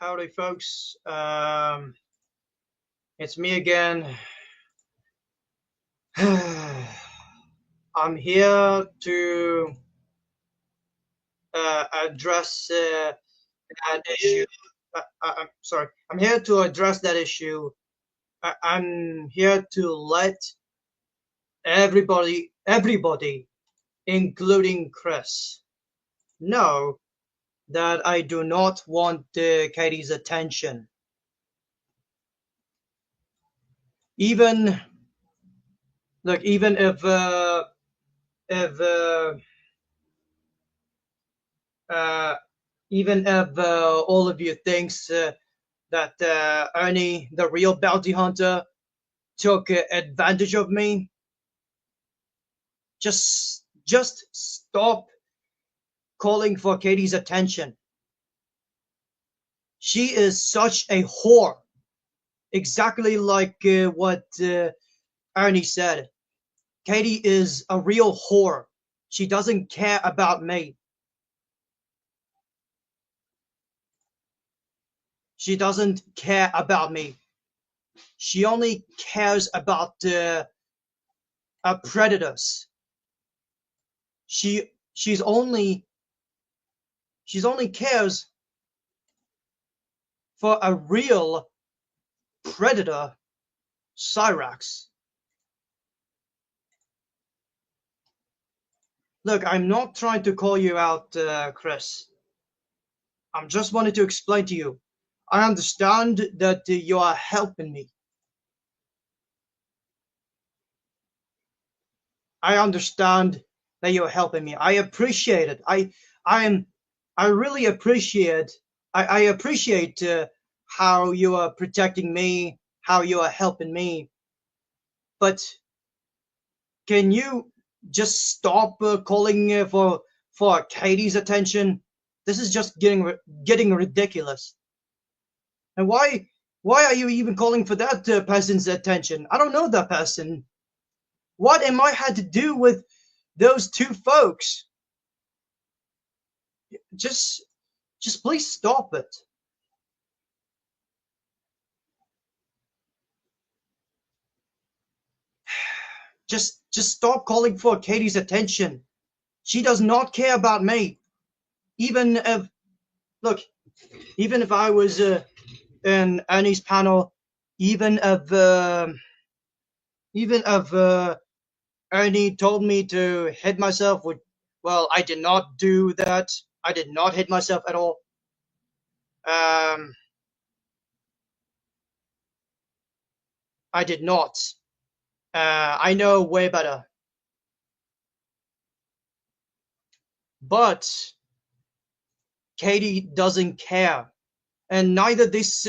Howdy, folks. It's me again. I'm here to address that issue. I'm sorry. I'm here to address that issue. I'm here to let everybody, including Chris, know that I do not want Katie's attention. Even if uh, uh, even if all of you thinks that Ernie, the real bounty hunter, took advantage of me, just stop calling for Katie's attention. She is such a whore, exactly like what Ernie said. Katie is a real whore. She doesn't care about me. She doesn't care about me. She only cares about predators. She's only cares for a real predator, Cyrax. Look, I'm not trying to call you out, Chris. I'm just wanting to explain to you. I understand that you are helping me. I understand that you're helping me. I appreciate it. I really appreciate. I appreciate how you are protecting me, how you are helping me. But can you just stop calling for Katie's attention? This is just getting ridiculous. And why are you even calling for that person's attention? I don't know that person. What am I had to do with those two folks? Just please stop it. Just stop calling for Katie's attention. She does not care about me. Even if I was in Ernie's panel, even if Ernie told me to hit myself, well, I did not do that. I did not hit myself at all. I did not. I know way better. But Katie doesn't care. And neither this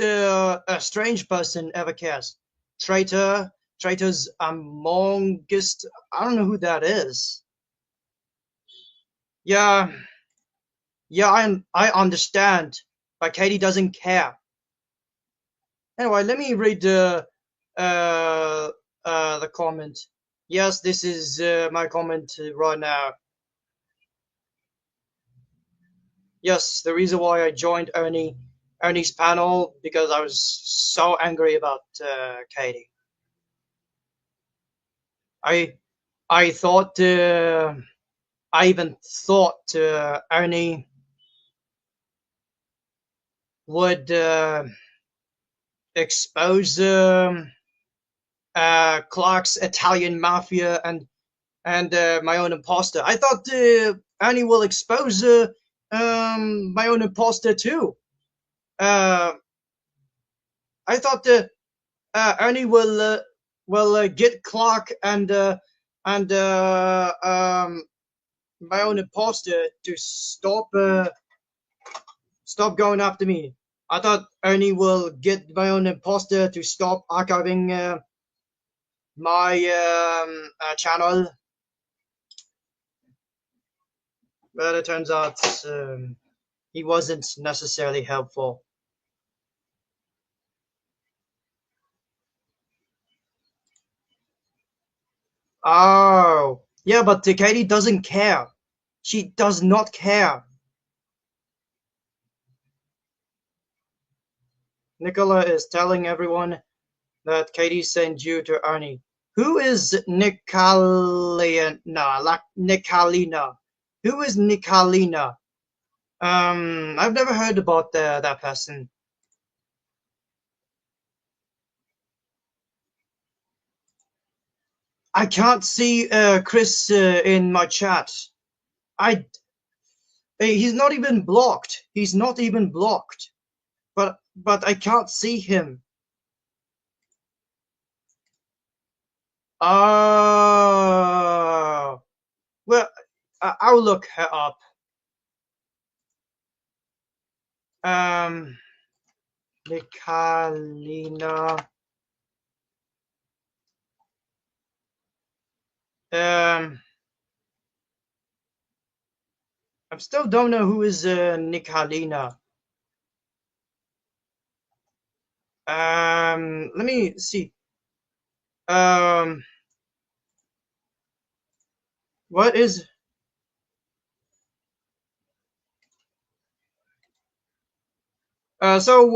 strange person ever cares. Traitors amongst, I don't know who that is. Yeah, I understand, but Katie doesn't care. Anyway, let me read the comment. Yes, this is my comment right now. Yes, the reason why I joined Ernie's panel, because I was so angry about Katie. I thought I even thought Ernie would expose Clark's Italian mafia and my own imposter. I thought Ernie will expose my own imposter too. I thought Ernie will get Clark and my own imposter to stop going after me. I thought Ernie will get my own imposter to stop archiving my channel, but it turns out he wasn't necessarily helpful. Oh, yeah, but Katie doesn't care. She does not care. Nicola is telling everyone that Katie sent you to Ernie. Who is Nicolina? Nicolina. Who is Nicolina? I've never heard about that person. I can't see Chris in my chat. I he's not even blocked. He's not even blocked. But I can't see him. Oh, well, I'll look her up. Nicolina. I still don't know who is Nicolina. Let me see. Um, what is? So,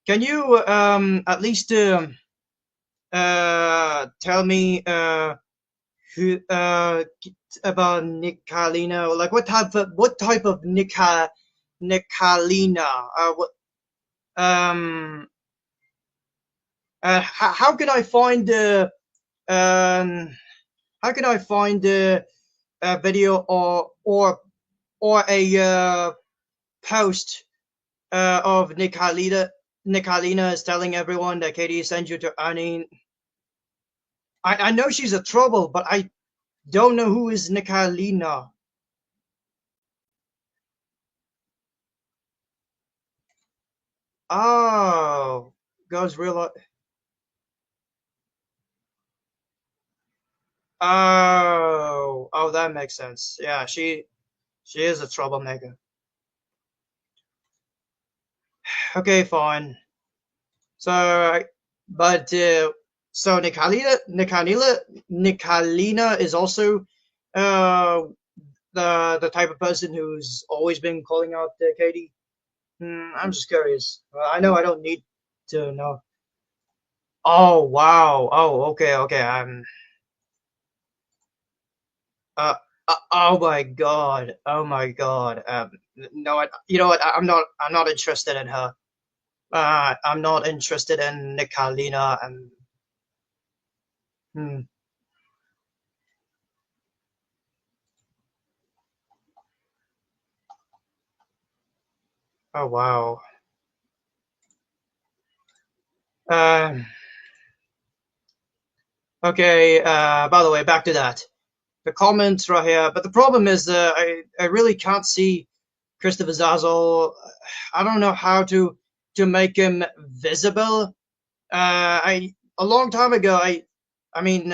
can you at least tell me who about Nicolina? Like what type of Nicolina? What um how can I find um how can I find a video or a post of Nicolina is telling everyone that Katie sent you to Ernie. I know she's a trouble, but I don't know who is Nicolina. Oh, goes real. Oh, that makes sense. Yeah, she is a troublemaker. Okay, fine. So, but so Nicolina is also uh the type of person who's always been calling out Katie. I'm just curious. I know I don't need to know. Oh wow. Oh okay. Uh, oh my god. Oh my god. No, you know what? I'm not interested in her. I'm not interested in Nicolina. And hmm. Oh wow. Um. Okay. By the way, back to that. The comments right here. But the problem is, I really can't see Christopher Zazzle. I don't know how to make him visible. I a long time ago. I mean,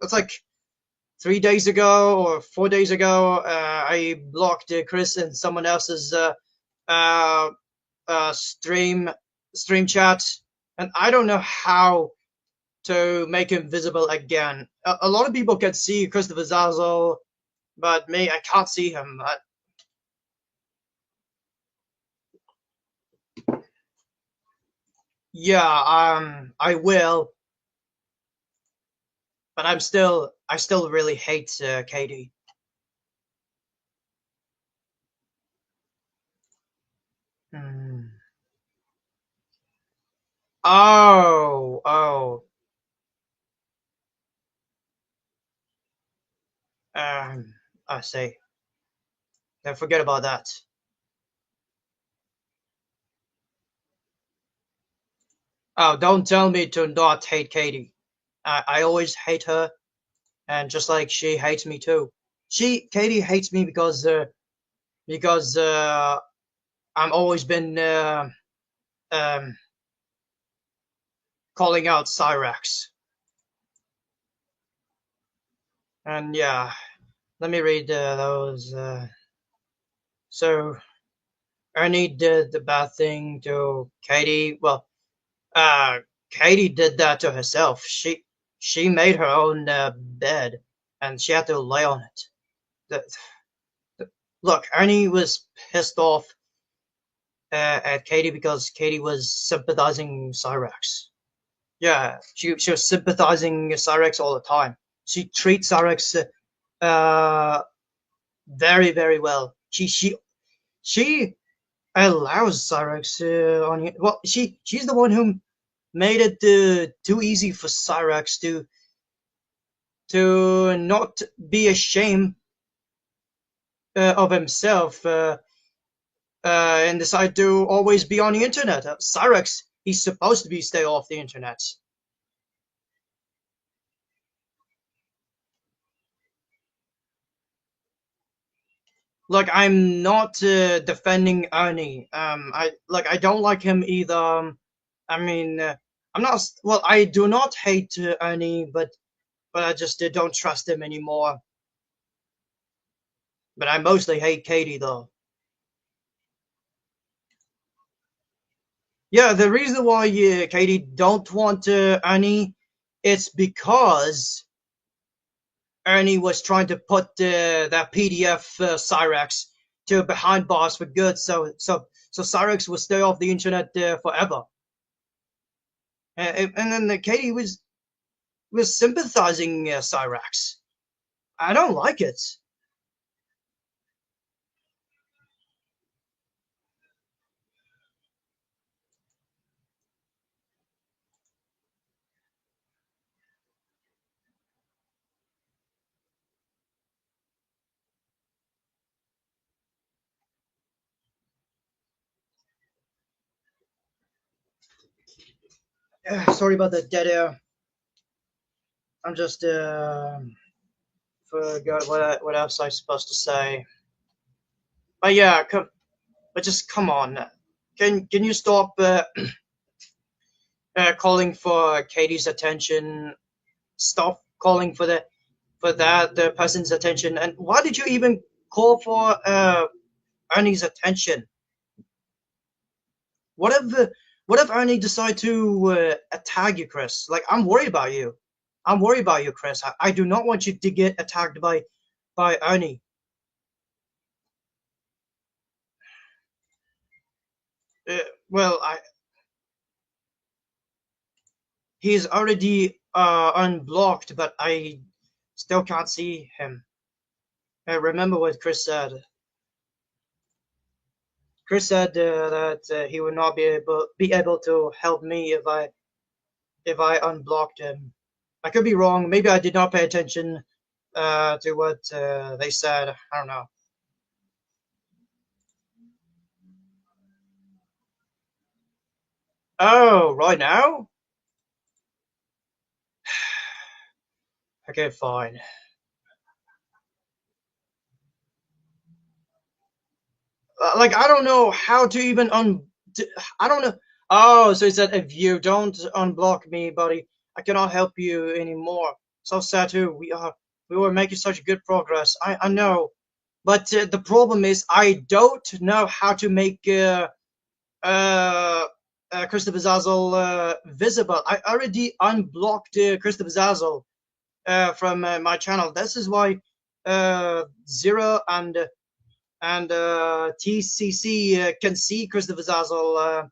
it's like 3 days ago or 4 days ago. I blocked Chris and someone else's uh, stream chat, and I don't know how to make him visible again. A lot of people can see Christopher Zazzle, but me, I can't see him. Yeah, I will, but I still really hate Katie. Hmm. Oh, um, I see. Yeah, forget about that. Oh, don't tell me to not hate Katie. I always hate her, and just like she hates me too. Katie hates me because I'm always been um, calling out Cyrax. And yeah, let me read those. So Ernie did the bad thing to Katie. Well, uh, Katie did that to herself. She made her own bed, and she had to lay on it. The, Look, Ernie was pissed off at Katie because Katie was sympathizing Cyrex. Yeah, she was sympathizing Cyrex all the time. She treats Cyrex uh, very very well. She allows Cyrex on. Well, she's the one who made it too easy for Cyrex to not be ashamed of himself and decide to always be on the internet. Cyrex, he's supposed to be stay off the internet. Like I'm not defending Ernie. I don't like him either. I mean, I'm not. Well, I do not hate Ernie, but I just don't trust him anymore. But I mostly hate Katie though. Yeah, the reason why Katie don't want Ernie, it's because Ernie was trying to put that PDF Cyrex to behind bars for good, so Cyrex will stay off the internet forever. And then Katie was sympathizing Cyrex. I don't like it. Sorry about the dead air. I'm just forgot what else I was supposed to say. But yeah, but just come on. Can you stop calling for Katie's attention? Stop calling for the person's attention. And why did you even call for Ernie's attention? What if what if Ernie decide to attack you, Chris? Like I'm worried about you. I'm worried about you, Chris. I do not want you to get attacked by Ernie. Uh, well, he's already unblocked, but I still can't see him. Remember what Chris said. Chris said that he would not be able to help me if I unblocked him. I could be wrong. Maybe I did not pay attention to what they said. I don't know. Oh, right now? Okay, fine. Like I don't know how to even I don't know. Oh, so he said if you don't unblock me, buddy, I cannot help you anymore. So sad too. We were making such good progress. I know, but the problem is I don't know how to make uh, Christopher Zazzle visible. I already unblocked Christopher Zazzle from my channel. This is why Zero and TCC can see Christopher Zazzle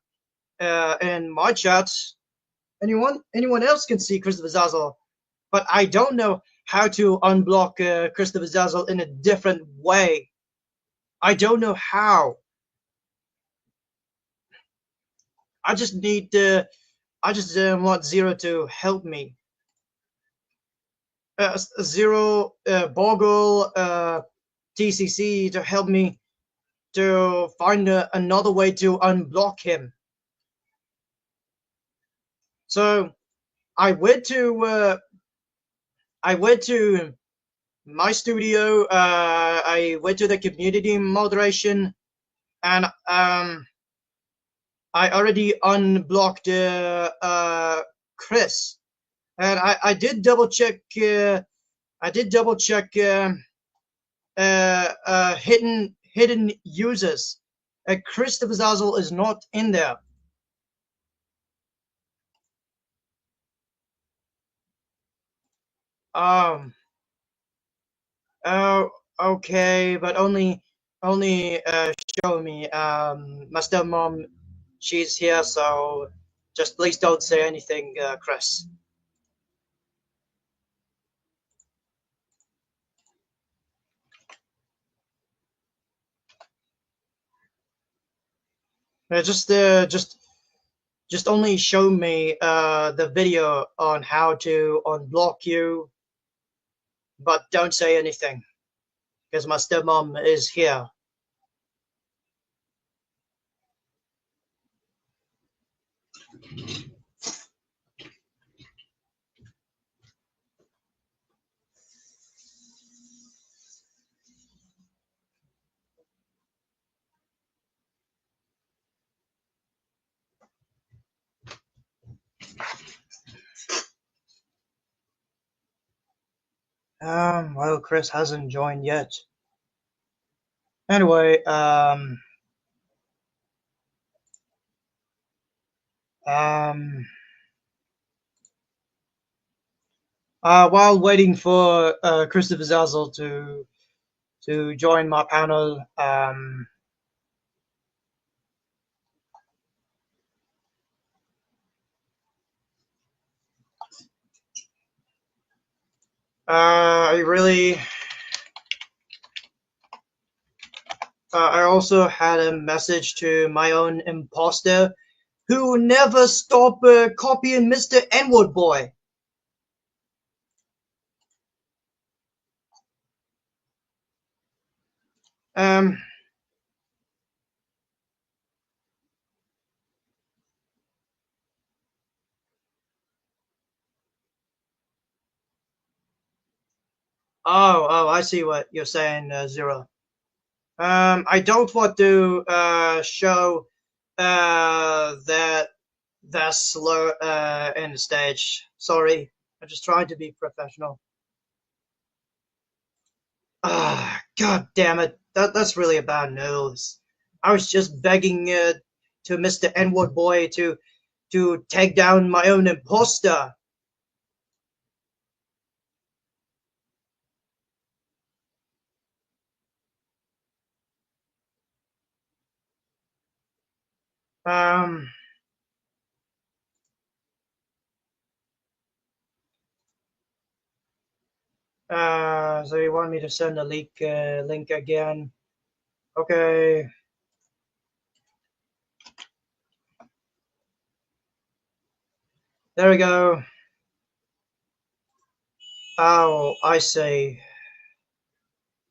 in my chat. Anyone else can see Christopher Zazzle, but I don't know how to unblock Christopher Zazzle in a different way. I don't know how. I just need I just want Zero to help me. Zero, Bogle, TCC to help me to find another way to unblock him. So I went to uh, I went to my studio. I went to the community moderation, and I already unblocked Chris, and I did double check. I did double check hidden users. Christopher Zazzle is not in there. Um. Oh, okay, but only Only show me. My stepmom, she's here, so just please don't say anything, Chris. Just only show me the video on how to unblock you, but don't say anything because my stepmom is here. Well, Chris hasn't joined yet. Anyway, while waiting for Christopher Zazzle to join my panel, I also had a message to my own imposter who never stop copying Mr. N-word boy. Um, I see what you're saying, Zero. I don't want to show that slur in the stage. Sorry, I'm just trying to be professional. God damn it! That's really bad news. I was just begging to Mr. N-word boy to take down my own imposter. Um. So you want me to send a link again? Okay. There we go. Oh, I see.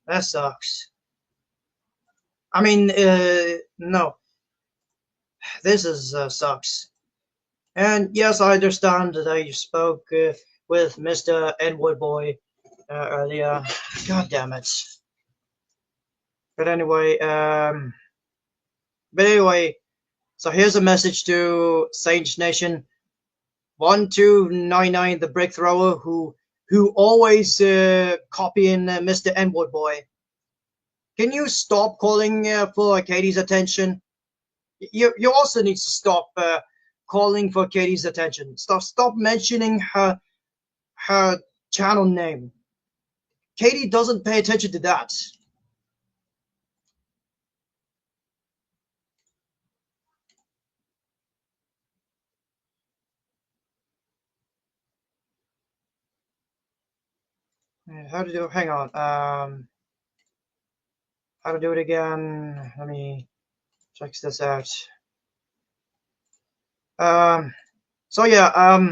That sucks. I mean, no, this is sucks. And yes, I understand that you spoke with Mr. N-word boy earlier. God damn it. But anyway, so here's a message to Sage Nation 1299, the brick thrower who always copying Mr. N-word boy. Can you stop calling for Katie's attention? You also need to stop calling for Katie's attention. Stop mentioning her channel name. Katie doesn't pay attention to that. How to do? Hang on. How to do it again? Let me check this out. So yeah.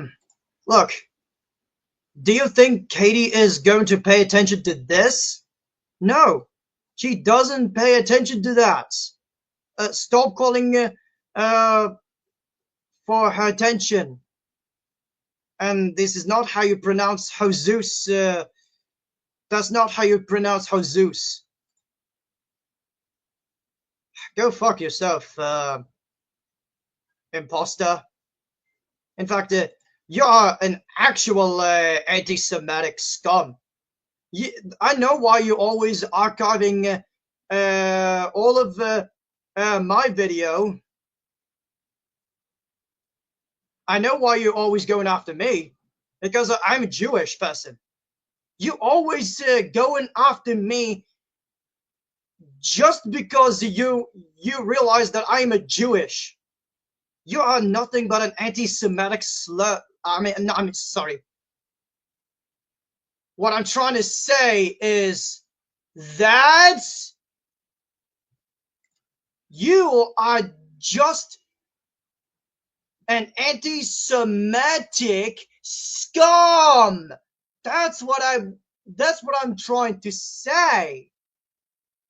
Look. Do you think Katie is going to pay attention to this? No, she doesn't pay attention to that. Stop calling for her attention. And this is not how you pronounce Jesus. That's not how you pronounce Jesus. Go fuck yourself, imposter. In fact, you're an actual anti-Semitic scum. I know why you're always archiving all of my video. I know why you're always going after me, because I'm a Jewish person. You always going after me just because you realize that I am a Jewish, you are nothing but an anti-Semitic slur. No, I'm sorry. What I'm trying to say is that you are just an anti-Semitic scum. That's what I'm trying to say.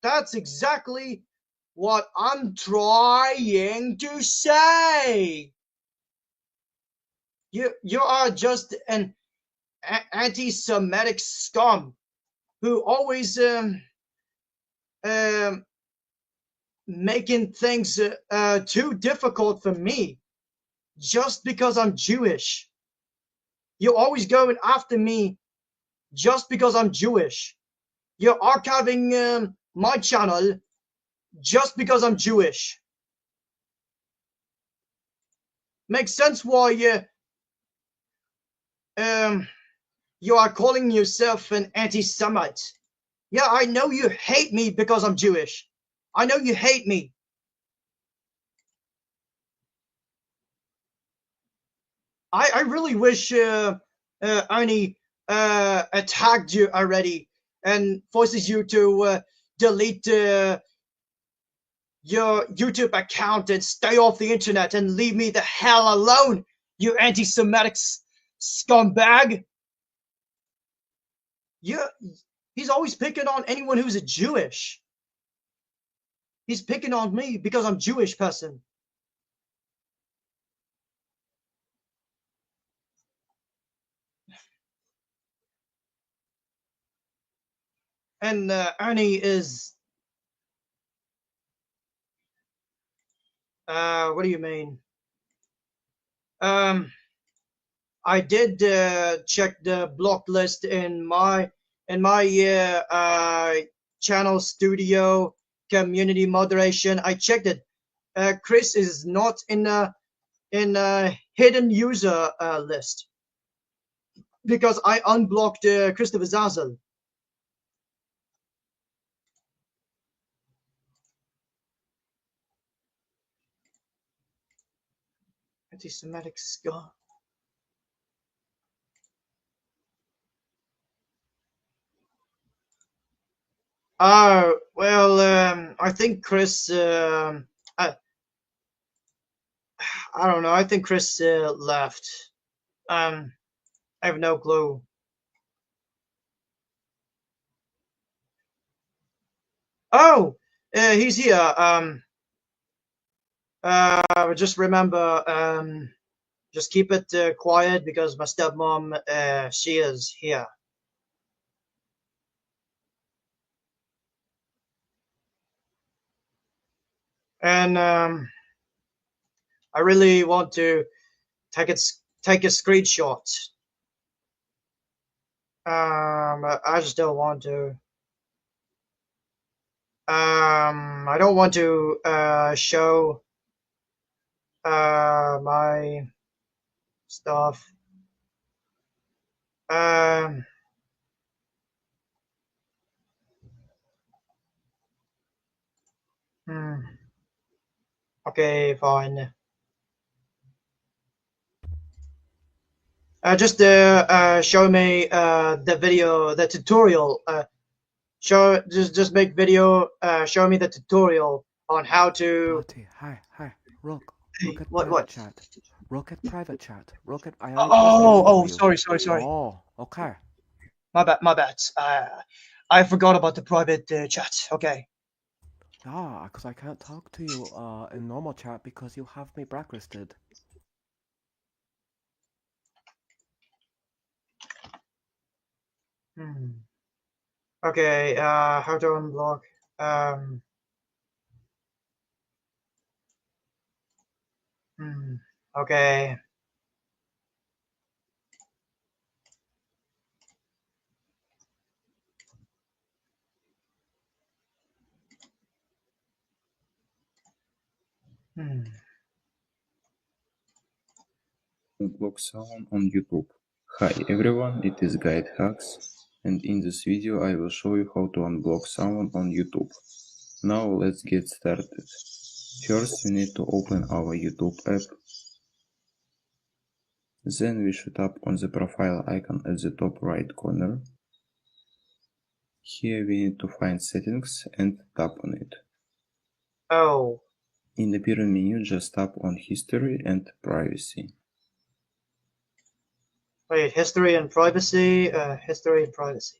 That's exactly what I'm trying to say. You are just an anti-Semitic scum who always um, making things too difficult for me just because I'm Jewish. You're always going after me just because I'm Jewish. You're archiving my channel just because I'm Jewish. Makes sense why you are calling yourself an anti-Semite. Yeah, I know you hate me because I'm Jewish. I know you hate me. I really wish Ernie attacked you already and forces you to delete your YouTube account and stay off the internet and leave me the hell alone, you anti-Semitic scumbag. Yeah, he's always picking on anyone who's a Jewish. He's picking on me because I'm Jewish person. And Ernie is what do you mean? I did check the block list in my channel studio community moderation. I checked it. Chris is not in a hidden user list because I unblocked Christopher Zazel. Anti-Semitic scum. Well, I think Chris. I don't know. I think Chris left. I have no clue. Oh, he's here. Just remember, just keep it quiet because my stepmom, she is here. And I really want to take a screenshot. I just don't want to. I don't want to show my stuff. Okay, fine. Just show me the video, the tutorial. Just make video. Show me the tutorial on how to. Party, hi. Look at What? private chat. Look at private chat. Look at I only Oh, you. sorry. Oh, okay. My bad. I forgot about the private chat. Okay. Ah, because I can't talk to you in normal chat because you have me blacklisted. Okay. How to unblock? Okay. Unblock someone on YouTube. Hi everyone, it is Guide Hacks, and in this video I will show you how to unblock someone on YouTube. Now let's get started. First, we need to open our YouTube app. Then we should tap on the profile icon at the top right corner. Here we need to find settings and tap on it. Oh. In the appearance menu, just tap on history and privacy. Wait, history and privacy. History and privacy.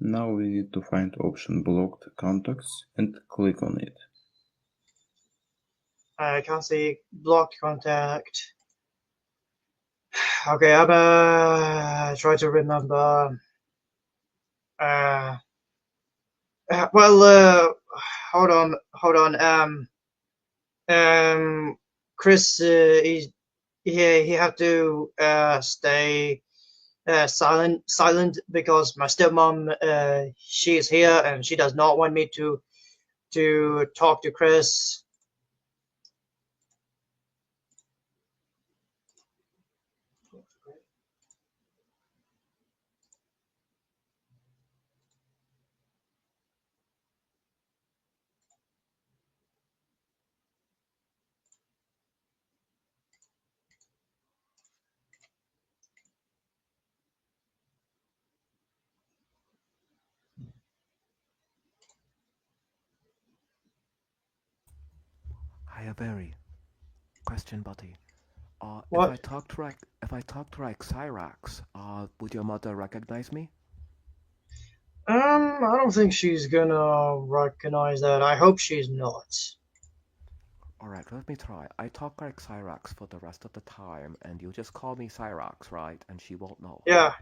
Now we need to find option blocked contacts and click on it. I can't see blocked contact. Okay, I'm try to remember. Well, hold on. Chris, he have to stay silent because my stepmom she is here and she does not want me to talk to Chris. Hiya, Barry. Question, buddy. If What? I talk to like Cyrax, would your mother recognize me? I don't think she's gonna recognize that. I hope she's not. Alright, let me try. I talk like Cyrax for the rest of the time, and you just call me Cyrax, right? And she won't know. Yeah.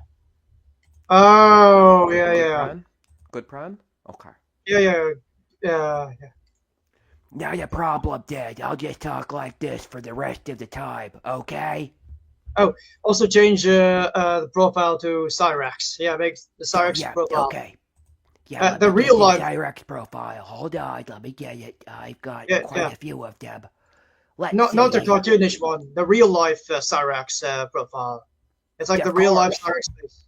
Huh? Oh, Good, yeah, good yeah. plan? Good plan? Okay. Yeah. Not a problem, Dad. I'll just talk like this for the rest of the time, okay? Oh, also change the profile to Cyrax. Yeah, make the Oh, Cyrax yeah, profile. okay. Yeah, let The me real get life. the direct profile. Hold on, let me get it. I've got Yeah, quite yeah. a few of them. Let's Not the see. cartoonish one. The real life Cyrax profile. It's like the Of real life course. Cyrax face.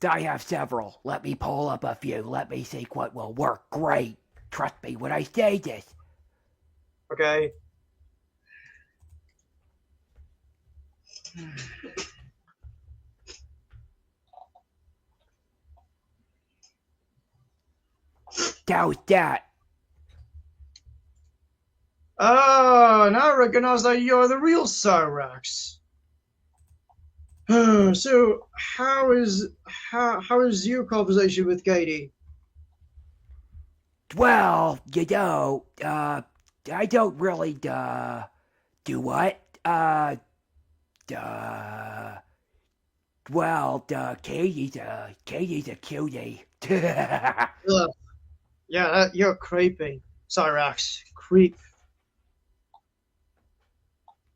I have several. Let me pull up a few. Let me see what will work great. Trust me when I say this. Okay. How's that? Oh, now I recognize that you're the real Cyrax. So how is your conversation with Katie? Well, I don't really, do what? Well, Katie's a cutie. Ugh. Yeah, you're creepy, Cyrax. Creep.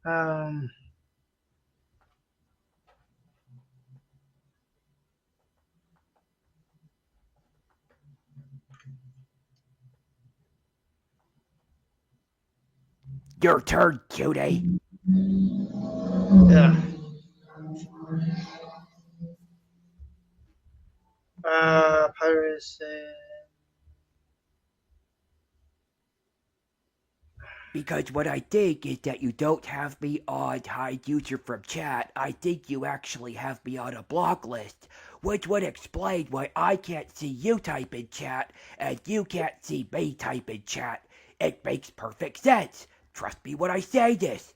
Um. Your turn, cutie. Yeah. Pirates. Because what I think is that you don't have me on hide user from chat. I think you actually have me on a block list, which would explain why I can't see you type in chat and you can't see me type in chat. It makes perfect sense. Trust me when I say this.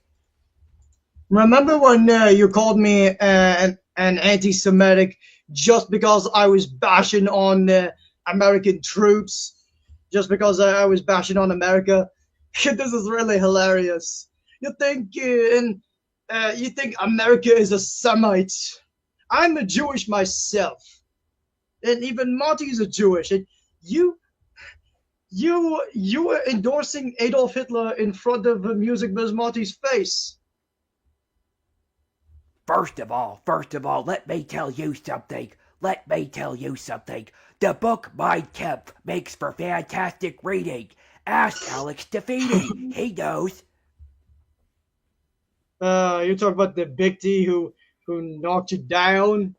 Remember when you called me an anti-Semitic just because I was bashing on American troops? Just because I was bashing on America? This is really hilarious. You think you think America is a Semite? I'm a Jewish myself, and even Monty is a Jewish. And you you were endorsing Adolf Hitler in front of Music Biz Monty's face. First of all, let me tell you something. The book Mein Kampf makes for fantastic reading. Ask Alex Defeaty. He knows. You talk about the big T who knocked you down.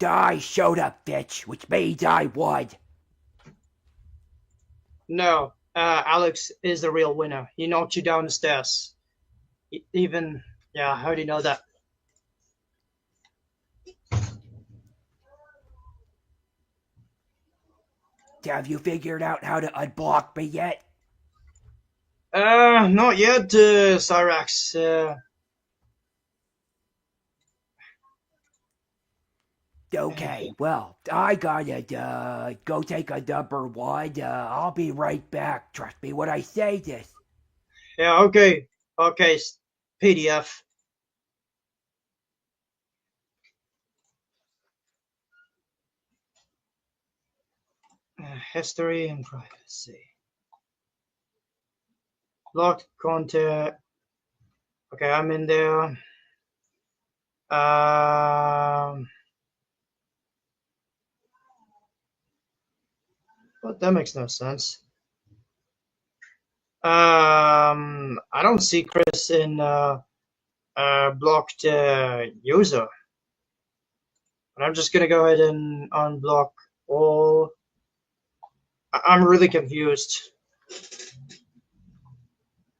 I showed up, bitch, which means I won. No, Alex is the real winner. He knocked you down the stairs. Even, yeah, how do you know that? Have you figured out how to unblock me yet? Not yet, Cyrax. Okay, well, I gotta go take a number one. I'll be right back. Trust me when I say this. Yeah, okay. Okay, PDF. History and privacy. Locked content. Okay, I'm in there. But that makes no sense. I don't see Chris in blocked user. But I'm just gonna go ahead and unblock all. I'm really confused.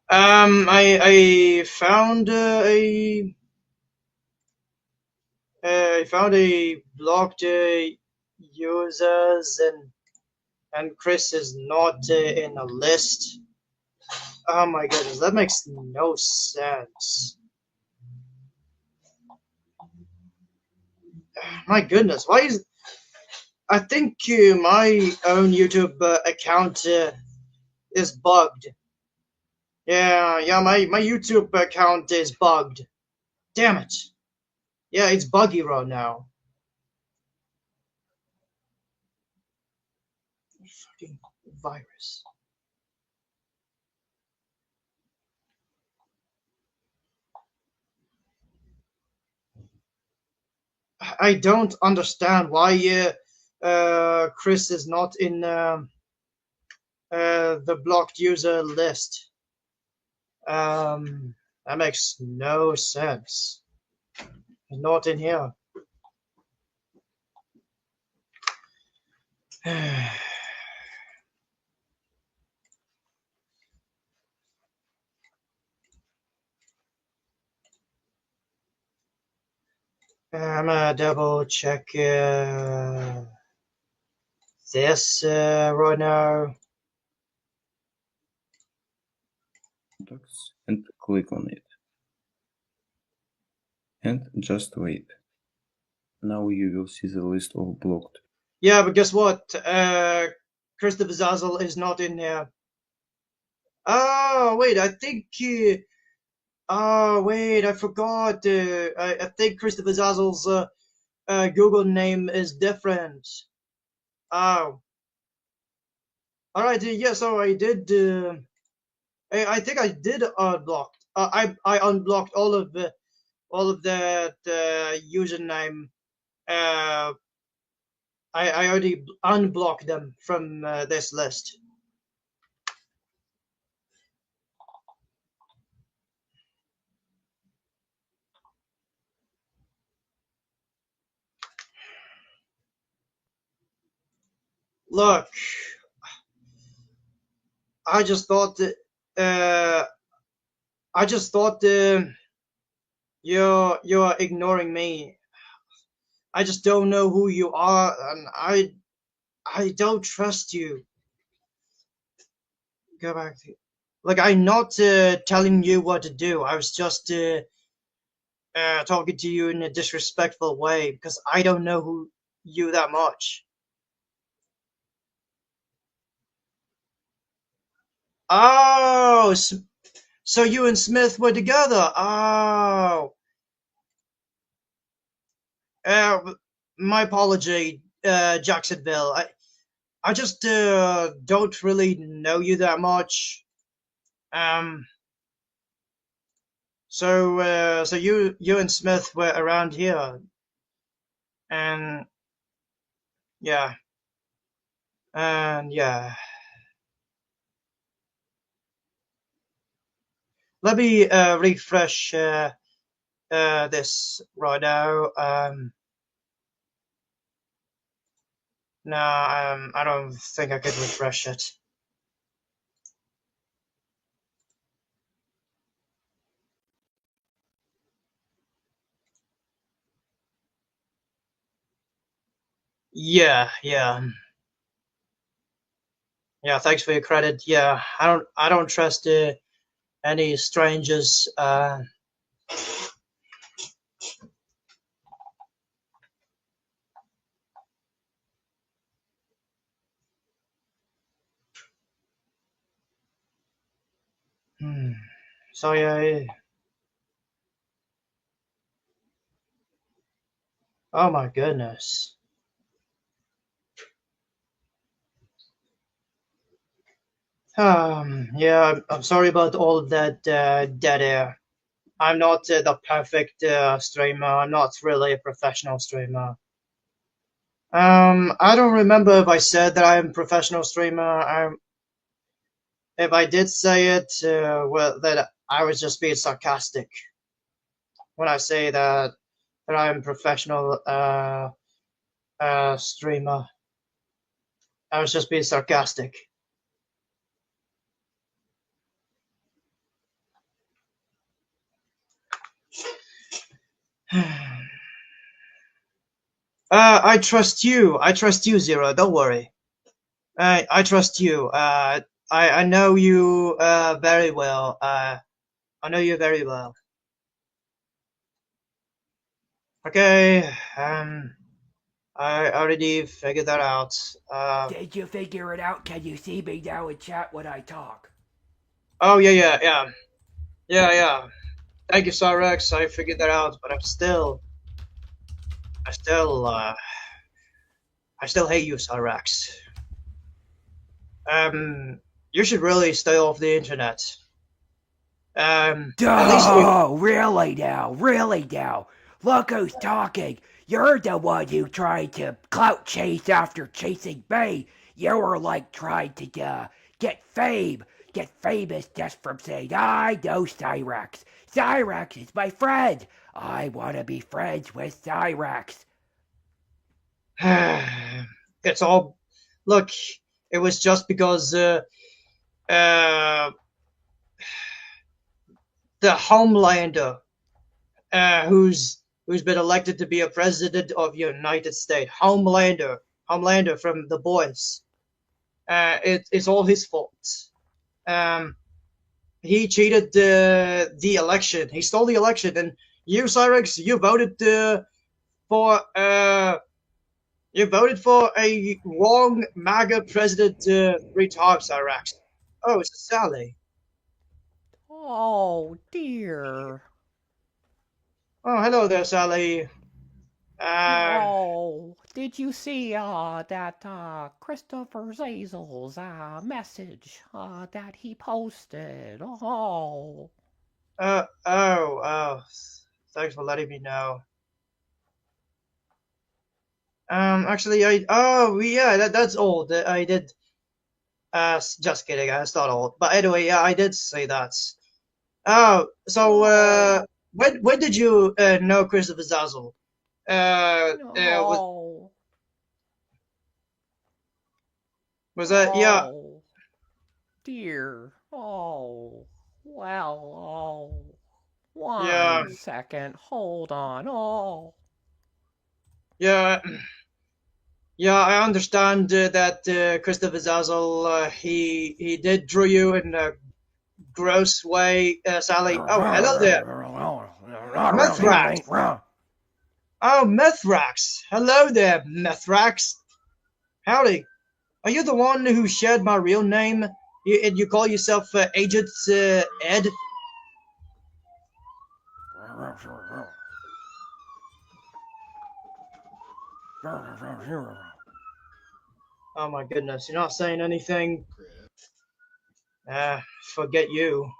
I found I found a blocked users and Chris is not in a list. Oh my goodness, that makes no sense. My goodness, why is I think my own YouTube account is bugged. Yeah, my YouTube account is bugged. Damn it. Yeah, it's buggy right now. Fucking virus. I don't understand why Chris is not in the blocked user list. That makes no sense. He's not in here. I'm gonna double check this right now. Contacts and click on it. And just wait. Now you will see the list of blocked. Yeah, but guess what? Christopher Zazzle is not in here. Oh, wait, I think. Oh, wait, I forgot. I think Christopher Zazzle's Google name is different. Oh. Alright, yeah, so I did. I think I did unblock. I unblocked all of that username. I already unblocked them from this list. Look, I just thought that I just thought you're ignoring me. I just don't know who you are, and I don't trust you. Go back to like I'm not telling you what to do. I was just talking to you in a disrespectful way because I don't know who you that much. Oh, so you and Smith were together. Oh, uh, my apology, Jacksonville. I just don't really know you that much. Um, so you and Smith were around here, and yeah, and yeah. Let me refresh this right now. No, I don't think I could refresh it. Yeah, yeah, yeah. Thanks for your credit. Yeah, I don't trust any strangers. Hmm. So yeah. Oh my goodness. Yeah, I'm sorry about all of that dead air. I'm not the perfect streamer. I'm not really a professional streamer. I don't remember if I said that I'm a professional streamer. If I did say it, well, that I was just being sarcastic when I say that I'm a professional streamer. I was just being sarcastic. I trust you. I trust you, Zero. Don't worry. I trust you. I know you very well. I know you very well. Okay. I already figured that out. Did you figure it out? Can you see me now in chat when I talk? Oh yeah, yeah, yeah, yeah, yeah. Thank you, Cyrex. I figured that out, but I still, I still hate you, Cyrex. You should really stay off the internet. At least you. Oh, really now? Really now? Look who's talking. You're the one who tried to clout chase after chasing me. You were like trying to get fame, get famous just from saying, I know Cyrax. Cyrax is my friend. I want to be friends with Cyrax. It's all. Look, it was just because uh, the Homelander, who's been elected to be a president of the United States, Homelander from The Boys. It's all his fault. Um, he cheated the election. He stole the election, and you, Cyrex, for you voted for a wrong MAGA president 3 times, Cyrex. Oh, it's Sally. Oh dear. Oh, hello there, Sally. Uh, Oh, did you see that Christopher Zazel's message that he posted? Oh. oh, thanks for letting me know. Actually, yeah, that's old. I did. Just kidding. It's not old. But anyway, yeah, I did say that. Oh, so Oh. when did you know Christopher Zazzle? Was Oh. that yeah? Oh. Dear. Oh. Well, oh. Yeah, 1 second. Hold on. Oh. yeah, yeah. I understand that Christopher Zazzle he did draw you in a gross way, Sally. Oh, hello there, Not around here, it Mithrax. ain't wrong. Oh, Mithrax. Hello there, Mithrax. Howdy. Are you the one who shared my real name? And you call yourself Agent Ed? Oh my goodness, you're not saying anything? Forget you.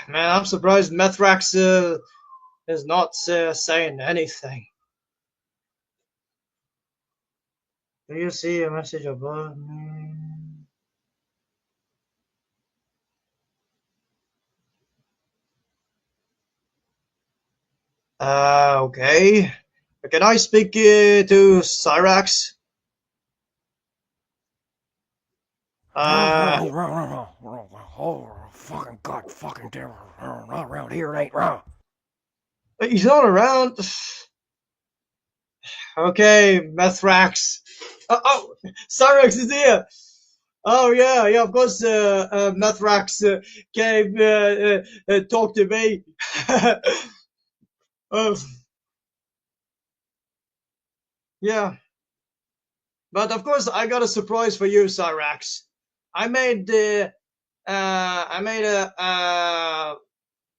Man, I'm surprised Mithrax is not saying anything. Do you see a message above me? Okay. Can I speak to Cyrax? Uh, Oh, fucking god, fucking damn. Not around here, it ain't wrong. He's not around. Okay, Methrax. Oh, Cyrex is here. Oh yeah, yeah. Of course, Methrax came talk to me. uh, yeah, but of course, I got a surprise for you, Cyrex. I made a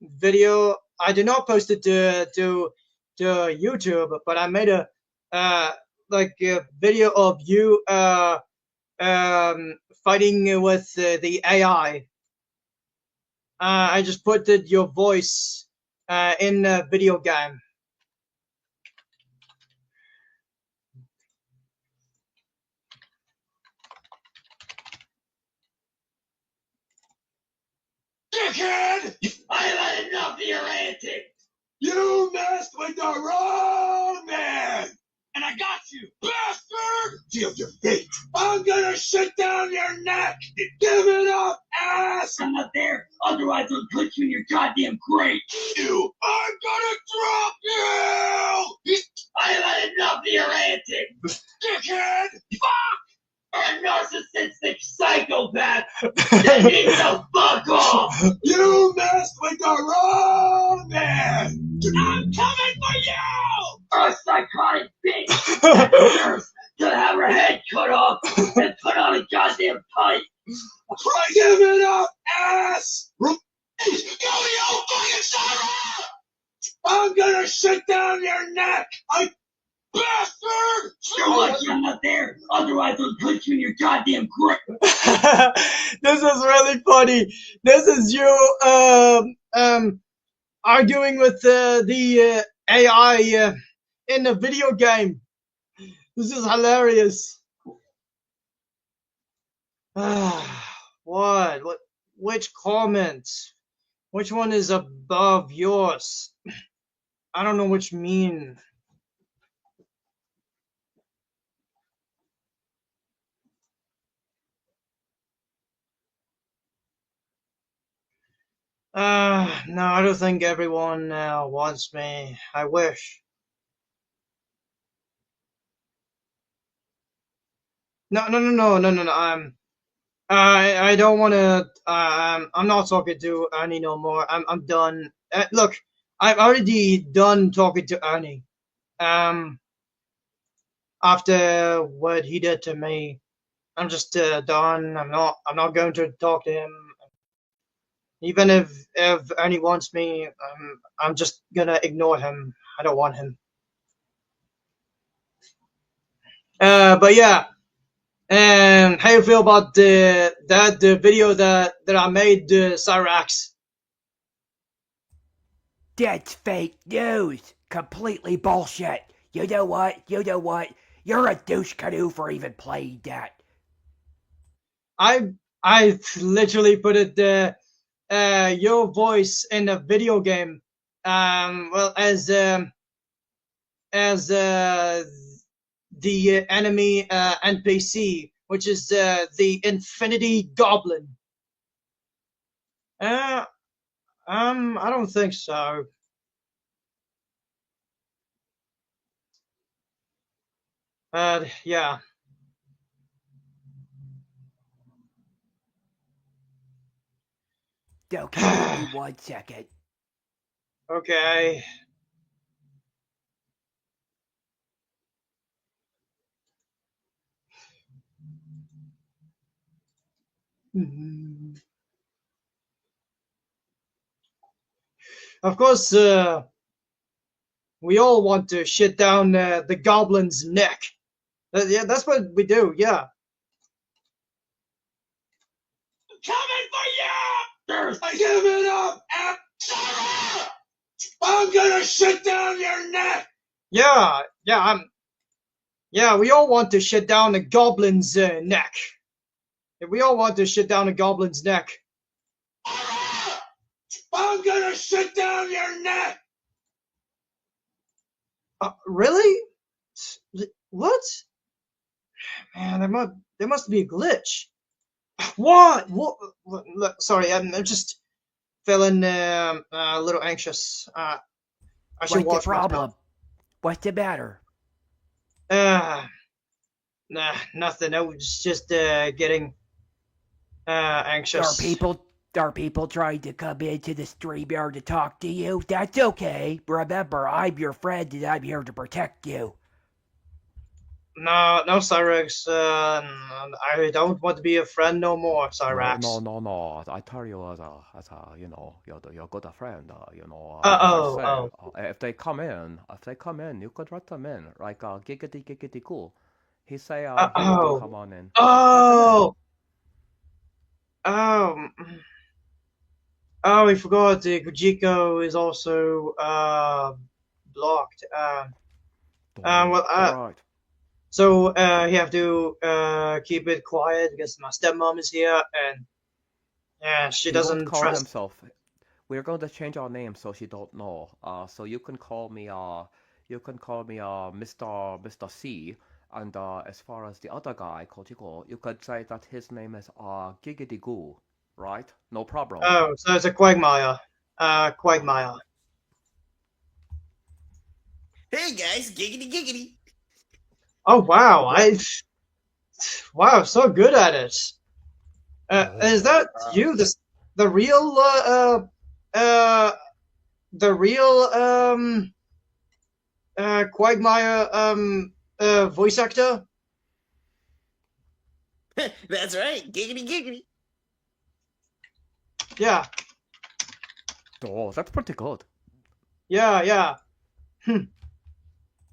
video. I did not post it to YouTube, but I made a like a video of you fighting with the AI. I just put your voice in a video game. Dickhead! I had enough of your antics! You messed with the wrong man! And I got you, bastard! Deal your fate. I'm gonna shut down your neck! Give it up, ass! I'm not there, otherwise I'll put you in your goddamn grave! You! I'm gonna drop you! I had enough of your antics! Dickhead! Fuck! A narcissistic psychopath that needs to fuck off! You messed with the wrong man! I'm coming for you! A psychotic bitch that deserves to have her head cut off and put on a goddamn pipe! Give it up, ass! Go the old fucking Sarah! I'm gonna shut down your neck! Bastard! You're lucky I'm not there, otherwise I'll put you in your goddamn grave. This is really funny. This is you arguing with the AI in a video game. This is hilarious. What? Which comment? Which one is above yours? I don't know which mean. No, I don't think everyone wants me. I wish. No. I don't want to. I'm not talking to Ernie no more. I'm done. Look, I've already done talking to Ernie. After what he did to me, I'm just done. I'm not going to talk to him. Even if Ernie wants me, I'm just gonna ignore him. I don't want him. But yeah. And how you feel about the video that I made, Cyrax? That's fake news. Completely bullshit. You know what? You're a douche canoe for even playing that. I literally put it your voice in a video game. Well, as the enemy NPC, which is the Infinity Goblin. I don't think so. Yeah. Okay, give me 1 second. Okay. Of course, we all want to shit down the goblin's neck. Yeah, that's what we do. Yeah. Coming for you! Give it up, Sarah! I'm gonna shut down your neck! Yeah, we all want to shit down the goblin's neck. We all want to shit down the goblin's neck. I'm gonna shut down your neck! Really? What? Man, there must be a glitch. What? Look, sorry, I'm just feeling a little anxious. I should What's the watch myself. problem? What's the matter? Nah, nothing. I was just getting anxious. Are people trying to come into the stream here to talk to you? That's okay. Remember, I'm your friend and I'm here to protect you. No, Cyrax. I don't want to be a friend no more, Cyrax. No. I tell you as a you're good a friend. As I say, if they come in, you could let them in. Like giggity cool. He say he want to come on in. Oh, I forgot. Kujiko is also blocked. Right. So you have to keep it quiet because my stepmom is here and she He won't doesn't call trust. himself. We're going to change our name so she don't know. So you can call me Mr. C. And as far as the other guy, Kojiko, you could say that his name is Giggity Goo, right? No problem. Oh, so it's a Quagmire. Quagmire. Hey guys, giggity. Oh wow, wow, so good at it. Is that you, the real Quagmire voice actor? That's right, giggity. Yeah, Oh, that's pretty good. yeah.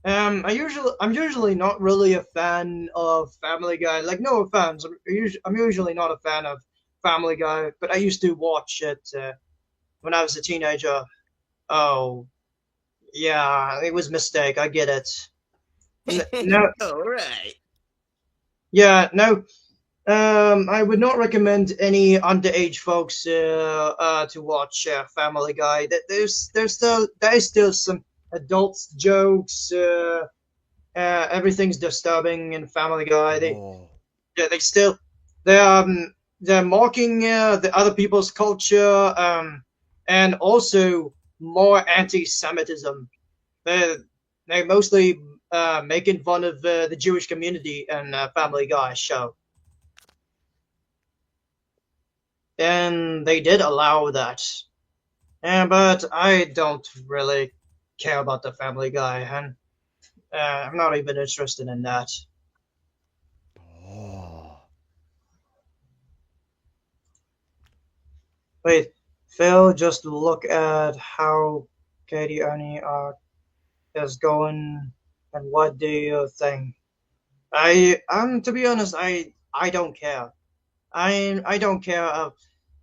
I'm usually not really a fan of Family Guy. Like, no offense, I'm usually not a fan of Family Guy, but I used to watch it when I was a teenager. Oh, yeah, it was a mistake. I get it. No, All right. yeah, no. I would not recommend any underage folks to watch Family Guy. There is still some adult jokes. Everything's disturbing in Family Guy. They still they're mocking the other people's culture and also more anti-Semitism. They're mostly making fun of the Jewish community in Family Guy show. And they did allow that. But I don't really care about the Family Guy, and I'm not even interested in that. Oh. Wait, Phil, just look at how Katie Ernie is going, and what do you think? To be honest, I don't care. I don't care of.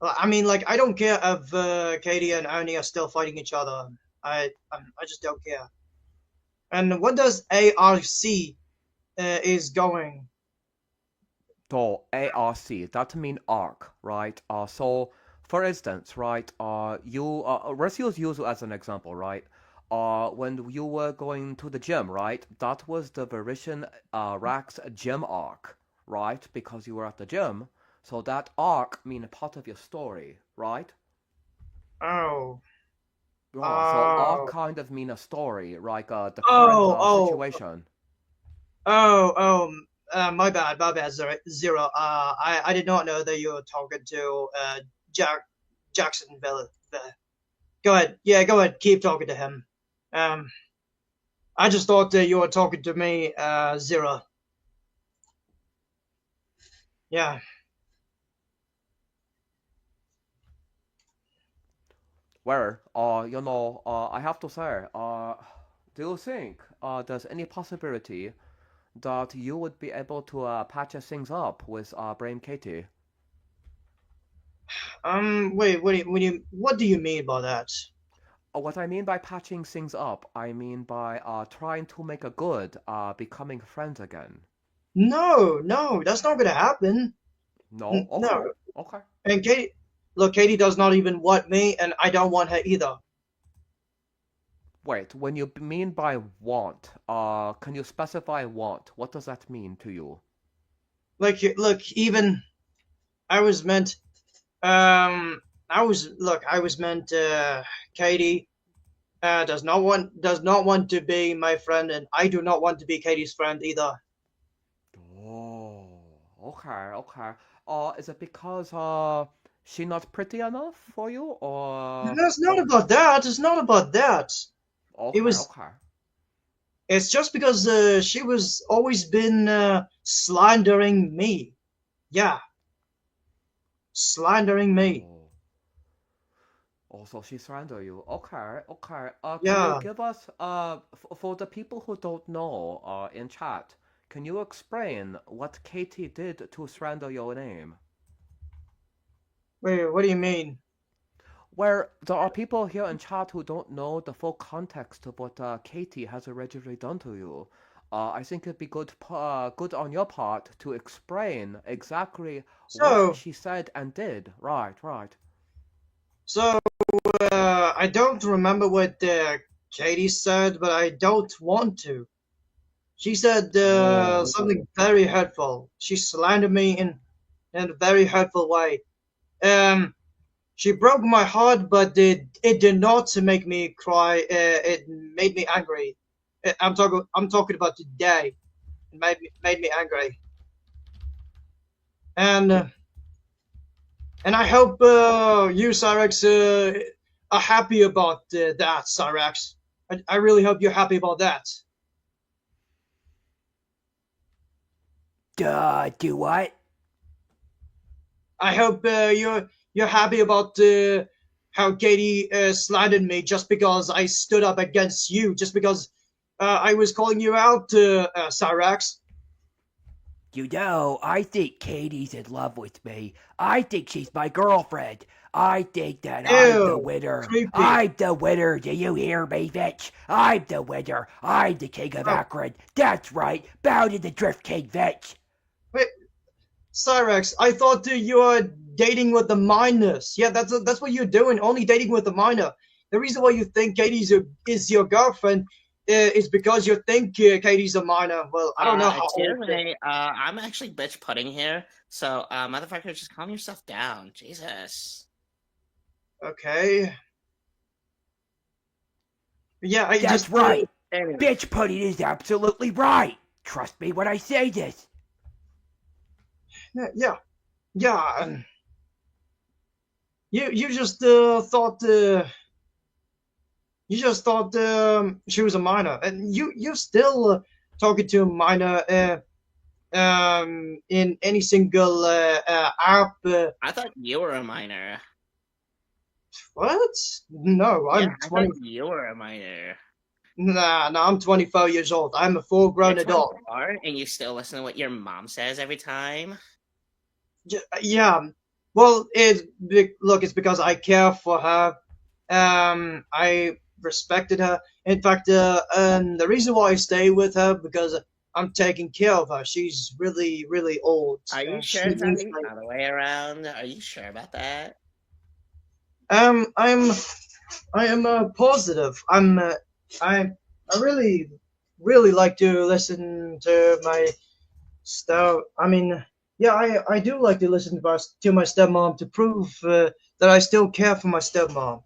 I mean, like, I don't care if Katie and Ernie are still fighting each other. I just don't care. And what does ARC is going? So ARC, that mean arc, right? So for instance, right, let's use you as an example, right? When you were going to the gym, right? That was the Verishian Rax gym arc, right? Because you were at the gym. So that arc mean a part of your story, right? Oh. So arc kind of mean a story, like the Oh, current situation. My bad, Zero. I did not know that you were talking to Jacksonville. Go ahead. Yeah, go ahead. Keep talking to him. I just thought that you were talking to me, Zero. Yeah. Where, I have to say, do you think there's any possibility that you would be able to patch things up with Brain Katie? Wait. What do you mean by that? What I mean by patching things up, I mean by trying to make a good, becoming friends again. No, that's not gonna happen. No? Okay. No. Okay. And Katie does not even want me, and I don't want her either. Wait, when you mean by want, can you specify want? What does that mean to you? Like, look, even I was meant, I was meant, Katie, does not want to be my friend, and I do not want to be Katie's friend either. Oh, okay, okay. Is it because she not pretty enough for you, or No, it's not about that. It's not about that. It okay, was. okay. It's just because she was always been slandering me. Yeah, slandering me. Oh, also she slander you. Okay, okay. Can you Yeah. give us for the people who don't know in chat, can you explain what Katie did to slander your name? Wait, what do you mean? Where there are people here in chat who don't know the full context of what Katie has originally done to you. I think it'd be good on your part to explain exactly what So, she said and did. Right, right. so I don't remember what Katie said, but I don't want to. She said Oh, something very hurtful. She slandered me in a very hurtful way. Um, she broke my heart, but it did not make me cry. It made me angry. I'm talking about today. It made me angry, and uh, and I hope you, Cyrex, are happy about that, Cyrex. I really hope you're happy about that. Do what? I hope you're happy about how Katie slighted me just because I stood up against you, just because I was calling you out, Cyrax. You know, I think Katie's in love with me. I think she's my girlfriend. I think that I'm the Ew, winner. creepy. I'm the winner. Do you hear me, Vetch? I'm the winner. I'm the king of Oh, Akron. That's right. Bow to the Drift King, Vetch. wait, Cyrax, I thought you were dating with the minors. Yeah, that's what you're doing, only dating with the minor. The reason why you think is your girlfriend is because you think Katie's a minor. Well, I don't know how Excuse old. me, I'm actually bitch putting here, so, motherfucker, just calm yourself down. Jesus. Okay. Yeah, I That's just right. Anyway, Bitch pudding is absolutely right. Trust me when I say this. yeah, yeah. You just thought she was a minor, and you're still talking to a minor in any single app. I thought you were a minor. What? No, Yeah, I'm I thought 20. you were a minor. Nah, I'm 24 years old. I'm a full-grown You're adult. 24 and you still listen to what your mom says every time? Yeah. Well, look, it's because I care for her. I respected her. In fact, the reason why I stay with her because I'm taking care of her. She's really, really old. Are you sure She it's not needs the my. other way around? Are you sure about that? Um, I'm, I am positive. I really, really like to listen to my stuff. I mean, yeah, I do like to listen to my stepmom to prove that I still care for my stepmom.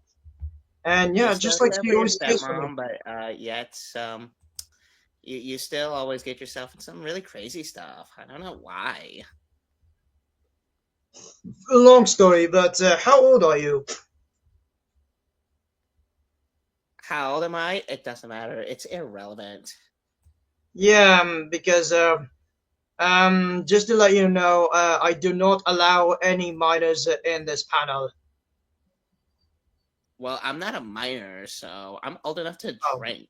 And You yeah, still just like care she for your always cares for me. stepmom, but yet you still always get yourself in some really crazy stuff. I don't know why. A long story, but how old are you? How old am I? It doesn't matter. It's irrelevant. Yeah, because just to let you know, I do not allow any minors in this panel. Well, I'm not a minor, so I'm old enough to Oh, drink.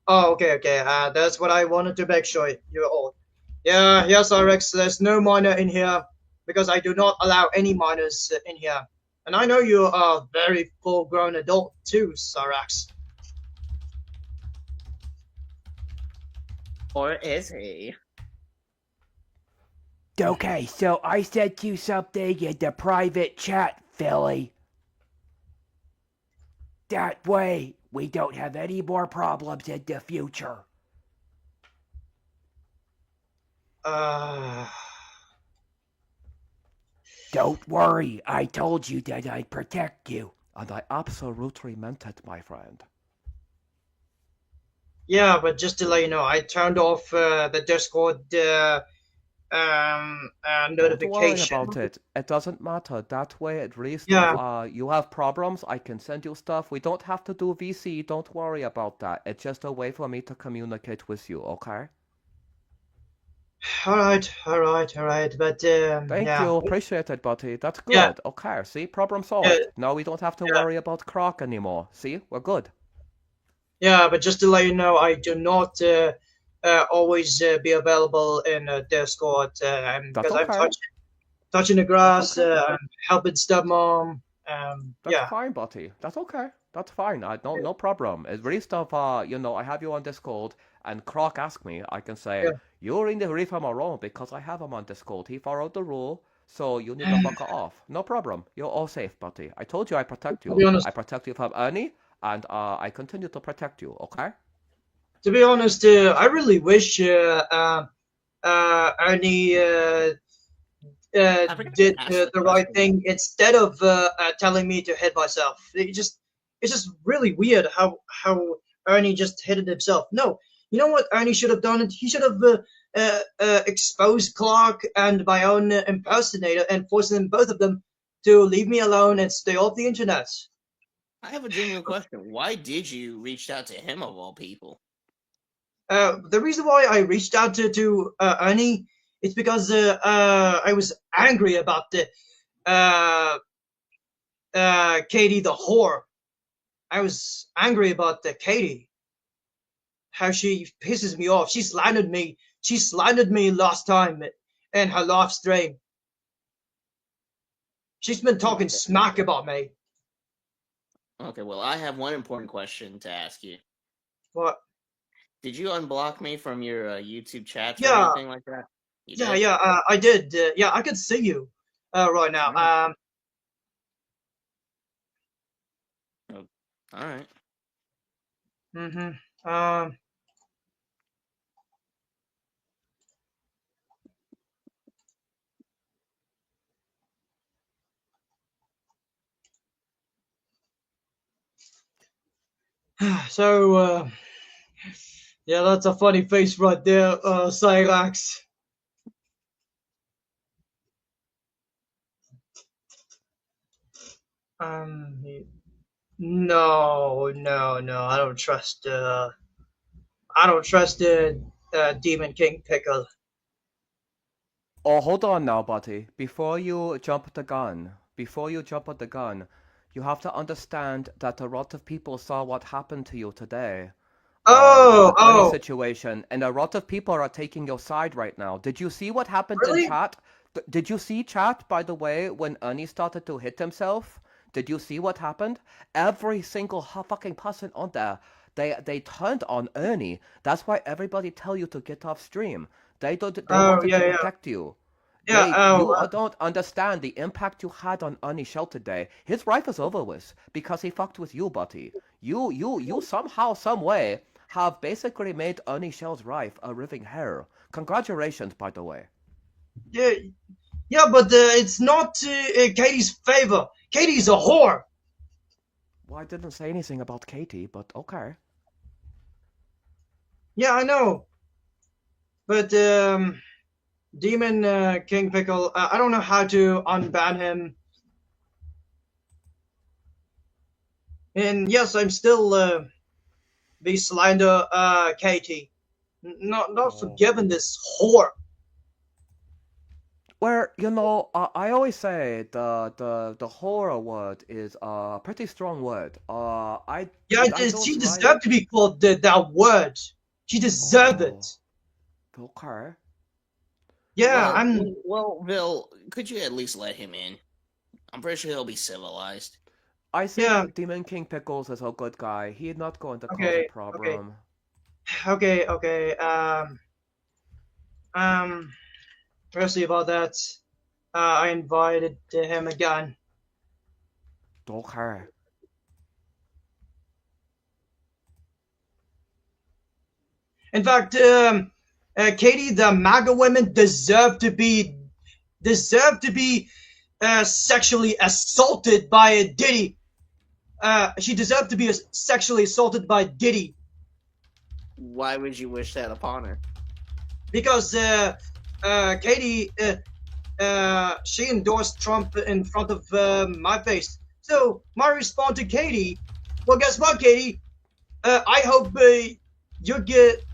oh, okay, okay. That's what I wanted to make sure you're old. Yeah, yes, RX. There's no minor in here because I do not allow any minors in here. And I know you are a very full-grown adult too, Sarax. Or is he? Okay, so I sent you something in the private chat, Philly. That way, we don't have any more problems in the future. Uh, Don't worry, I told you that I'd protect you. And I absolutely meant it, my friend. Yeah, but just to let you know, I turned off the Discord Don't worry notification. about it. It doesn't matter. That way, at least if Yeah. you have problems, I can send you stuff. We don't have to do VC. Don't worry about that. It's just a way for me to communicate with you, okay? All right, all right, all right. But Thank yeah, you. Appreciate it, buddy. That's yeah, good. Okay, see? Problem yeah, solved. Now we don't have to yeah, worry about Croc anymore. See? We're good. yeah. But just to let you know, I do not always be available in Discord, and That's because I'm okay. touching the That's grass, okay. I'm helping stepmom. That's Yeah, fine, buddy. That's okay. That's fine. I don't, no problem. At least of I have you on Discord, and Croc asked me, I can say, yeah. you're in the leave him alone because I have him on Discord. He followed the rule, so you need to fuck off. No problem. You're all safe, buddy. I told you I protect To you. be honest, I protect you from Ernie, and I continue to protect you, okay? I really wish Ernie I forgot did to ask the the right question. thing instead of telling me to hit myself. It's just really weird how Ernie just hit it himself. No, you know what Ernie should have done? He should have exposed Clark and my own impersonator and forced them both of them to leave me alone and stay off the internet. I have a genuine question. Why did you reach out to him of all people? The reason why I reached out to Ernie is because I was angry about the uh, Katie the whore. I was angry about the Katie, how she pisses me off. She slandered me. She slandered me last time in her live stream. She's been talking Okay. smack about me. Okay, well, I have one important question to ask you. What? Did you unblock me from your YouTube chats or Yeah, anything like that? You yeah, did? yeah. I did. Yeah, I can see you right now. All right. Oh, all right. Mm-hmm. Um. So, yeah, that's a funny face right there, Cyrax. Um, no, no, no. I don't trust Demon King Pickle. Oh, hold on now, buddy. Before you jump at the gun, you have to understand that a lot of people saw what happened to you today. With Oh, the Ernie oh, situation, and a lot of people are taking your side right now. Did you see what happened in really? chat? Did you see chat, by the way, when Ernie started to hit himself? Did you see what happened? Every single fucking person on there, they turned on Ernie. That's why everybody tell you to get off stream. They Oh, wanted to yeah, yeah, protect you. yeah. Oh, You don't understand the impact you had on Ernie Shell today. His life is over with because he fucked with you, buddy. You somehow, some way have basically made Ernie Shell's life a living hell. Congratulations, by the way. yeah, yeah. But it's not Katie's favor. Katie's a whore. Well, I didn't say anything about Katie, but okay. Yeah, I know. But Demon King Pickle, I don't know how to unban him. And yes, I'm still be slander Katie. Not Oh. forgiving this whore. Well, I always say the horror word is a pretty strong word. Yeah, I she don't like. deserved to be called that word. She deserved it. Oh, okay. Yeah, Well, I'm. Bill, could you at least let him in? I'm pretty sure he'll be civilized. I Yeah. think Demon King Pickles is a good guy. He's not going to cause a Okay. Okay. problem. Okay. Okay. Um. Firstly, about that, I invited him again. Okay. In fact, Katie, the MAGA women deserve to be sexually assaulted by Diddy. She deserved to be sexually assaulted by Diddy. Why would you wish that upon her? Because Katie, she endorsed Trump in front of my face. So my response to Katie, well, guess what, Katie? I hope you get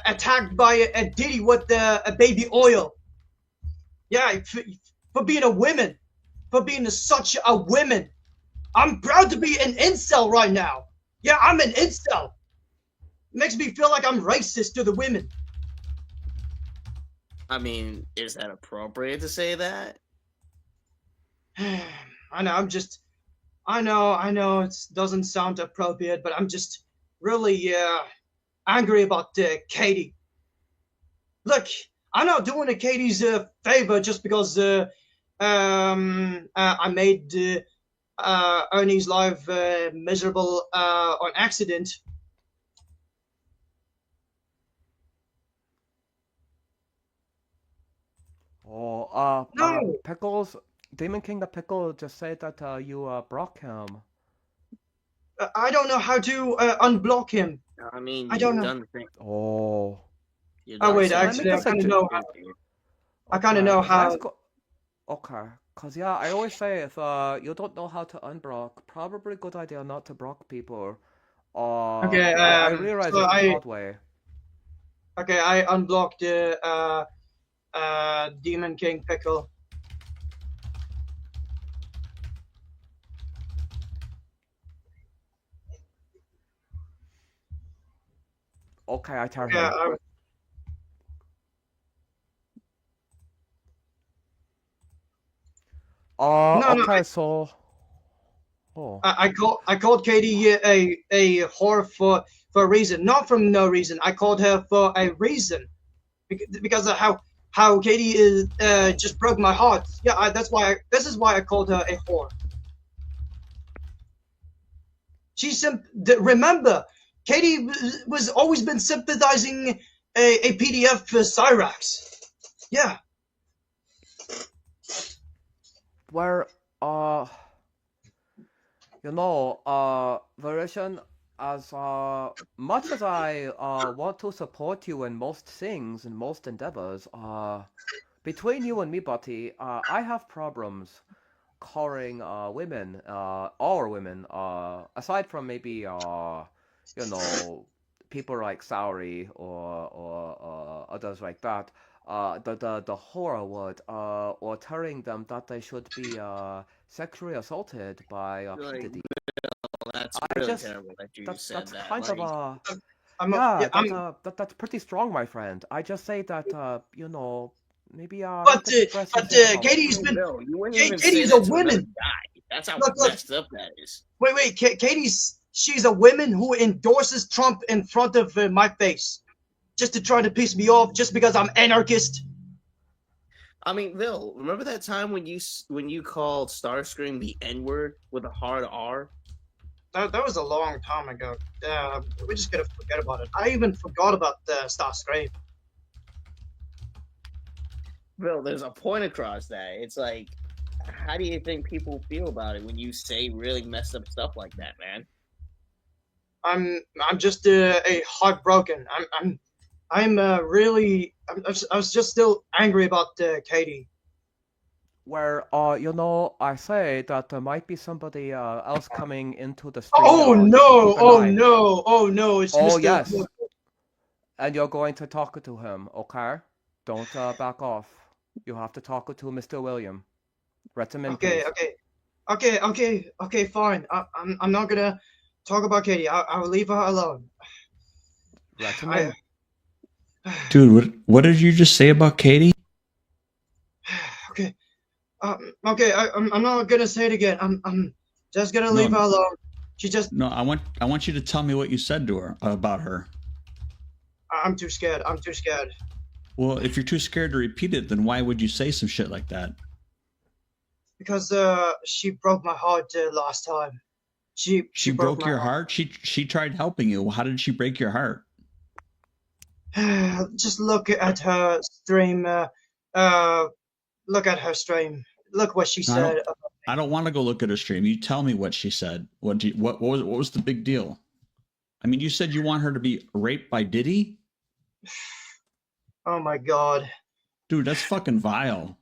attacked by a Diddy with a baby oil. Yeah, for being a woman, for being such a woman. I'm proud to be an incel right now. Yeah, I'm an incel. Makes me feel like I'm racist to the women. I mean, is that appropriate to say that? I know, I know it doesn't sound appropriate, but I'm just really angry about Katie. Look, I'm not doing a Katie's favor just because I made Ernie's life miserable on accident. Oh, No, Pickles, Demon King the Pickle just said that you block him. I don't know how to unblock him. I mean, I don't you've know. done the thing. Oh, You've Oh done wait, something. let me actually, I just kind of suggest. know. I kind of Okay, know 'cause let's how. go. Okay, cause yeah, I always say if you don't know how to unblock, probably good idea not to block people. Okay, I realize so it the hard way. I unblocked the Demon King Pickle. Okay, I tell Yeah, him. no, no, Okay, so oh, I called Katie a whore for a reason, not from no reason. I called her for a reason because of how Katie is just broke my heart. Yeah, that's why. This is why I called her a whore. Remember, Katie was always been sympathizing a PDF for Cyrax. Yeah. where Version, as much as I want to support you in most things and most endeavors, between you and me, Buddy, I have problems calling women, all women, aside from maybe you know, people like Sauri or others like that, the horror word, or telling them that they should be sexually assaulted by P Like, Diddy. well, that's I really just terrible that you said that's that. kind of Like, Yeah, yeah, I'm. that's pretty strong, my friend. I just say that maybe But not express yourself about it. Katie's I mean, been. Bill, you wouldn't even say Katie's a that to another woman. guy. That's how Look. messed up that is. Wait. She's a woman who endorses Trump in front of my face, just to try to piss me off, just because I'm anarchist. I mean, Bill, remember that time when you called Starscream the N word with a hard R? That was a long time ago. We just gotta forget about it. I even forgot about Starscream. Bill, there's a point across that. It's like, how do you think people feel about it when you say really messed up stuff like that, man? I'm just a heartbroken. I was just still angry about Katie. Where I say that there might be somebody else coming into the stream. Oh Just no! keep an Oh eye. no! Oh no! It's Oh Mr. yes, and you're going to talk to him, okay? Don't back off. You have to talk to Mr. William. Let him in, Okay, please. okay, fine. I'm not gonna talk about Katie. I'll leave her alone. Let him I, in. Dude, what did you just say about Katie? okay, okay. I'm not gonna say it again. I'm just gonna No, leave her alone. She just. no, I want you to tell me what you said to her about her. I'm too scared. I'm too scared. Well, if you're too scared to repeat it, then why would you say some shit like that? Because she broke my heart last time. She broke broke my your heart? She tried helping you. How did she break your heart? heart. Just look at her stream. Look at her stream. Look what she No, said. I don't want to go look at her stream. You tell me what she said. What was the big deal? I mean, you said you want her to be raped by Diddy? Oh my God. Dude, that's fucking vile.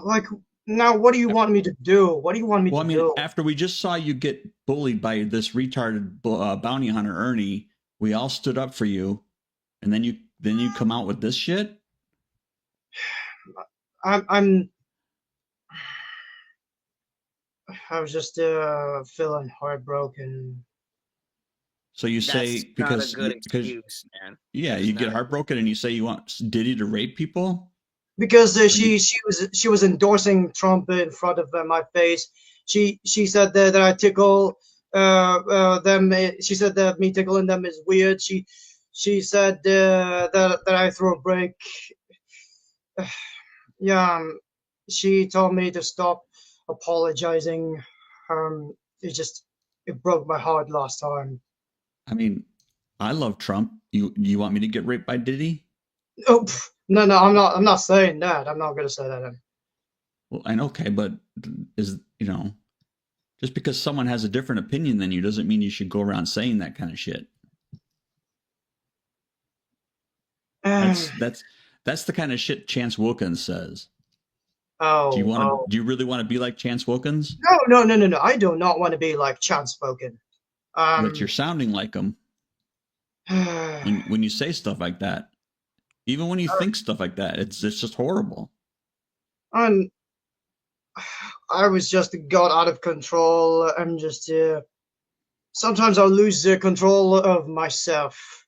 Like, now what do you want me to do? What do you want me Well, to I mean, do? after we just saw you get bullied by this retarded bounty hunter Ernie, we all stood up for you, and then you come out with this shit. I'm I was just feeling heartbroken. So you say That's not a good because excuse, man. yeah, That is you not get a- heartbroken and you say you want Diddy to rape people. Because Or you, she was endorsing Trump in front of my face. She said that I tickle them. She said that me tickling them is weird. She said that I throw a break. Yeah, she told me to stop apologizing. It just it broke my heart last time. I mean, I love Trump. You want me to get raped by Diddy? Oh no, no, I'm not saying that. I'm not gonna say that. Well, I know, okay, but is just because someone has a different opinion than you doesn't mean you should go around saying that kind of shit. That's the kind of shit Chance Wilkins says. Oh. Do you really want to be like Chance Wilkins? No. I do not want to be like Chance spoken. But you're sounding like him when you say stuff like that. Even when you think stuff like that, it's just horrible. I'm, I was just got out of control. I'm just sometimes I'll lose the control of myself.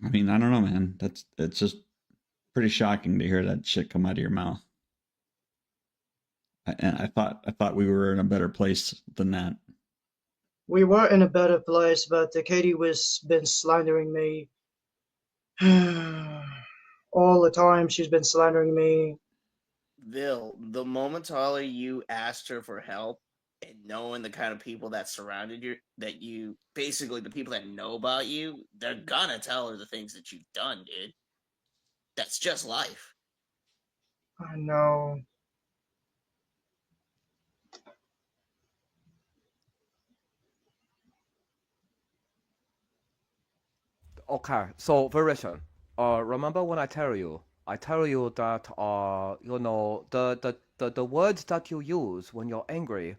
I mean, I don't know, man. It's just pretty shocking to hear that shit come out of your mouth. And I thought we were in a better place than that. We were in a better place, but Katie was been slandering me all the time. She's been slandering me. Bill, the momentarily you asked her for help and knowing the kind of people that surrounded you, that you basically the people that know about you, they're gonna tell her the things that you've done, dude. That's just life. I know. Okay, so Version, remember when I tell you that the words that you use when you're angry,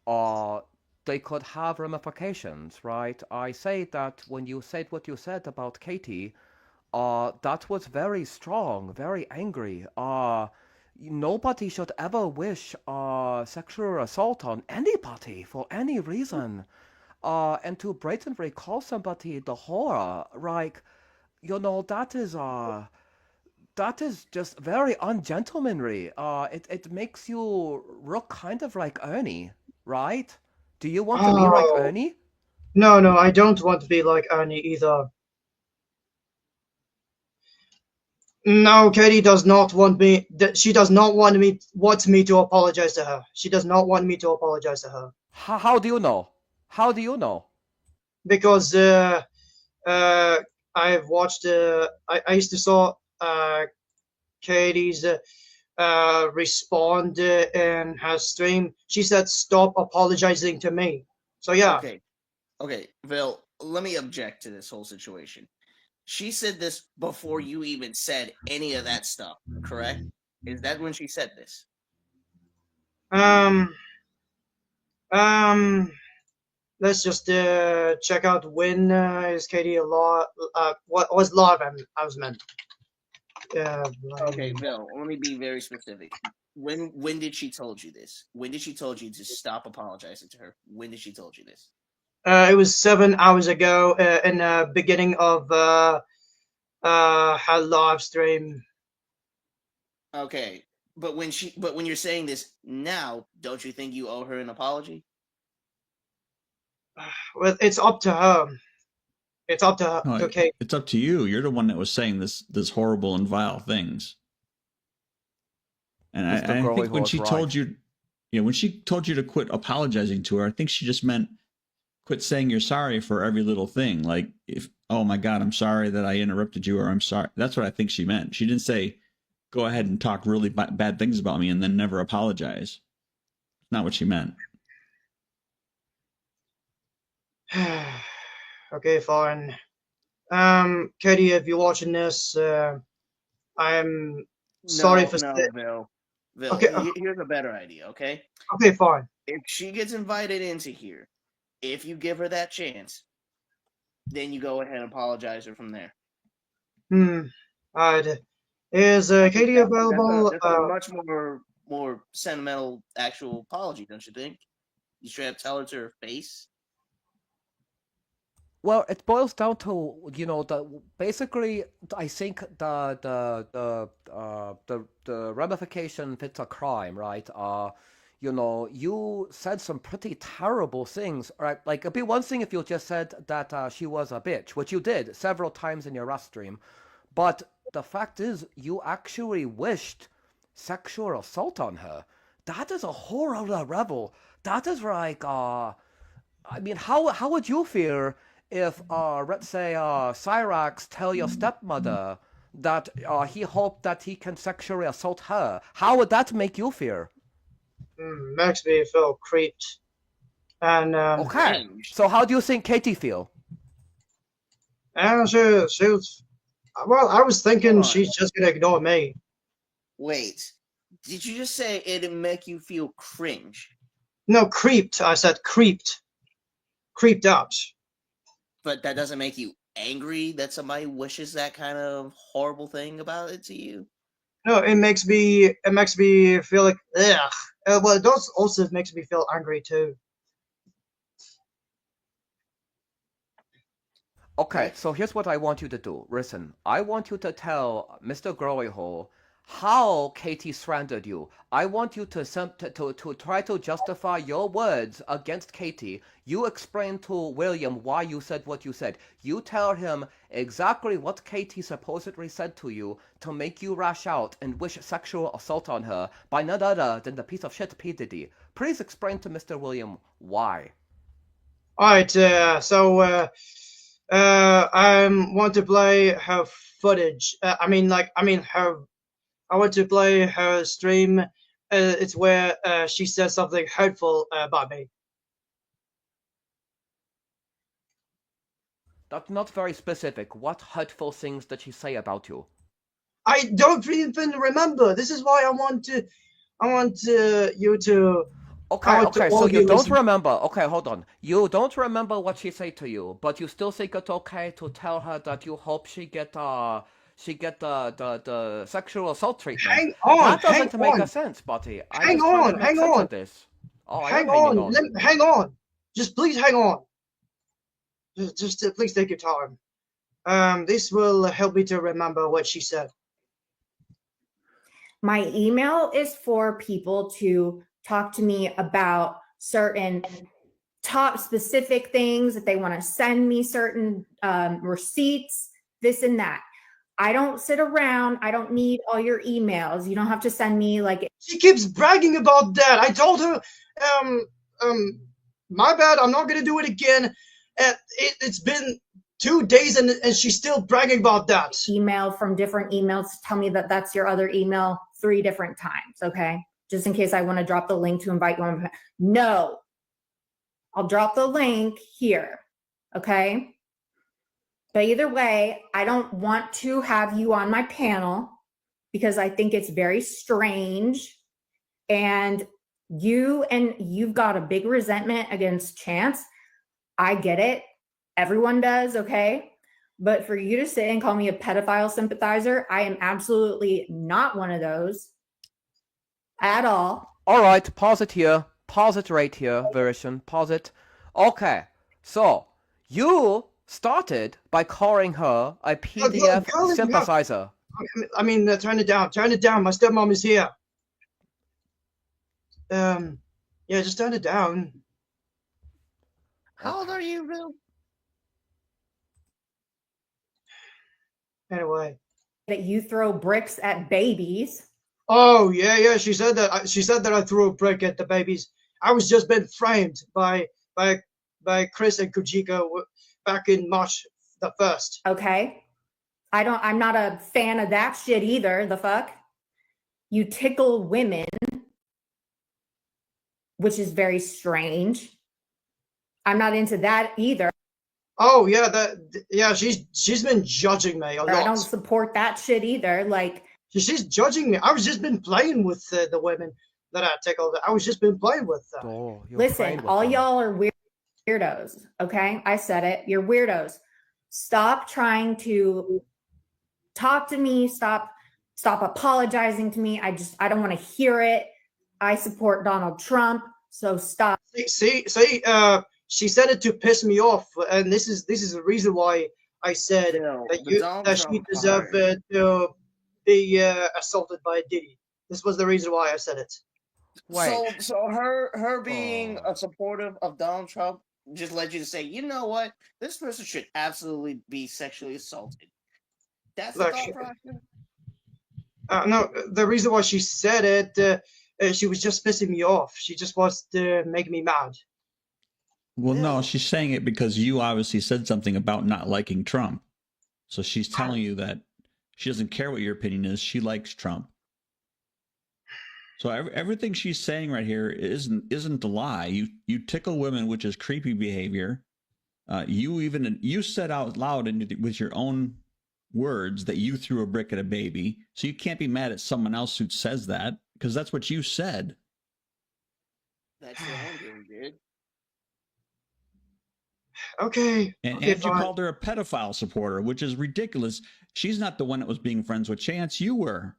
uh, they could have ramifications, right? I say that when you said what you said about Katie, that was very strong, very angry. Nobody should ever wish sexual assault on anybody for any reason. And to blatantly call somebody the horror, like, that is just very ungentlemanly. It makes you look kind of like Ernie, right? Do you want to be like Oh Ernie? no, I don't want to be like Annie either. No, Katie does not want me. She does not want me to apologize to her. She does not want me to apologize to her How do you know? How do you know? because uh, I've watched. I used to saw Katie's respond in her stream. She said, "Stop apologizing to me." So yeah. Okay, Bill, let me object to this whole situation. She said this before you even said any of that stuff, correct? Is that when she said this? Um. Um. Let's just check out when is Katie a law. What was law? I was meant. Okay, Bill, let me be very specific. When did she told you this? When did she told you to stop apologizing to her? When did she told you this? It was 7 hours ago in the beginning of her live stream. Okay, but when you're saying this now, don't you think you owe her an apology? Well, it's up to her. It's up to her. No, Okay. it's up to you. You're the one that was saying this horrible and vile things. And It's the I girl think who when was she right. told you, when she told you to quit apologizing to her, I think she just meant quit saying you're sorry for every little thing. Like, if, oh my God, I'm sorry that I interrupted you, or I'm sorry. That's what I think she meant. She didn't say go ahead and talk really bad things about me and then never apologize. Not what she meant. Okay, fine. Katie, if you're watching this, I'm sorry for No, Bill. Bill, Okay, here's a better idea, okay? okay, fine. If she gets invited into here, if you give her that chance, then you go ahead and apologize her from there. Alright. Is Katie available? That's a much more sentimental actual apology, don't you think? You should have tell her to her face. Well, it boils down to, basically, I think the ramification if it's a crime, right? You said some pretty terrible things, right? Like, it'd be one thing if you just said that she was a bitch, which you did several times in your Rust stream, but the fact is, you actually wished sexual assault on her. That is a whole other level. That is like, I mean, how would you feel if, let's say, Cyrax tell your stepmother that he hoped that he can sexually assault her? How would that make you feel? Makes me feel creeped. And Okay, so how do you think Katie feel? and she was, well, I was thinking she's just gonna ignore me. Wait, did you just say it'd make you feel cringe? No, creeped. I said creeped. Creeped out. But that doesn't make you angry that somebody wishes that kind of horrible thing about it to you? No, it makes me feel like ugh. Well, it also makes me feel angry too. Okay, so here's what I want you to do. Listen, I want you to tell Mr. Growlyhole how Katie slandered you. I want you to try to justify your words against Katie. You explain to William why you said what you said. You tell him exactly what Katie supposedly said to you to make you rash out and wish sexual assault on her by none other than the piece of shit P. Diddy. Please explain to Mr. William why. Alright, so I want to play her footage. I want to play her stream. It's where she says something hurtful about me. That's not very specific. What hurtful things did she say about you? I don't even remember. This is why I want you to. Okay, so you don't remember. Okay, hold on. You don't remember what she said to you, but you still think it's okay to tell her that you hope she get the sexual assault treatment. Hang on, that doesn't make a sense, buddy. Hang on. This. Oh, hang on. Hang on. Just please hang on. Just please take your time. This will help me to remember what she said. My email is for people to talk to me about certain top specific things that they want to send me, certain receipts, this and that. I don't sit around. I don't need all your emails. You don't have to send me like. She keeps bragging about that. I told her, my bad. I'm not gonna do it again. It's been 2 days and she's still bragging about that. Email from different emails tell me that that's your other email 3 different times. Okay, just in case I want to drop the link to invite you on. No, I'll drop the link here. Okay. But either way, I don't want to have you on my panel because I think it's very strange. And you've got a big resentment against Chance. I get it. Everyone does, okay? But for you to sit and call me a pedophile sympathizer, I am absolutely not one of those at all. All right, pause it here. Pause it right here, version. Pause it. Okay, so you started by calling her a PDF sympathizer. I mean, turn it down. Turn it down. My stepmom is here. Yeah, just turn it down. How old are you, Bill? Anyway. That you throw bricks at babies. Oh, yeah. She said that. She said that I threw a brick at the babies. I was just been framed by Chris and Kujiko back in March the 1st. Okay. I'm not a fan of that shit either. The fuck? You tickle women, which is very strange. I'm not into that either. Oh yeah, she's been judging me a I don't lot. support that shit either. Like, She's judging me. I was just been playing with the women that I tickled. I was just been playing with them. Oh, you're listen, playing with all them. y'all are weirdos. Okay, I said it. You're weirdos. Stop trying to talk to me. Stop apologizing to me. I don't want to hear it. I support Donald Trump, so stop. See, she said it to piss me off, and this is the reason why I said Phil, that the Donald that she Trump deserved part. to be assaulted by Diddy. This was the reason why I said it. Wait. So her being Oh. a supportive of Donald Trump just led you to say, you know what, this person should absolutely be sexually assaulted. That's the Look, thought process. no, the reason why she said it, she was just pissing me off. She just wants to make me mad. Well, no, Bill. she's saying it because you obviously said something about not liking Trump. So she's telling you that she doesn't care what your opinion is. She likes Trump. So everything she's saying right here isn't a lie. You tickle women, which is creepy behavior. You said out loud with your own words that you threw a brick at a baby. So you can't be mad at someone else who says that because that's what you said. That's your homegirl, dude. Okay, And okay, you fine. called her a pedophile supporter, which is ridiculous. She's not the one that was being friends with Chance. You were.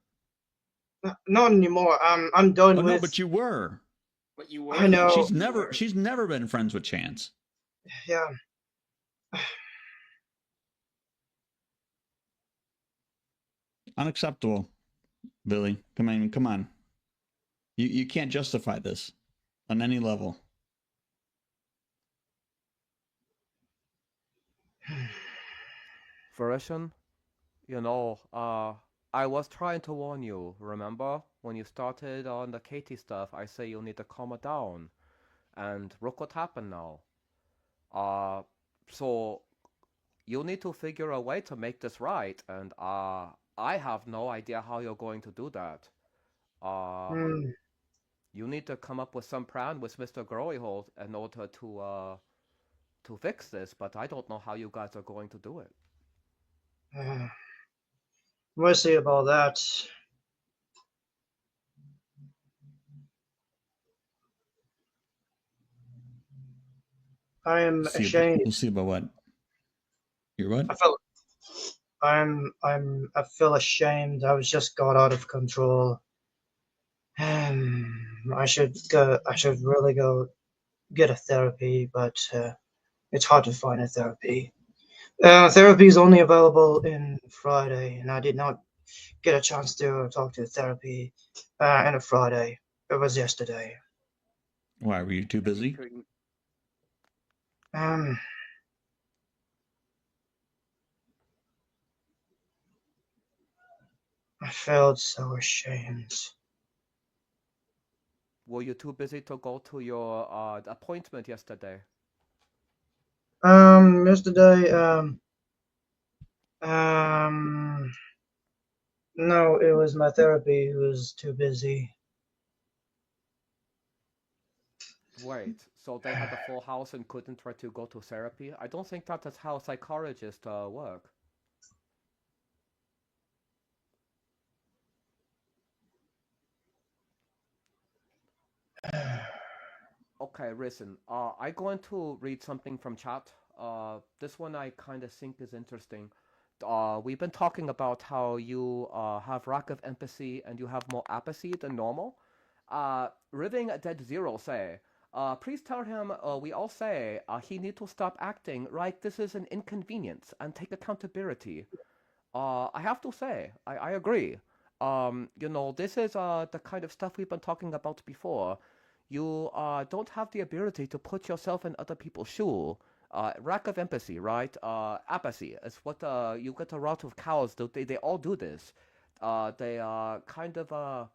Not anymore. I'm done Oh with. no, but you were. But you were. I know. She's never been friends with Chance. Yeah. Unacceptable, Billy. Come on. You can't justify this on any level. Version, I was trying to warn you, remember? When you started on the Katie stuff, I say you need to calm it down. And look what happened now. So you need to figure a way to make this right, and I have no idea how you're going to do that. Hmm. You need to come up with some plan with Mr. Growlyhole in order to fix this, but I don't know how you guys are going to do it. We'll see about that. I am ashamed. We'll see about what. You're what? I feel ashamed. I was just got out of control. I should really go get a therapy, but it's hard to find a therapy. Therapy is only available in Friday, and I did not get a chance to talk to therapy on a Friday. It was yesterday. Why were you too busy? Um, I felt so ashamed. Were you too busy to go to your appointment yesterday? Yesterday, um, no, it was my therapy who was too busy. Wait, so they had a full house and couldn't try to go to therapy? I don't think that is how psychologists work. Okay, listen. I'm going to read something from chat. This one I kind of think is interesting. We've been talking about how you have lack of empathy and you have more apathy than normal. Living at Dead Zero say, please tell him we all say he need to stop acting like this is an inconvenience and take accountability. I have to say, I agree. This is the kind of stuff we've been talking about before. You don't have the ability to put yourself in other people's shoe. Lack of empathy, right? Apathy is what you get a lot of cows. They all do this. They kind of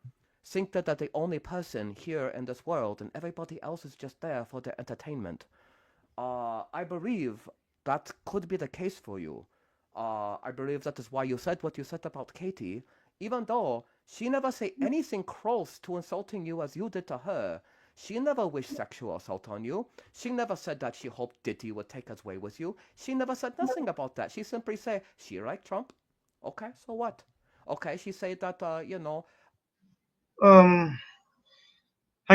think that they're the only person here in this world, and everybody else is just there for their entertainment. I believe that could be the case for you. I believe that is why you said what you said about Katie. Even though she never say anything close to insulting you as you did to her. She never wished sexual assault on you. She never said that she hoped Diddy would take his way with you. She never said nothing about that. She simply say she liked Trump. Okay, so what? Okay, she said that Hang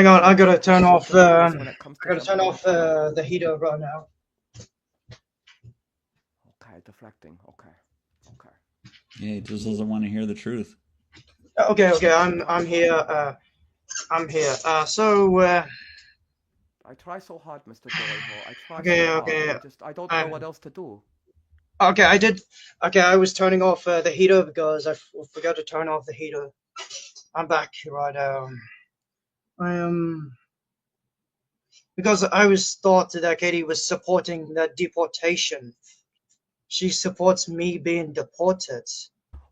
on, I gotta turn off. when it comes to I gotta turn jumping off the heater right now. Okay, deflecting. Okay. Yeah, he just doesn't want to hear the truth. Okay, I'm here. I'm here. I try so hard, Mr. Doyle. I try Okay, so hard. okay. I don't know what else to do. Okay, I did. Okay, I was turning off the heater because I forgot to turn off the heater. I'm back right now. I because I was thought that Katie was supporting that deportation. She supports me being deported.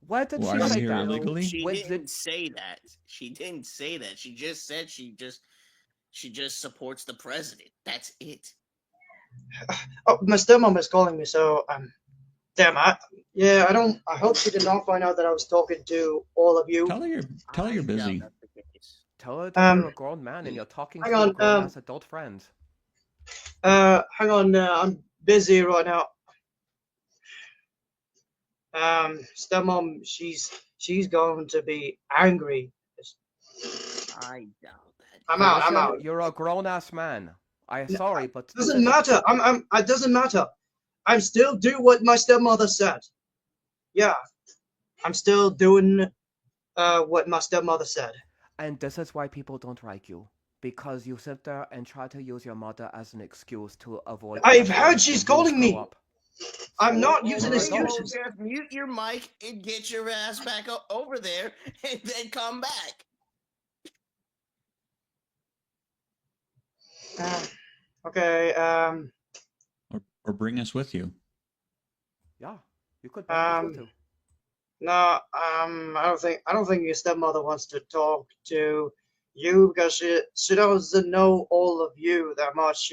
Why did Well, she are you say here that? illegally? She Wait, didn't say that. She didn't say that. She just said she just supports the president. That's it. Oh, my stepmom is calling me, so damn. I hope she did not find out that I was talking to all of you. Tell her you're I doubt busy. that's the case. Tell her that you're a grown man and you're talking to your grown-ass adult friend. Hang on. I'm busy right now. Stepmom, she's going to be angry. I doubt that. I'm out. I'm Listen, out. you're a grown-ass man. I'm sorry, but this Doesn't is matter. It doesn't matter. I'm still do what my stepmother said. Yeah, I'm still doing what my stepmother said. And this is why people don't like you. Because you sit there and try to use your mother as an excuse to avoid. I've heard she's calling me. Up. I'm not Well, using well, excuses. Just mute your mic and get your ass back over there, and then come back. Okay. Or bring us with you. Yeah, you could bring us with you. No. I don't think your stepmother wants to talk to you because she doesn't know all of you that much.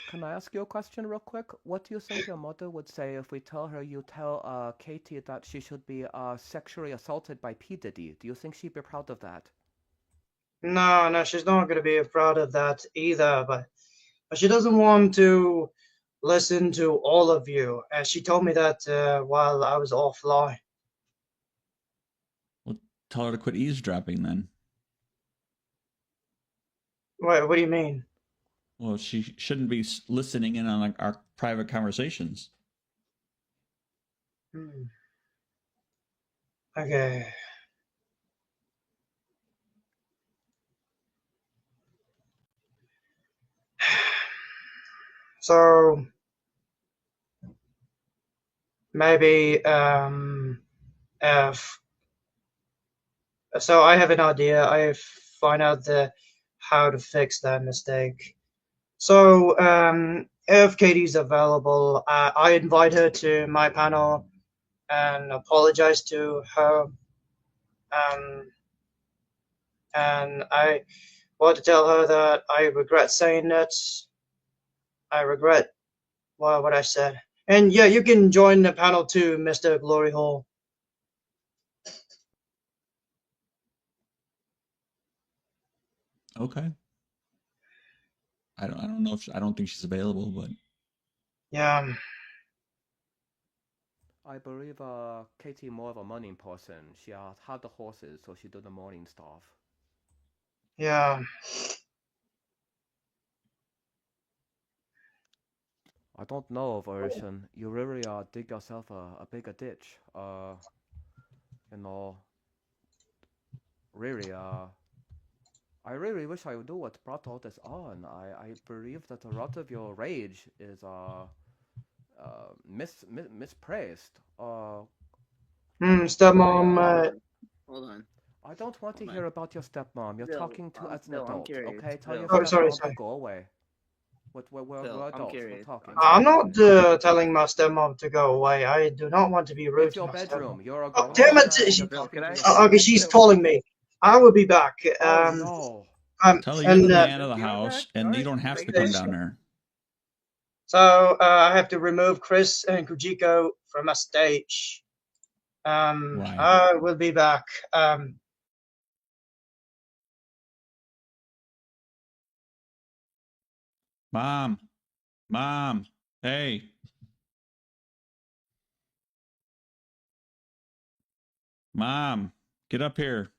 Can I ask you a question real quick? What do you think your mother would say if we tell her you tell Katie that she should be sexually assaulted by P. Diddy? Do you think she'd be proud of that? No, she's not going to be proud of that either. But she doesn't want to listen to all of you. And she told me that while I was offline. Well, tell her to quit eavesdropping then. What do you mean? Well, she shouldn't be listening in on our private conversations. Okay. So maybe if so I have an idea. I find out how to fix that mistake. So if Katie's available, I invite her to my panel and apologize to her. And I want to tell her that I regret saying that. I regret what I said. And yeah, you can join the panel too, Mr. Glory Hole. Okay. I don't know if I don't think she's available, but Yeah. I believe Katie more of a morning person. She had the horses, so she do the morning stuff. Yeah. I don't know, version. You really dig yourself a bigger ditch. Really I really wish I knew what brought all this on. I believe that a lot of your rage is mispraised. Stepmom. Hold on. I don't want to hear about your stepmom. You're Bill, talking to as an Bill, I'm adult. curious. Okay, tell Bill. your Oh, sorry. stepmom to go away. We're Bill, I'm adults. We're curious. talking. I'm not telling my stepmom to go away. I do not want to be rude It's to your my bedroom. stepmom. You're a Oh, grown damn man. it! You're Bill, talking can to I- your Okay, she's calling me. I will be back. Oh no. tell her you're the man of the house, and you don't have to come down there. So I have to remove Chris and Kujiko from my stage. Why? I will be back. Mom, Mom, hey. Mom, get up here.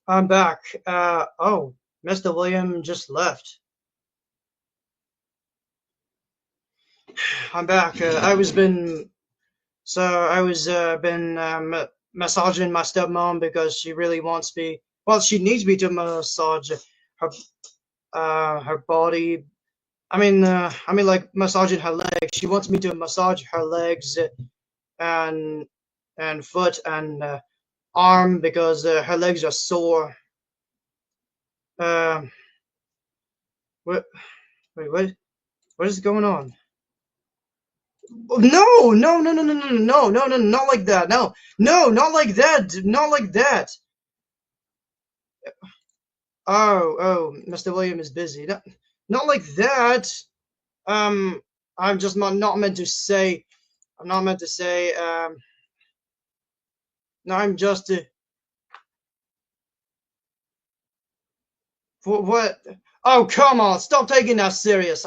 I'm back. Oh, Mr. William just left. I'm back. I was been massaging my stepmom because she really wants me. Well, she needs me to massage her her body. Like massaging her legs. She wants me to massage her legs and foot and arm because her legs are sore. Uh, what? Wait, what is going on? No, no, no, no, no, no, no, no, no, not like that. No, no, not like that. Not like that. Oh, Mr. William is busy. Not like that. Um, I'm just not meant to say. I'm not meant to say. No, I'm just. What? Oh, come on! Stop taking that serious.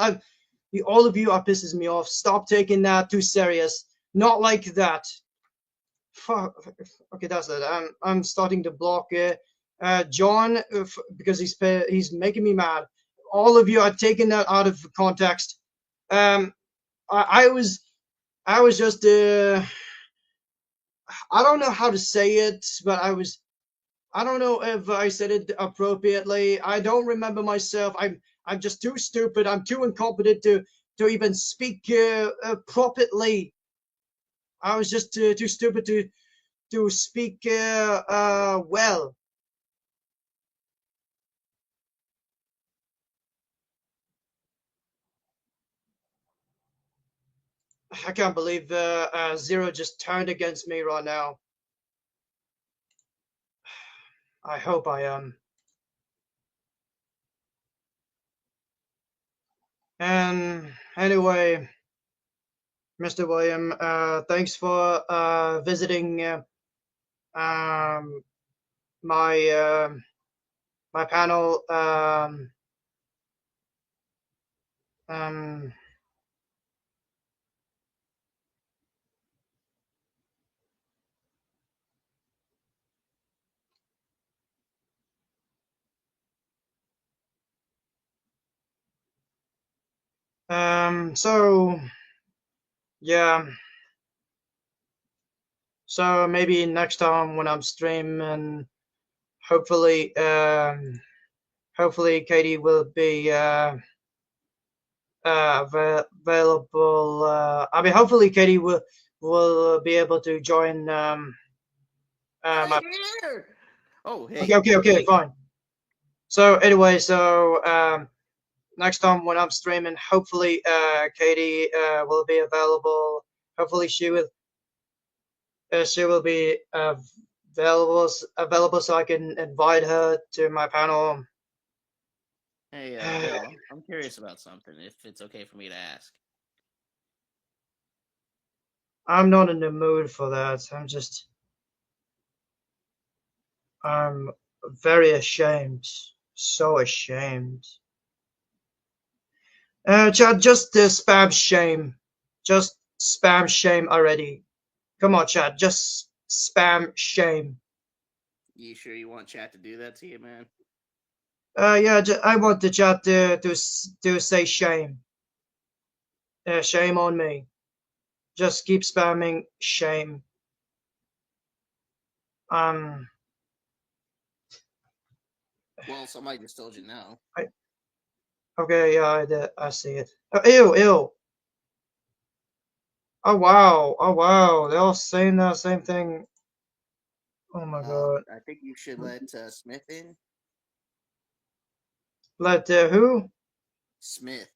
All of you are pissing me off. Stop taking that too serious. Not like that. Fuck. Okay, that's it. I'm starting to block John because he's making me mad. All of you are taking that out of context. I was just I don't know how to say it, but I don't know if I said it appropriately. I don't remember myself. I'm just too stupid. I'm too incompetent to even speak properly. I was just too stupid to speak well. I can't believe Zero just turned against me right now. I hope I am. And anyway, Mr. William, thanks for visiting my my panel. Um, so yeah. So maybe next time when I'm streaming, hopefully, hopefully Katie will be available. Hopefully Katie will be able to join. My... Oh, hey. Okay, fine. So anyway, next time when I'm streaming, hopefully Katie will be available. Hopefully she will be available so I can invite her to my panel. Hey, Bill, I'm curious about something, if it's okay for me to ask. I'm not in the mood for that. I'm very ashamed. So ashamed. Chat, just spam shame. Just spam shame already. Come on, chat, just spam shame. You sure you want chat to do that to you, man? Yeah, I want the chat to say shame. Shame on me. Just keep spamming shame. Well, somebody just told you no. Okay, yeah, I see it. Oh, ew. Oh wow, they're all saying that same thing. Oh my god. I think you should let Smith in. Let who? Smith.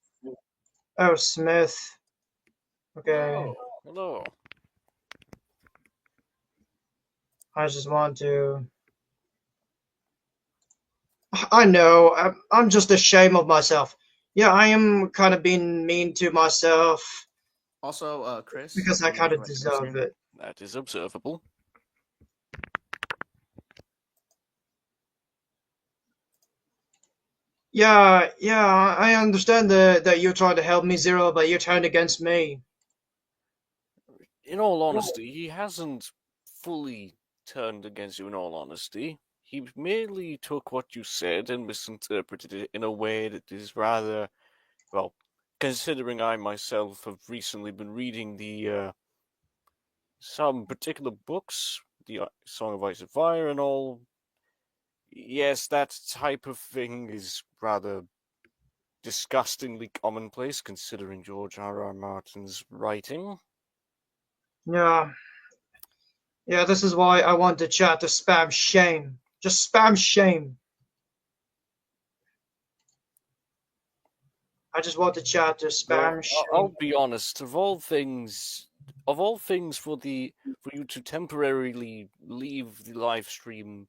Oh, Smith. Okay. Oh, hello. I just want to. I know. I'm just ashamed of myself. Yeah, I am kind of being mean to myself. Also, Chris. Because I kind of deserve it. That is observable. Yeah, I understand that you're trying to help me, Zero, but you're turned against me. In all honesty, he hasn't fully turned against you, in all honesty. he merely took what you said and misinterpreted it in a way that is rather, well, considering I myself have recently been reading the some particular books, the Song of Ice and Fire and all. Yes, that type of thing is rather disgustingly commonplace considering George R.R. Martin's writing. Yeah. Yeah, this is why I want the chat to spam shame. Just spam shame. I just want the chat to Though spam shame. I'll be honest, of all things for you to temporarily leave the live stream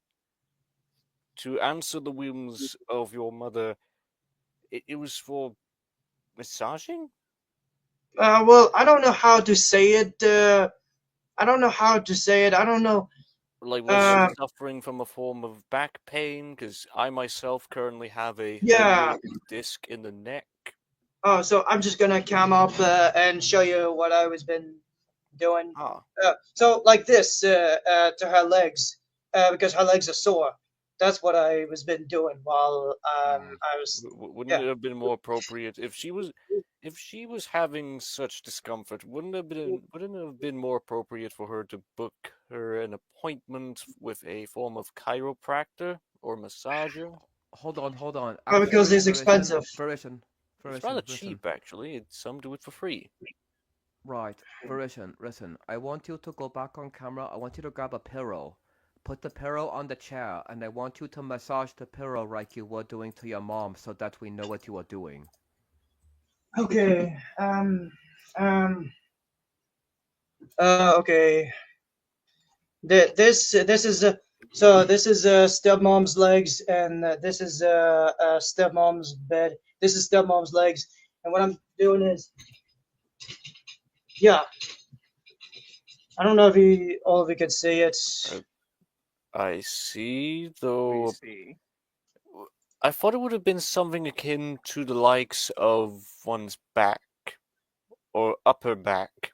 to answer the whims of your mother, it was for massaging? Well, I don't know how to say it. I don't know how to say it. I don't know. Like, was she suffering from a form of back pain? Because I myself currently have a Yeah. herniated disc in the neck. Oh, so I'm just gonna come up and show you what I was been doing. Ah. So like this to her legs, because her legs are sore. That's what I was been doing while I was. Wouldn't it have been more appropriate if she was having such discomfort? Wouldn't it have been more appropriate for her to book her an appointment with a form of chiropractor or massager? Hold on. Oh, because Actually, it's expensive. It's rather cheap, actually. Some do it for free. Right, listen. I want you to go back on camera. I want you to grab a pillow. Put the pillow on the chair, and I want you to massage the pillow like you were doing to your mom so that we know what you are doing. Okay. Okay. This is so this is stepmom's legs, and this is stepmom's bed. This is stepmom's legs, and what I'm doing is, yeah. I don't know if all of you can see it. I see, though. I thought it would have been something akin to the likes of one's back or upper back.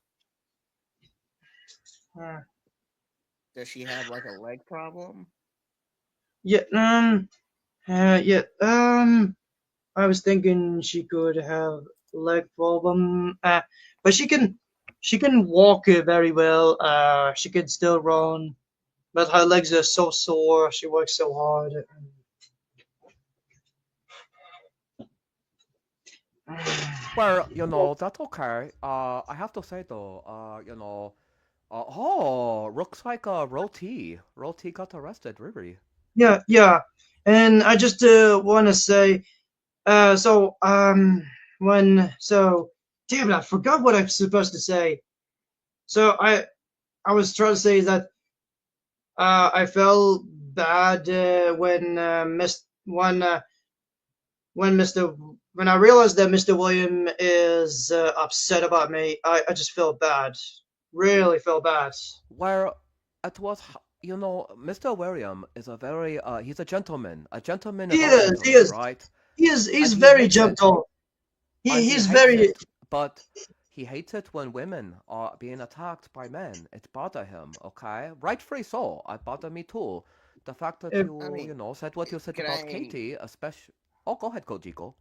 Does she have like a leg problem? Yeah. Yeah. I was thinking she could have leg problem. But she can walk very well. She can still run, but her legs are so sore. She works so hard. Well, that's okay. I have to say though, looks like Roti got arrested, really. Yeah. And I just want to say, damn it, I forgot what I'm supposed to say. So I was trying to say that I felt bad when I realized that Mr. William is upset about me. I just felt bad, really felt bad. Well, it was, Mr. William is he's a gentleman, He gentleman, right? He's very gentle. He's very. But he hates it when women are being attacked by men. It bothers him, okay? Rightfully so. It bothered me too. The fact that you said what you said about Katie, especially. Oh, go ahead, Kojiko.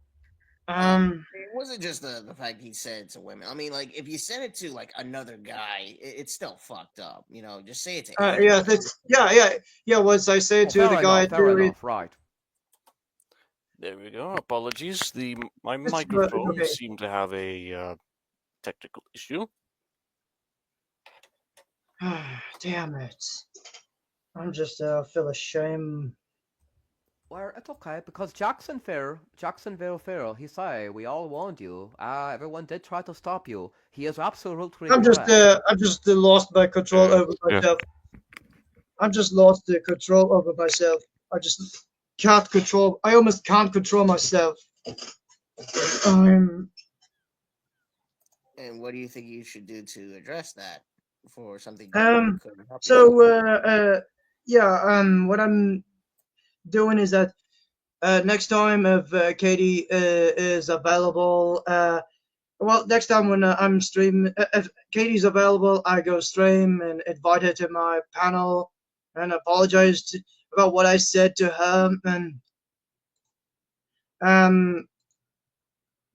It wasn't just the fact he said to women. I mean, like, if you said it to like another guy, it's still fucked up. Just say it to anyone. Yeah. Once I say to the guy, fair enough, right? There we go. Apologies. My microphone seemed to have a technical issue. Damn it! I'm just feel ashamed. Well, it's okay because Jacksonville Fair, he said we all warned you. Everyone did try to stop you. He is absolutely. I'm just lost my control over myself. I'm just lost the control over myself. I just can't control. I almost can't control myself. And what do you think you should do to address that for something? What I'm doing is that next time if Katie is available, next time when I'm streaming, if Katie's available, I go stream and invite her to my panel and apologize about what I said to her, and um,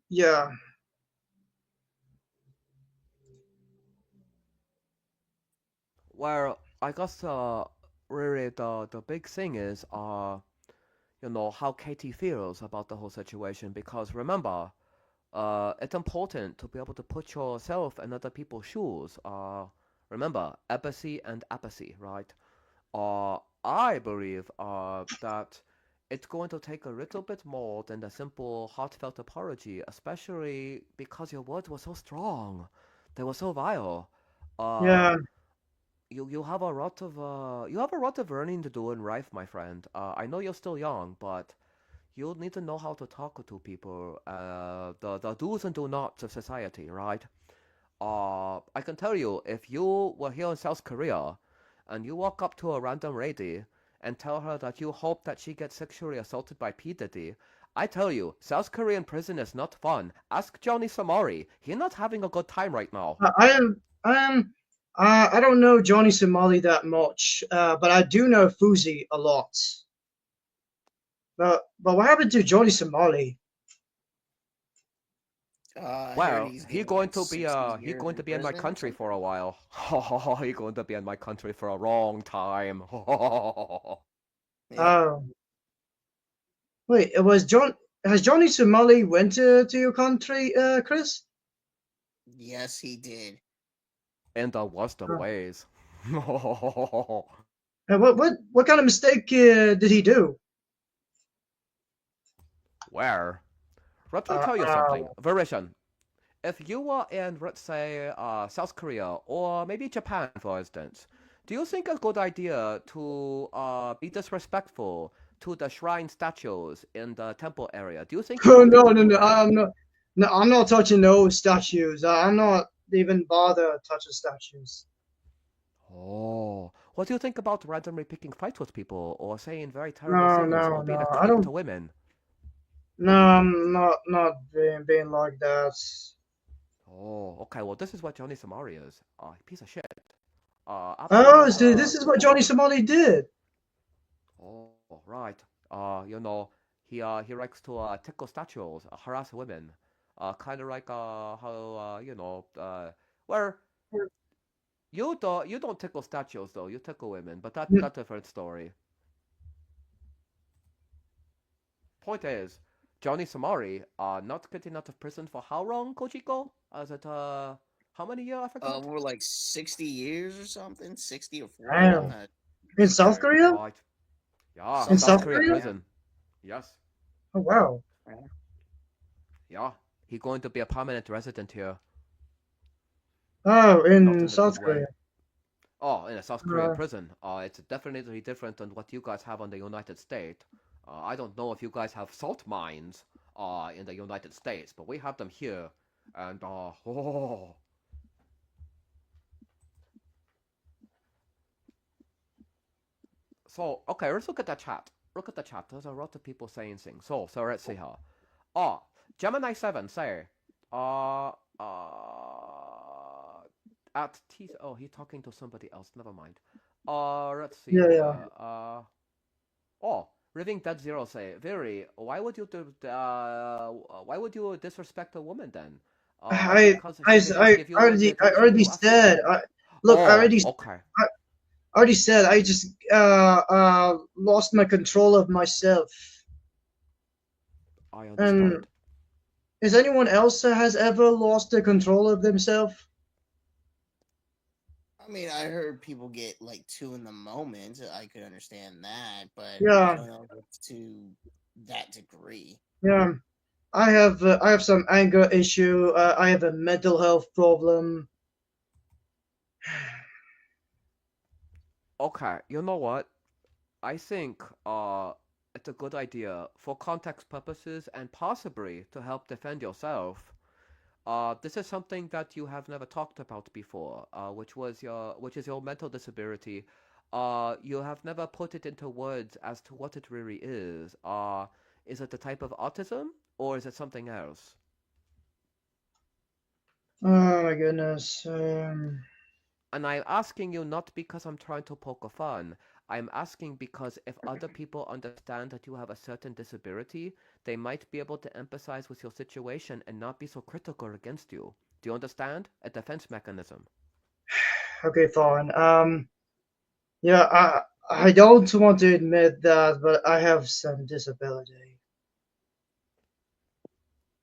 yeah. Well, I guess really the big thing is how Katie feels about the whole situation, because remember, it's important to be able to put yourself in other people's shoes. Remember, empathy and apathy, right? I believe that it's going to take a little bit more than a simple heartfelt apology, especially because your words were so strong. They were so vile. Uh, Yeah. you have a lot of learning to do in life, my friend. I know you're still young, but you'll need to know how to talk to people. The do's and do nots of society, right? I can tell you, if you were here in South Korea and you walk up to a random lady and tell her that you hope that she gets sexually assaulted by P. Diddy, I tell you, South Korean prison is not fun. Ask Johnny Samari. He's not having a good time right now. I don't know Johnny Somali that much, but I do know Fuzi a lot. But what happened to Johnny Somali? I heard Well, he's he getting going like to be 60 he years going in to be in my prison or country for something. a while. He going to be in my country for a long time. Yep. Oh, wait, it was John. Has Johnny Somali went to your country, Chris? Yes, he did. In the worst of Uh, ways. what kind of mistake did he do? Where? Let me Uh, tell you uh, something, Verishan. If you were in, let's say, South Korea or maybe Japan, for instance, do you think a good idea to be disrespectful to the shrine statues in the temple area? Do you think it's oh okay no, to no, do no! that? I'm not. No, I'm not touching those statues. I'm not even bother touching statues. Oh, what do you think about randomly picking fights with people or saying very terrible No, things no, or being no. a I creep to don't. women? No, I'm not being like that. Oh, okay. Well, this is what Johnny Samari is. Piece of shit. Oh, Absolute. so this is what Johnny Somali did. Oh, right. He likes to tickle statues, harass women. Kind of like how where you don't tickle statues though. You tickle women, but that's a different story. Point is, Johnny Samari not getting out of prison for how long, Kojiko? Is it how many years? I forgot. We're like 60 years or something, 60 or 40. I'm Damn. not In South sure. Korea? Right. Yeah, In Something South South like Korea that, Korea? yeah. prison. Yes. Oh wow. Yeah. Yeah. He going to be a permanent resident here. Oh, Not in in a good South way. Korea. Oh, in a South Korean Uh, prison. It's definitely different than what you guys have on the United States. I don't know if you guys have salt mines in the United States, but we have them here. And oh, so okay, let's look at the chat. Look at the chat. There's a lot of people saying things. So let's see here. Oh, Gemini 7 say, uh, uh, at T. Oh, he's talking to somebody else. Never mind. Let's see yeah, yeah. here. Oh, Living Dead Zero say, Very, why would you disrespect a woman then? I Because I she did not give you the I attention already you asked for? said. Look, Oh, okay. I already said. I just lost my control of myself. I And understand. is anyone else has ever lost the control of themselves? I mean, I heard people get like two in the moment. I could understand that, but I Yeah, don't know if it's to that degree. yeah. I have some anger issue. I have a mental health problem. Okay, you know what? I think it's a good idea for context purposes and possibly to help defend yourself. This is something that you have never talked about before, which is your mental disability. You have never put it into words as to what it really is. Is it the type of autism or is it something else? Oh my goodness. And I'm asking you not because I'm trying to poke a fun. I'm asking because if other people understand that you have a certain disability, they might be able to empathize with your situation and not be so critical against you. Do you understand? A defense mechanism. Okay, fine. Yeah, I don't want to admit that, but I have some disability.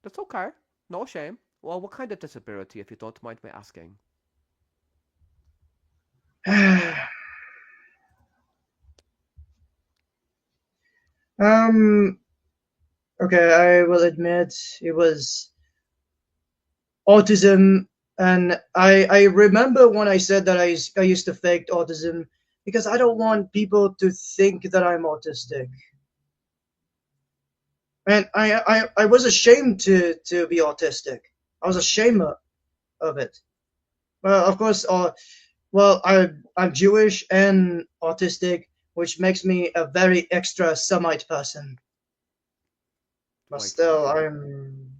That's okay. No shame. Well, what kind of disability, if you don't mind me asking? um, okay, I will admit it was autism, and I remember when I said that I used to fake autism because I don't want people to think that I'm autistic. And I was ashamed to be autistic. I was ashamed of it. Well, of course, well, I'm Jewish and autistic, which makes me a very extra Semite person. But Wait, still, what? I'm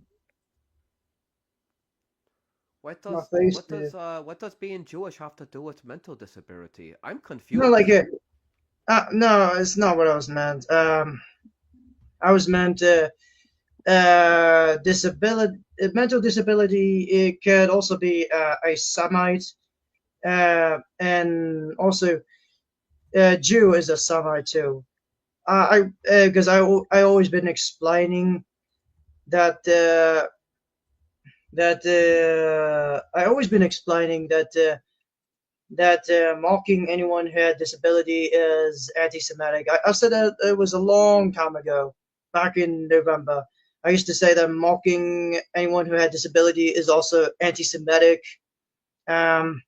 What my does face. what does being Jewish have to do with mental disability? I'm No, like confused. no, it's not what I was meant. I was meant disability, mental disability. It could also be a Semite, and also Jew is a Semite too. I because I always been explaining that I always been explaining that mocking anyone who had disability is anti-Semitic. I said that it was a long time ago, back in November. I used to say that mocking anyone who had disability is also anti-Semitic. Um,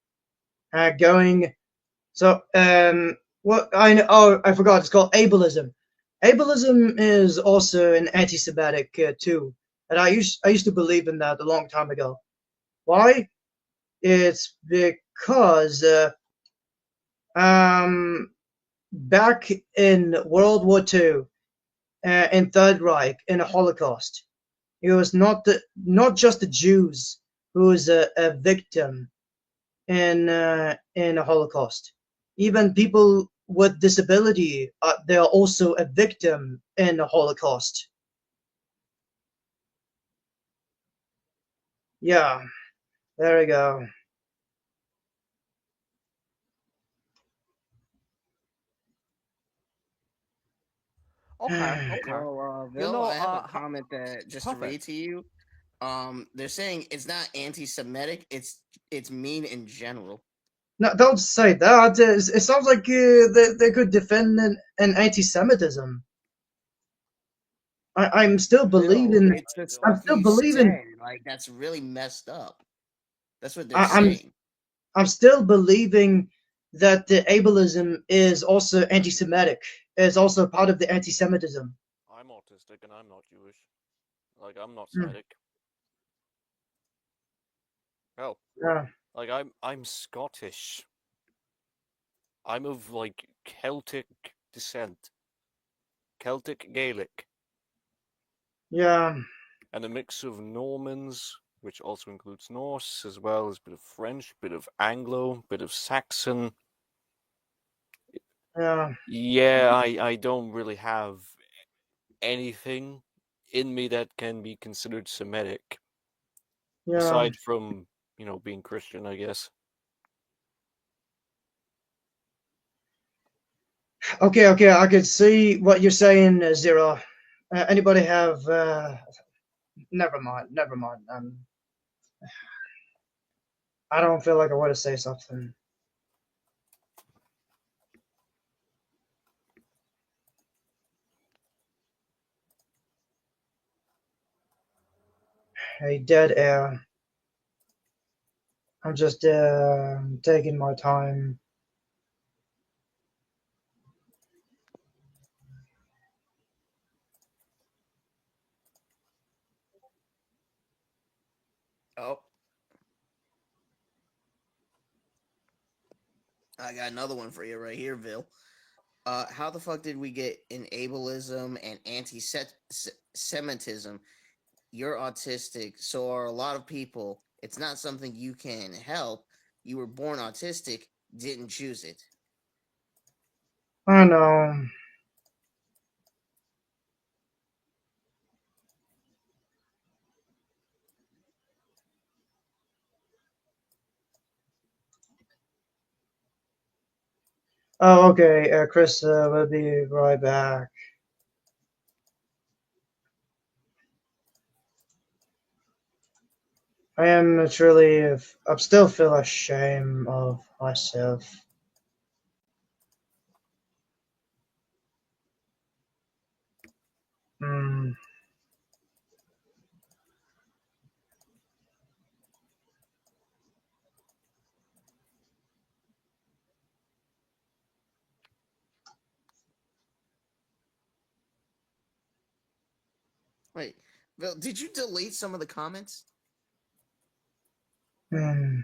going so what I know, oh, I forgot, it's called ableism. Ableism is also an anti-Semitic too, and I used to believe in that a long time ago. Why? It's because um, back in World War II, in Third Reich, in the Holocaust, it was not just the Jews who was a victim in the Holocaust. Even people with disability, they are also a victim in the Holocaust. Yeah, there we go. Okay, okay. You Bill, know, I have a comment that just to read perfect. to you. They're saying it's not anti-Semitic; it's mean in general. No, don't say that. It sounds like they could defend an anti-Semitism. I'm still Bill, believing. it's the I'm stuff still you believing. said. Like that's really messed up. That's what they're I, I'm saying. I'm still believing that the ableism is also anti-Semitic. Is also part of the anti-Semitism. I'm autistic and I'm not Jewish. Like I'm not Hmm. Semitic. Hell, Yeah, like I'm Scottish. I'm of like Celtic descent, Celtic Gaelic, yeah, and a mix of Normans, which also includes Norse, as well as a bit of French, bit of Anglo, bit of Saxon. yeah, Yeah, I don't really have anything in me that can be considered Semitic, yeah. aside from, being Christian, I guess. Okay, okay. I could see what you're saying, Zero. Anybody have? Never mind. Never mind. I don't feel like I want to say something. A dead air. I'm just taking my time. Oh, I got another one for you right here, Bill. How the fuck did we get in ableism and anti-Semitism? You're autistic, so are a lot of people. It's not something you can help. You were born autistic, didn't choose it. I know. Oh, okay. Chris will be right back. I am truly. I still feel ashamed of myself. Hmm. Wait, Bill, did you delete some of the comments? Hmm.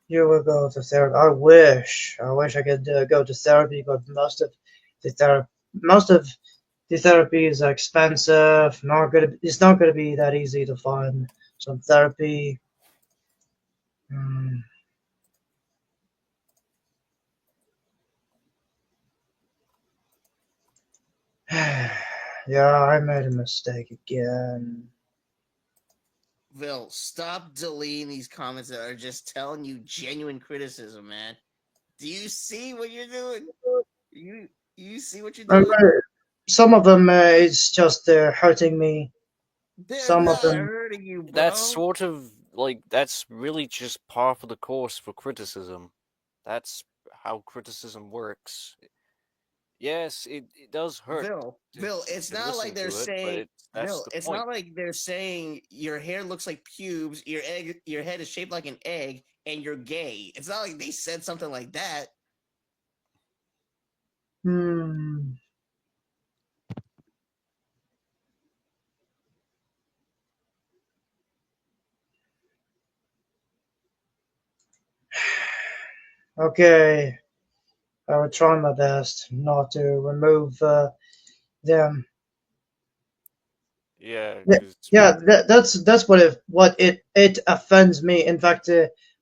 You will go to therapy. I wish. I wish I could go to therapy, but most of the therapy is expensive. Not gonna. It's not gonna be that easy to find some therapy. Hmm. Yeah, I made a mistake again. Bill, stop deleting these comments that are just telling you genuine criticism, man. Do you see what you're doing? You see what you're Um, doing? some of them it's just hurting me. They're Some of not them. hurting you, That's bro. sort of like that's really just par for the course for criticism. That's how criticism works. Yes, it does hurt Bill, it's to not like listen they're to it, but saying, that's Bill, the it's point. not like they're saying your hair looks like pubes, your head is shaped like an egg, and you're gay. It's not like they said something like that. Hmm. Okay, I will try my best not to remove them. Yeah, Yeah, because yeah. That's what it offends me. In fact,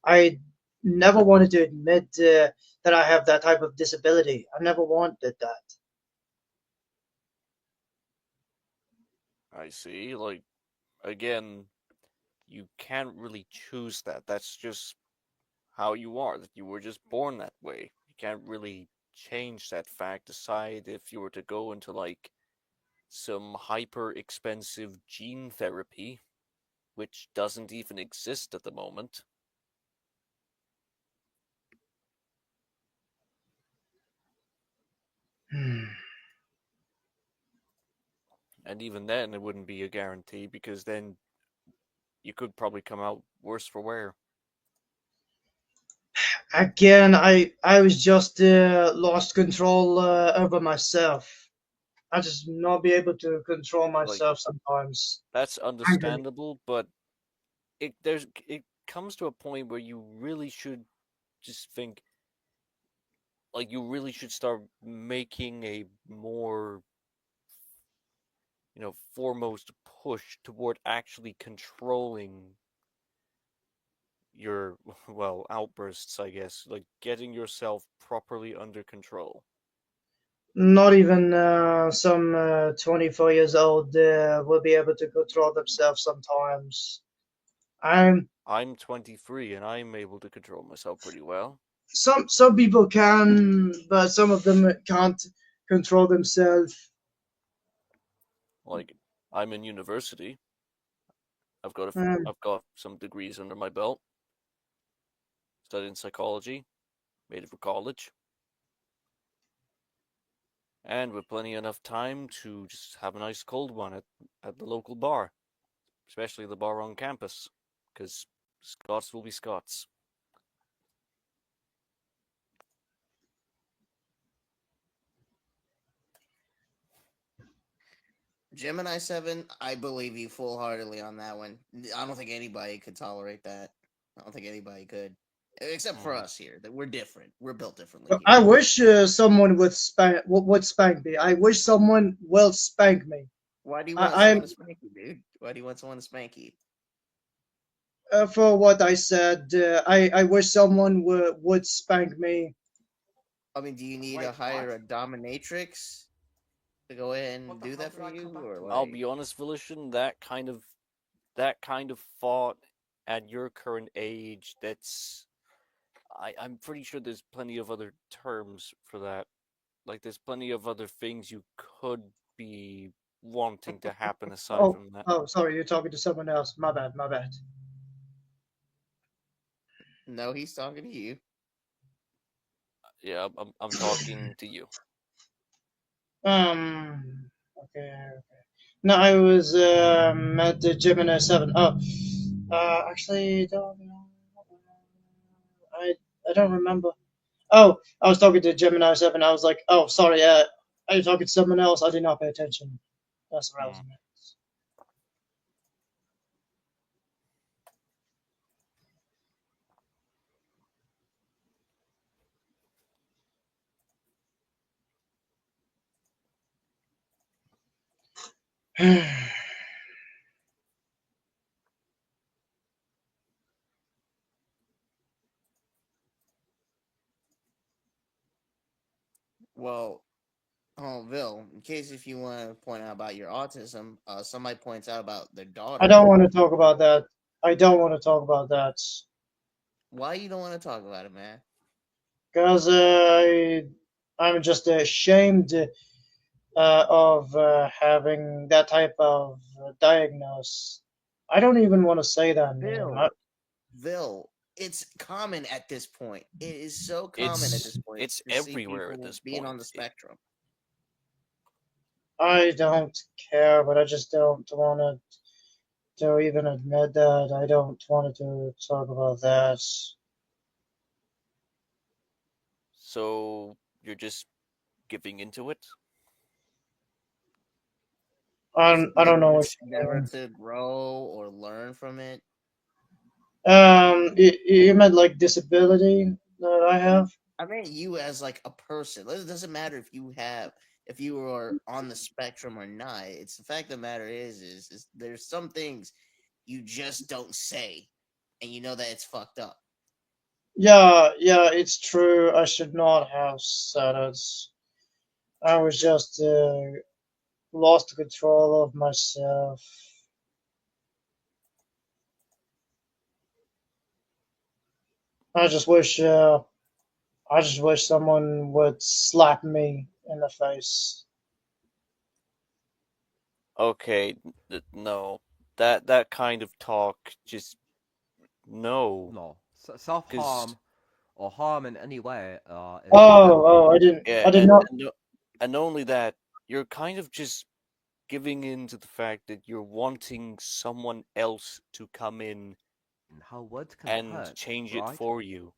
I never wanted to admit that I have that type of disability. I never wanted that. I see. Like again, you can't really choose that. That's just how you are. That you were just born that way. You can't really change that fact. Aside if you were to go into like some hyper expensive gene therapy, which doesn't even exist at the moment. Hmm. And even then, it wouldn't be a guarantee because then you could probably come out worse for wear. Again, I was just lost control over myself. I just not be able to control Like myself sometimes. that's Angry. understandable, but it comes to a point where you really should just think like you really should start making a more foremost push toward actually controlling your well outbursts, I guess, like getting yourself properly under control. Not even some 24 years old will be able to control themselves sometimes. I'm I'm 23 and I'm able to control myself pretty well. some people can, but some of them can't control themselves. Like I'm in university. Mm. I've got some degrees under my belt. Studying psychology, made it for college, and with plenty enough time to just have a nice cold one at the local bar, especially the bar on campus, because Scots will be Scots. Gemini 7, I believe you full heartedly on that one. I don't think anybody could tolerate that. I don't think anybody could. Except for us here. That we're different. We're built differently I here. wish someone would spank me. I wish someone will spank me. Why do you want I, someone I'm to spank you, dude? Why do you want someone to spank you? for what I said. I wish someone would spank me. I mean, do you need to Wait, hire what? a dominatrix to go ahead What and the do hell that did for I come you, back or to? I'll like? be honest, Volition, that kind of thought at your current age, I'm pretty sure there's plenty of other terms for that. Like there's plenty of other things you could be wanting to happen aside Oh, from that. oh, sorry, you're talking to someone else. My bad, my bad. No, he's talking to you. Yeah, I'm talking to you. Okay, okay. No, I was at the Gemini 7. Oh, actually, don't know. I don't remember. Oh, I was talking to Gemini 7. I was like, oh, sorry, are you talking to someone else? I did not pay attention. That's what I was Hmm. meant. Well, oh, Bill, in case if you want to point out about your autism, somebody points out about their I daughter. don't want to talk about that. I don't want to talk about that. Why you don't want to talk about it, man? Because I'm just ashamed of having that type of diagnosis. I don't even want to say that name. Bill, it's common at this point. It is so common at this It's point it's to see everywhere at people this being on point. the spectrum. I don't care, but I just don't want to even admit that. I don't want to talk about that. So you're just giving into it? I don't know what you Never mean. to grow or learn from it. You meant like disability that I have? I mean, you as like a person. It doesn't matter if you are on the spectrum or not. It's the fact of the matter is there's some things you just don't say, and you know that it's fucked up. Yeah, it's true. I should not have said it. I was just lost control of myself. I just wish someone would slap me in the face. Okay, no. That kind of talk just no. No, Cuz self-harm or harm in any way is Oh, bad. yeah, I did not. and only that you're kind of just giving in to the fact that you're wanting someone else to come in And how words can and hurt, change it right? for you.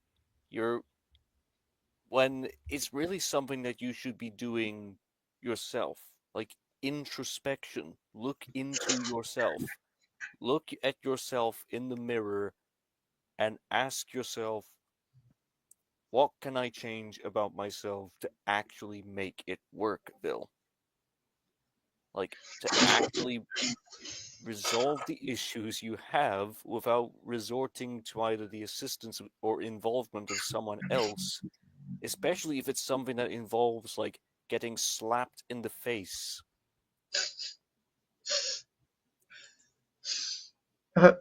You're when it's really something that you should be doing yourself. Like introspection. Look into yourself. Look at yourself in the mirror and ask yourself, what can I change about myself to actually make it work, Bill? Like, to actually resolve the issues you have without resorting to either the assistance or involvement of someone else, especially if it's something that involves, like, getting slapped in the face. I'm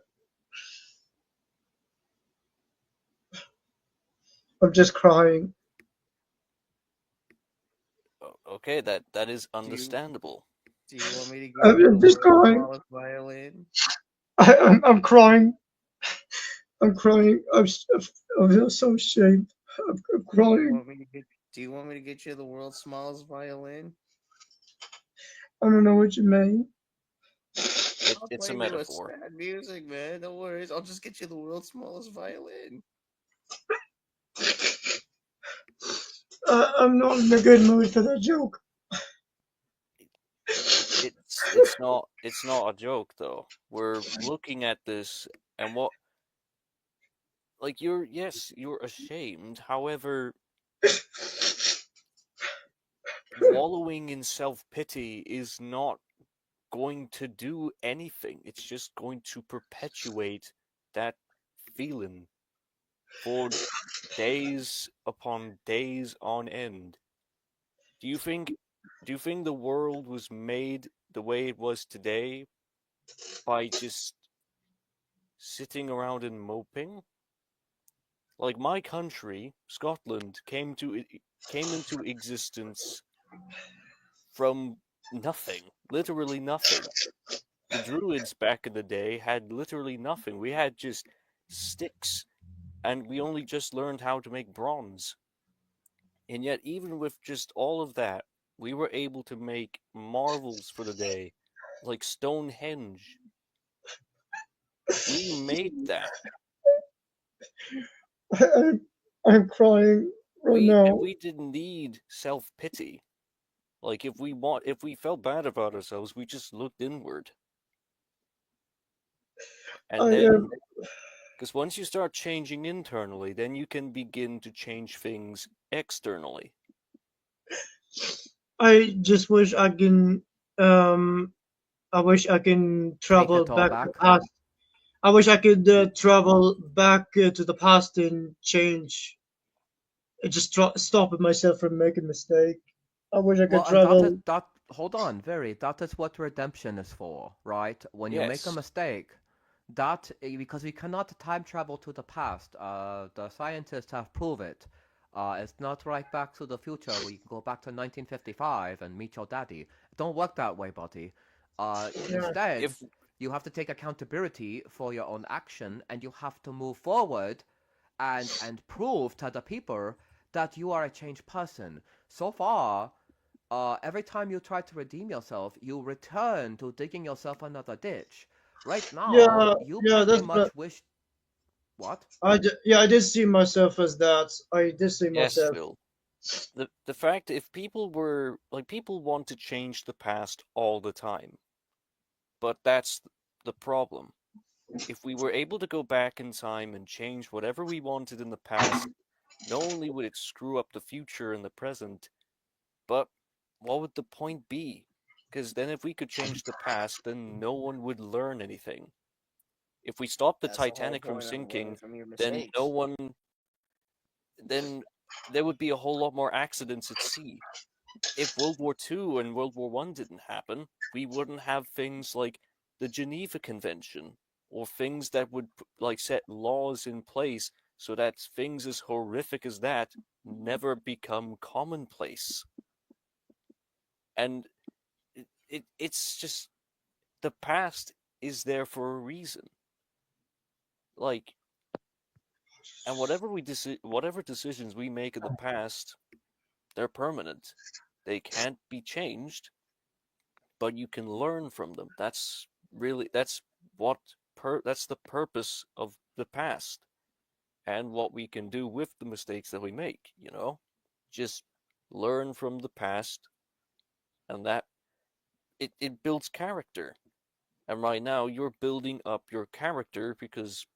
just crying. Okay, that is Do you understandandable. do you want me to get you the I'm just world's crying. smallest violin? I'm crying. I'm crying. I feel so ashamed. I'm Do you crying. want me to get Do you want me to get you the world's smallest violin? I don't know what you mean. I'll It's a play you a metaphor. sad music, man. No worries. I'll just get you the world's smallest violin. I'm not in a good mood for that joke. It's not a joke though. We're looking at this and what like you're ashamed. However, wallowing in self-pity is not going to do anything. It's just going to perpetuate that feeling for days upon days on end. Do you think the world was made the way it was today by just sitting around and moping? Like my country, Scotland, came into existence from nothing, literally nothing. The Druids back in the day had literally nothing. We had just sticks, and we only just learned how to make bronze. And yet, even with just all of that, we were able to make marvels for the day, like Stonehenge. We made that. I'm crying right now. We didn't need self-pity. Like if we felt bad about ourselves, we just looked inward. And I then, am. because once you start changing internally, then you can begin to change things externally. I just wish I can. I wish I can travel it all back to the back. past. I wish I could travel back to the past and change. Just stop myself from making mistake. I wish I could Well, and travel. hold on, very. That is what redemption is for, right? When you make a Yes. mistake, because we cannot time travel to the past. The scientists have proved it. It's not right back to the future where you can go back to 1955 and meet your daddy. It don't work that way, buddy. Yeah. Instead, If you have to take accountability for your own action, and you have to move forward and prove to the people that you are a changed person. So far, every time you try to redeem yourself, you return to digging yourself another ditch. Right now, Yeah, you yeah, pretty that's but much wish. What? yeah, I did see myself as that. I did see yes, myself. Phil. The fact if people want to change the past all the time, but that's the problem. If we were able to go back in time and change whatever we wanted in the past, not only would it screw up the future and the present, but what would the point be? Because then if we could change the past, then no one would learn anything. If we stopped the That's the whole Titanic from point of learning sinking, from your then mistakes. then there would be a whole lot more accidents at sea. If World War II and World War One didn't happen, we wouldn't have things like the Geneva Convention or things that would like set laws in place so that things as horrific as that never become commonplace. And it's just the past is there for a reason. Like, and whatever decisions we make in the past, they're permanent. They can't be changed, but you can learn from them. That's the purpose of the past and what we can do with the mistakes that we make, Just learn from the past, and that it builds character. And right now you're building up your character because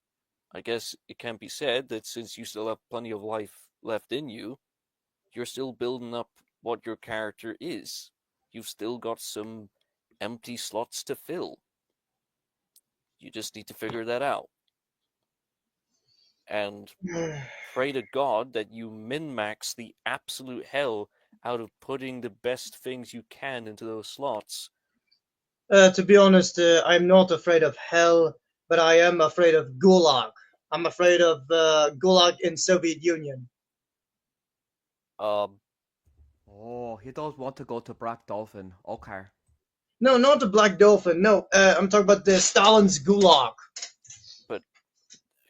I guess it can be said that since you still have plenty of life left in you, you're still building up what your character is. You've still got some empty slots to fill. You just need to figure that out. And pray to God that you min max the absolute hell out of putting the best things you can into those slots. To be honest, I'm not afraid of hell, but I am afraid of Gulag. I'm afraid of Gulag in Soviet Union. Um, Oh, he does want to go to Black Dolphin. Okay. No, not the Black Dolphin. No, I'm talking about the Stalin's Gulag. but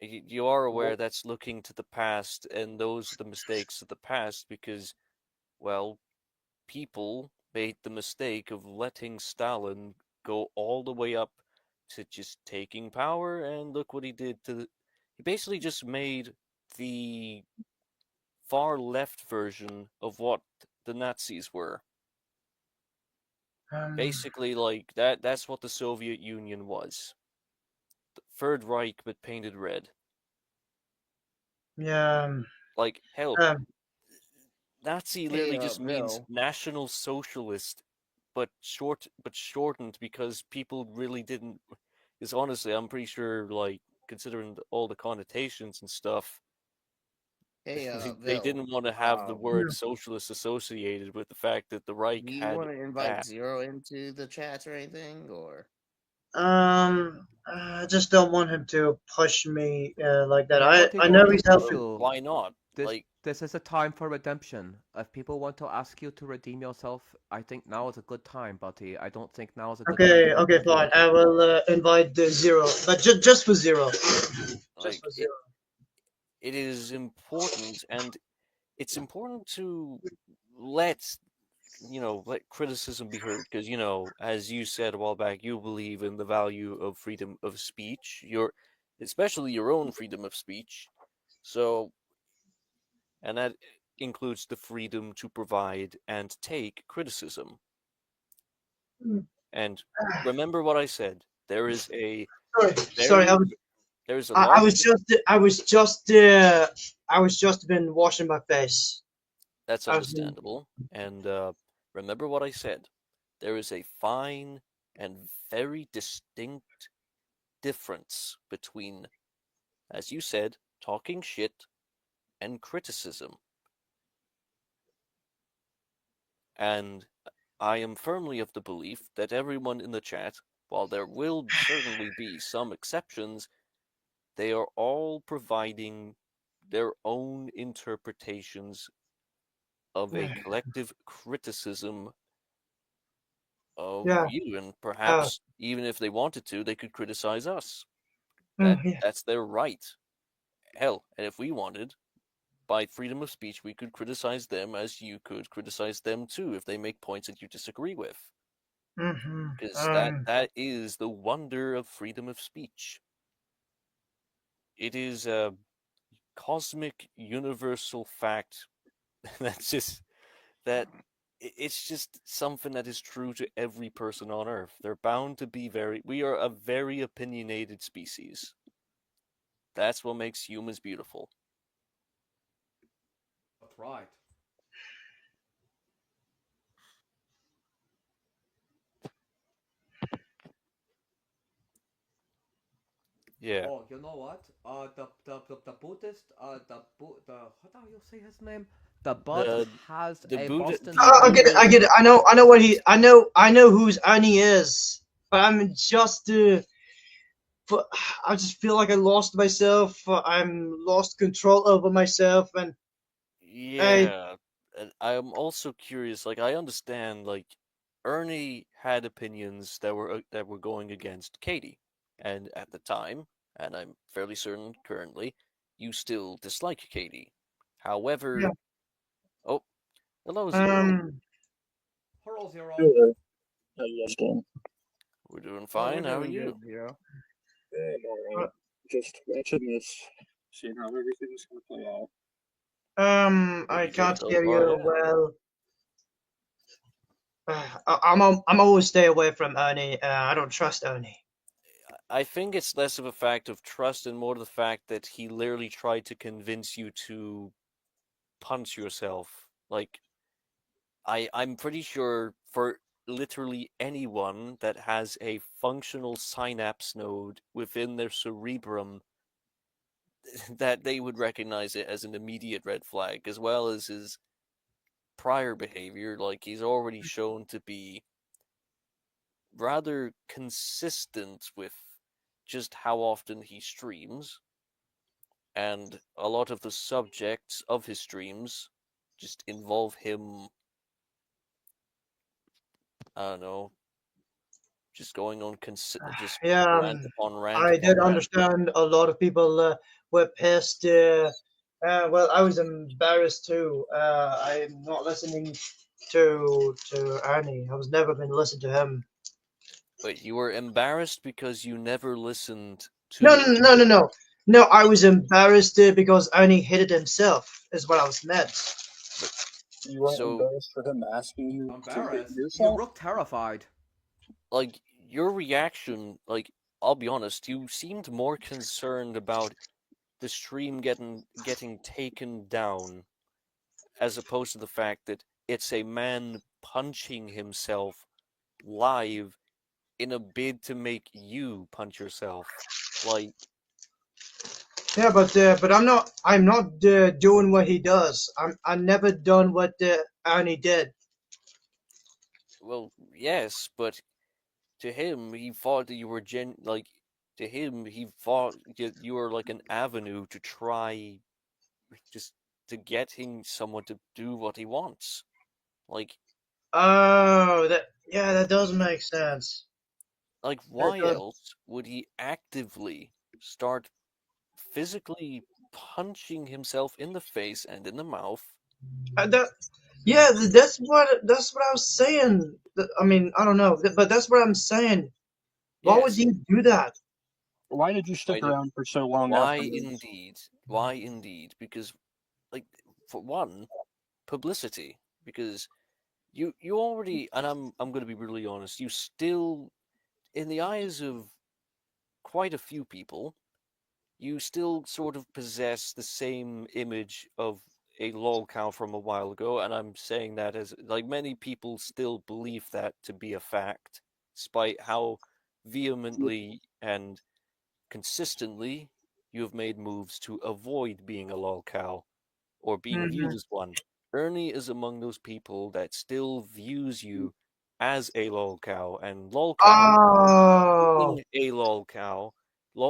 you are aware that's looking to the past, and those are the mistakes of the past because, well, people made the mistake of letting Stalin go all the way up to just taking power, and look what he did he basically just made the far left version of what the Nazis were. Basically, like that's what the Soviet Union was. The Third Reich but painted red. Yeah. Like hell, Um, Nazi Hey, literally just means Bill. National Socialist, but shortened because people really didn't. Because honestly, I'm pretty sure like considering all the connotations and stuff, Hey, they Vil, didn't want to have the um, word socialist associated with the fact that the Reich do you had want to invite that. Zero into the chat or anything, or? I just don't want him to push me like that. Yeah, Monty, I don't know don't he's push helping. you. Why not? This Like, this is a time for redemption. If people want to ask you to redeem yourself, I think now is a good time, buddy. I don't think now is a good time to Okay, be okay, fine. manipulated. I will invite the Zero, but just for Zero. Just like for it, Zero. it is important, and it's important to let let criticism be heard, because as you said a while back, you believe in the value of freedom of speech, especially your own freedom of speech. So, and that includes the freedom to provide and take criticism. And remember what I said. There is a Sorry. very there is a I large was I was just been washing my face. That's I was been, understandable. And remember what I said. There is a fine and very distinct difference between, as you said, talking shit and criticism. And I am firmly of the belief that everyone in the chat, while there will certainly be some exceptions, they are all providing their own interpretations of a collective criticism of yeah. you, and Uh, perhaps even if they wanted to, they could criticize us. yeah. That's their right. Hell, and if we wanted, by freedom of speech, we could criticize them as you could criticize them too if they make points that you disagree with. hmm Because that is the wonder of freedom of speech. It is a cosmic universal fact that's just that it's just something that is true to every person on Earth. They're bound to be we are a very opinionated species. That's what makes humans beautiful. That's right. Yeah. Oh, you know what? The Buddhist the what do you say his name? The Bud The has the a Buddha Boston the I get it. Buddha I get it. I know what he. I know whose Annie is. But I'm just. I just feel like I lost myself. I'm lost control over myself, and I. Yeah. And I'm also curious, like I understand like Ernie had opinions that were going against Katie. And at the time, and I'm fairly certain currently, you still dislike Katie. Yeah. However, oh, hello Zero. Um. Hello Zero. Hello. How you guys doing? We're doing Oh, we're fine. How are doing good, you? Zero. Good, all right. Just watching this, seeing how everything's gonna play out. I Pretty good can't so hear far, you yeah. well. I'm always stay away from Ernie. I don't trust Ernie. I think it's less of a fact of trust and more the fact that he literally tried to convince you to punch yourself. Like, I'm pretty sure for literally anyone that has a functional synapse node within their cerebrum, that they would recognize it as an immediate red flag, as well as his prior behavior. Like, he's already shown to be rather consistent with just how often he streams, and a lot of the subjects of his streams just involve him, I don't know, just going on just Yeah. rant upon rant I upon did rant. understand a lot of people were pissed. Well, I was embarrassed too. I'm not listening to Ernie. I was never going to listen to him. But you were embarrassed because you never listened No, to no, no, no, no. No, I was embarrassed because Ernie hit it himself. Is what I was meant. but You weren't so embarrassed for him asking you to hit Embarrassed? You yourself? look terrified. like your reaction, like I'll be honest, you seemed more concerned about the stream getting taken down as opposed to the fact that it's a man punching himself live in a bid to make you punch yourself. Like, Yeah, but I'm not doing what he does. I never done what Ernie did. Well, yes, but to him, he thought that you were to him, he thought that you were like an avenue to try just to getting someone to do what he wants. Like, Oh, that does make sense. That why does. else would he actively start physically punching himself in the face and in the mouth? That, yeah, that's what I was saying. I mean, I don't know, but that's what I'm saying. Why would Yes, he do that? Why did you why stick did, around for so long why afterwards? indeed? Why indeed? Because, like, for one, publicity. Because you already, and I'm going to be really honest, you still, in the eyes of quite a few people, you still sort of possess the same image of a lolcow from a while ago, and I'm saying that as like many people still believe that to be a fact, despite how vehemently and consistently you have made moves to avoid being a lolcow or being viewed Hmm. as one. Ernie is among those people that still views you as a lolcow, and lolcow Oh, being a lolcow,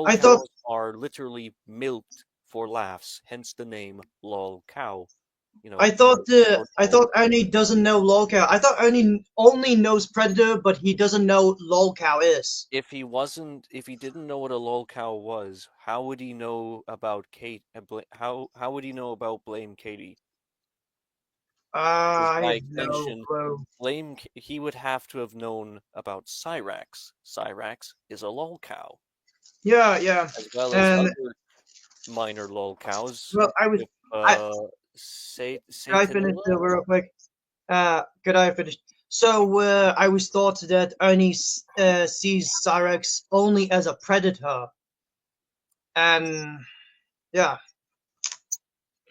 I thought lolcows are literally milked for laughs, hence the name lolcow. You know, milk for I lol. thought Ernie doesn't know lolcow. I thought Ernie only knows Predator, but he doesn't know lolcow is. If he didn't know what a lolcow was, how would he know about Kate? How would he know about Blame Katie? Because I by have no extension, clue. he would have to have known about Cyrax. Cyrax is a lolcow, Yeah, yeah, as well as and other minor lolcows well, with I could I finish Satanilla. real quick? Could I finish? So I was thought that Ernie sees Cyrex only as a predator, and yeah,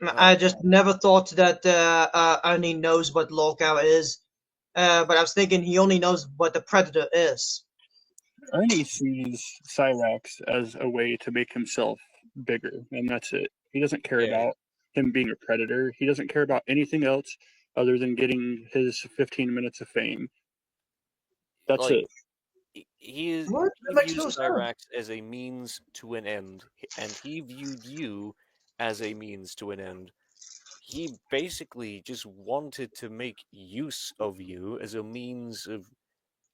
I Well, just never thought that Ernie knows what lolcow is. But I was thinking he only knows what the predator is. Ernie sees Cyrax as a way to make himself bigger, and that's it. He doesn't care yeah, about him being a predator. He doesn't care about anything else other than getting his 15 minutes of fame. That's like it. What? That he makes views no sense. Cyrax as a means to an end, and he viewed you as a means to an end. He basically just wanted to make use of you as a means of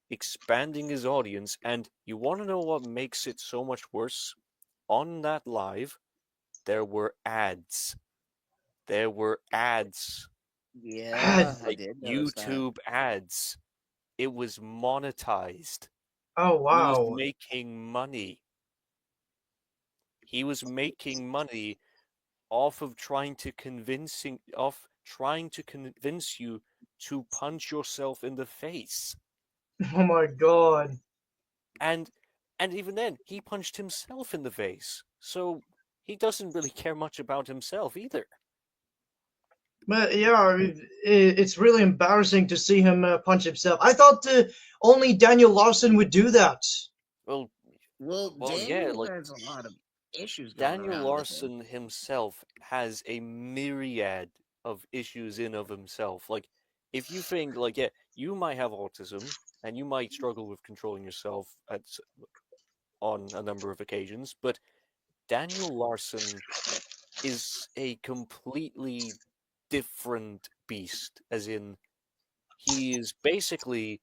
expanding his audience. And you want to know what makes it so much worse? On that live, there were ads. There were ads, Yeah, Ads. I like did notice that. YouTube ads. It was monetized. Oh He was wow. making money. He was making money off trying to convince you to punch yourself in the face. Oh my god. And even then, he punched himself in the face. So he doesn't really care much about himself either. But yeah, it's really embarrassing to see him punch himself. I thought only Daniel Larson would do that. Well, Well, yeah, Daniel like has a lot of issues going Daniel around with him. Larson himself has a myriad of issues in of himself. Like, if you think, like, yeah, you might have autism and you might struggle with controlling yourself on a number of occasions, but Daniel Larson is a completely different beast, as in, he is basically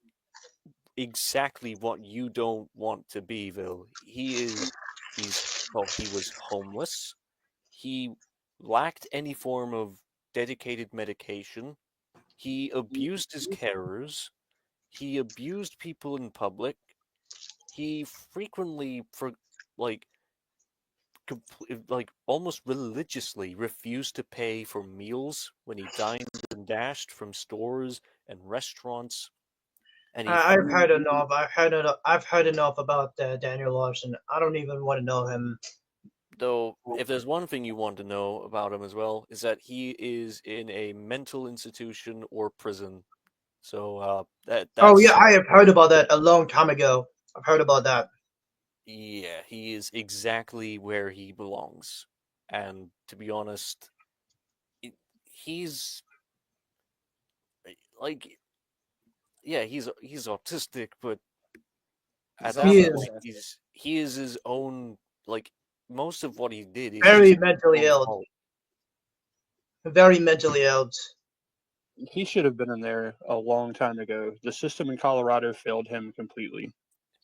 exactly what you don't want to be, Vil. He was homeless. He lacked any form of dedicated medication. He abused his carers. He abused people in public. He frequently, like, like almost religiously refused to pay for meals when he dined and dashed from stores and restaurants. And he I've heard enough. I've heard enough about Daniel Larson. I don't even want to know him. Though, if there's one thing you want to know about him as well, is that he is in a mental institution or prison. So Oh yeah, that's I have heard about that a long time ago. I've heard about that. yeah, he is exactly where he belongs. and to be honest, he's like, yeah, he's autistic, but at that He point, he is his own, like, most of what he did is very his mentally own ill. fault. Very mentally ill. He should have been in there a long time ago. The system in Colorado failed him completely.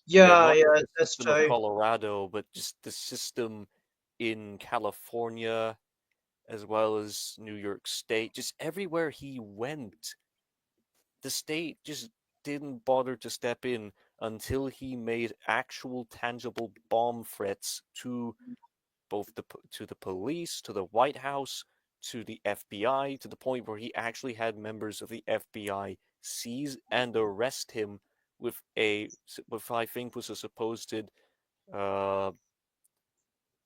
Yeah, Yeah, not just yeah, the that's system of true. Colorado, but just the system in California as well as New York State. Just everywhere he went, the state just didn't bother to step in until he made actual tangible bomb threats to both the police, to the White House, to the FBI, to the point where he actually had members of the FBI seize and arrest him with I think was a supposed uh,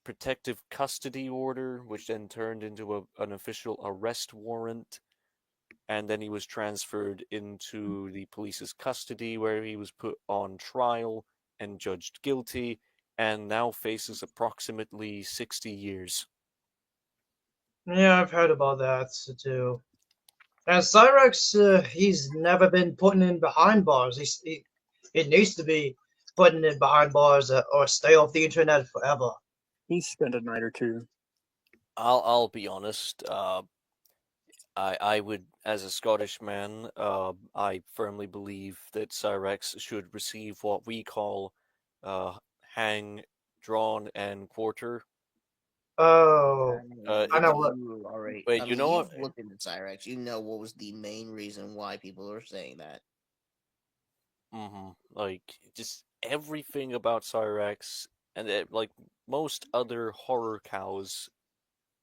protective custody order, which then turned into an official arrest warrant. And then he was transferred into the police's custody, where he was put on trial and judged guilty, and now faces approximately 60 years. Yeah, I've heard about that too. And Cyrex, he's never been put in behind bars. He needs to be put in behind bars or stay off the internet forever. He spent a night or two. I'll be honest. I would, as a Scottish man, I firmly believe that Cyrex should receive what we call hang, drawn, and quarter. Oh, I know If what. you already, Wait, I you mean, know what? you've looked into Cyrex. You know what was the main reason why people are saying that. Like, just everything about Cyrex and like most other horror cows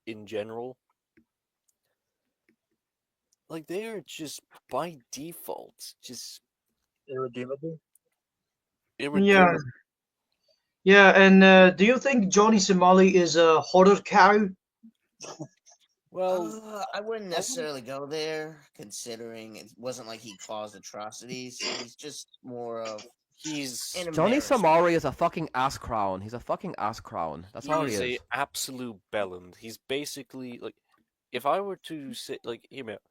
in general, like they are just by default just Irredeemable. Yeah, irredeemable. yeah. And do you think Johnny Somali is a horror cow? Well, I wouldn't necessarily go there, considering it wasn't like he caused atrocities. He's just more of he's an Johnny embarrassment. Samari is a fucking ass crown. He's a fucking ass crown. That's all he he's a is. absolute bellend. He's basically like, if I were to say, like, hear me out.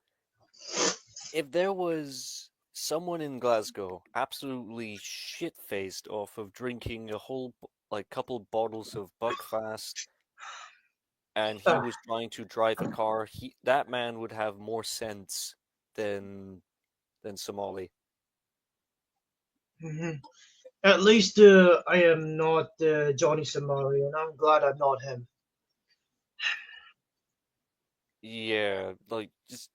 If there was someone in Glasgow absolutely shit-faced off of drinking a whole like couple bottles of Buckfast, and he was trying to drive a car, that man would have more sense than Somali. Mhm. At least I am not Johnny Somali, and I'm glad I'm not him. Yeah, like just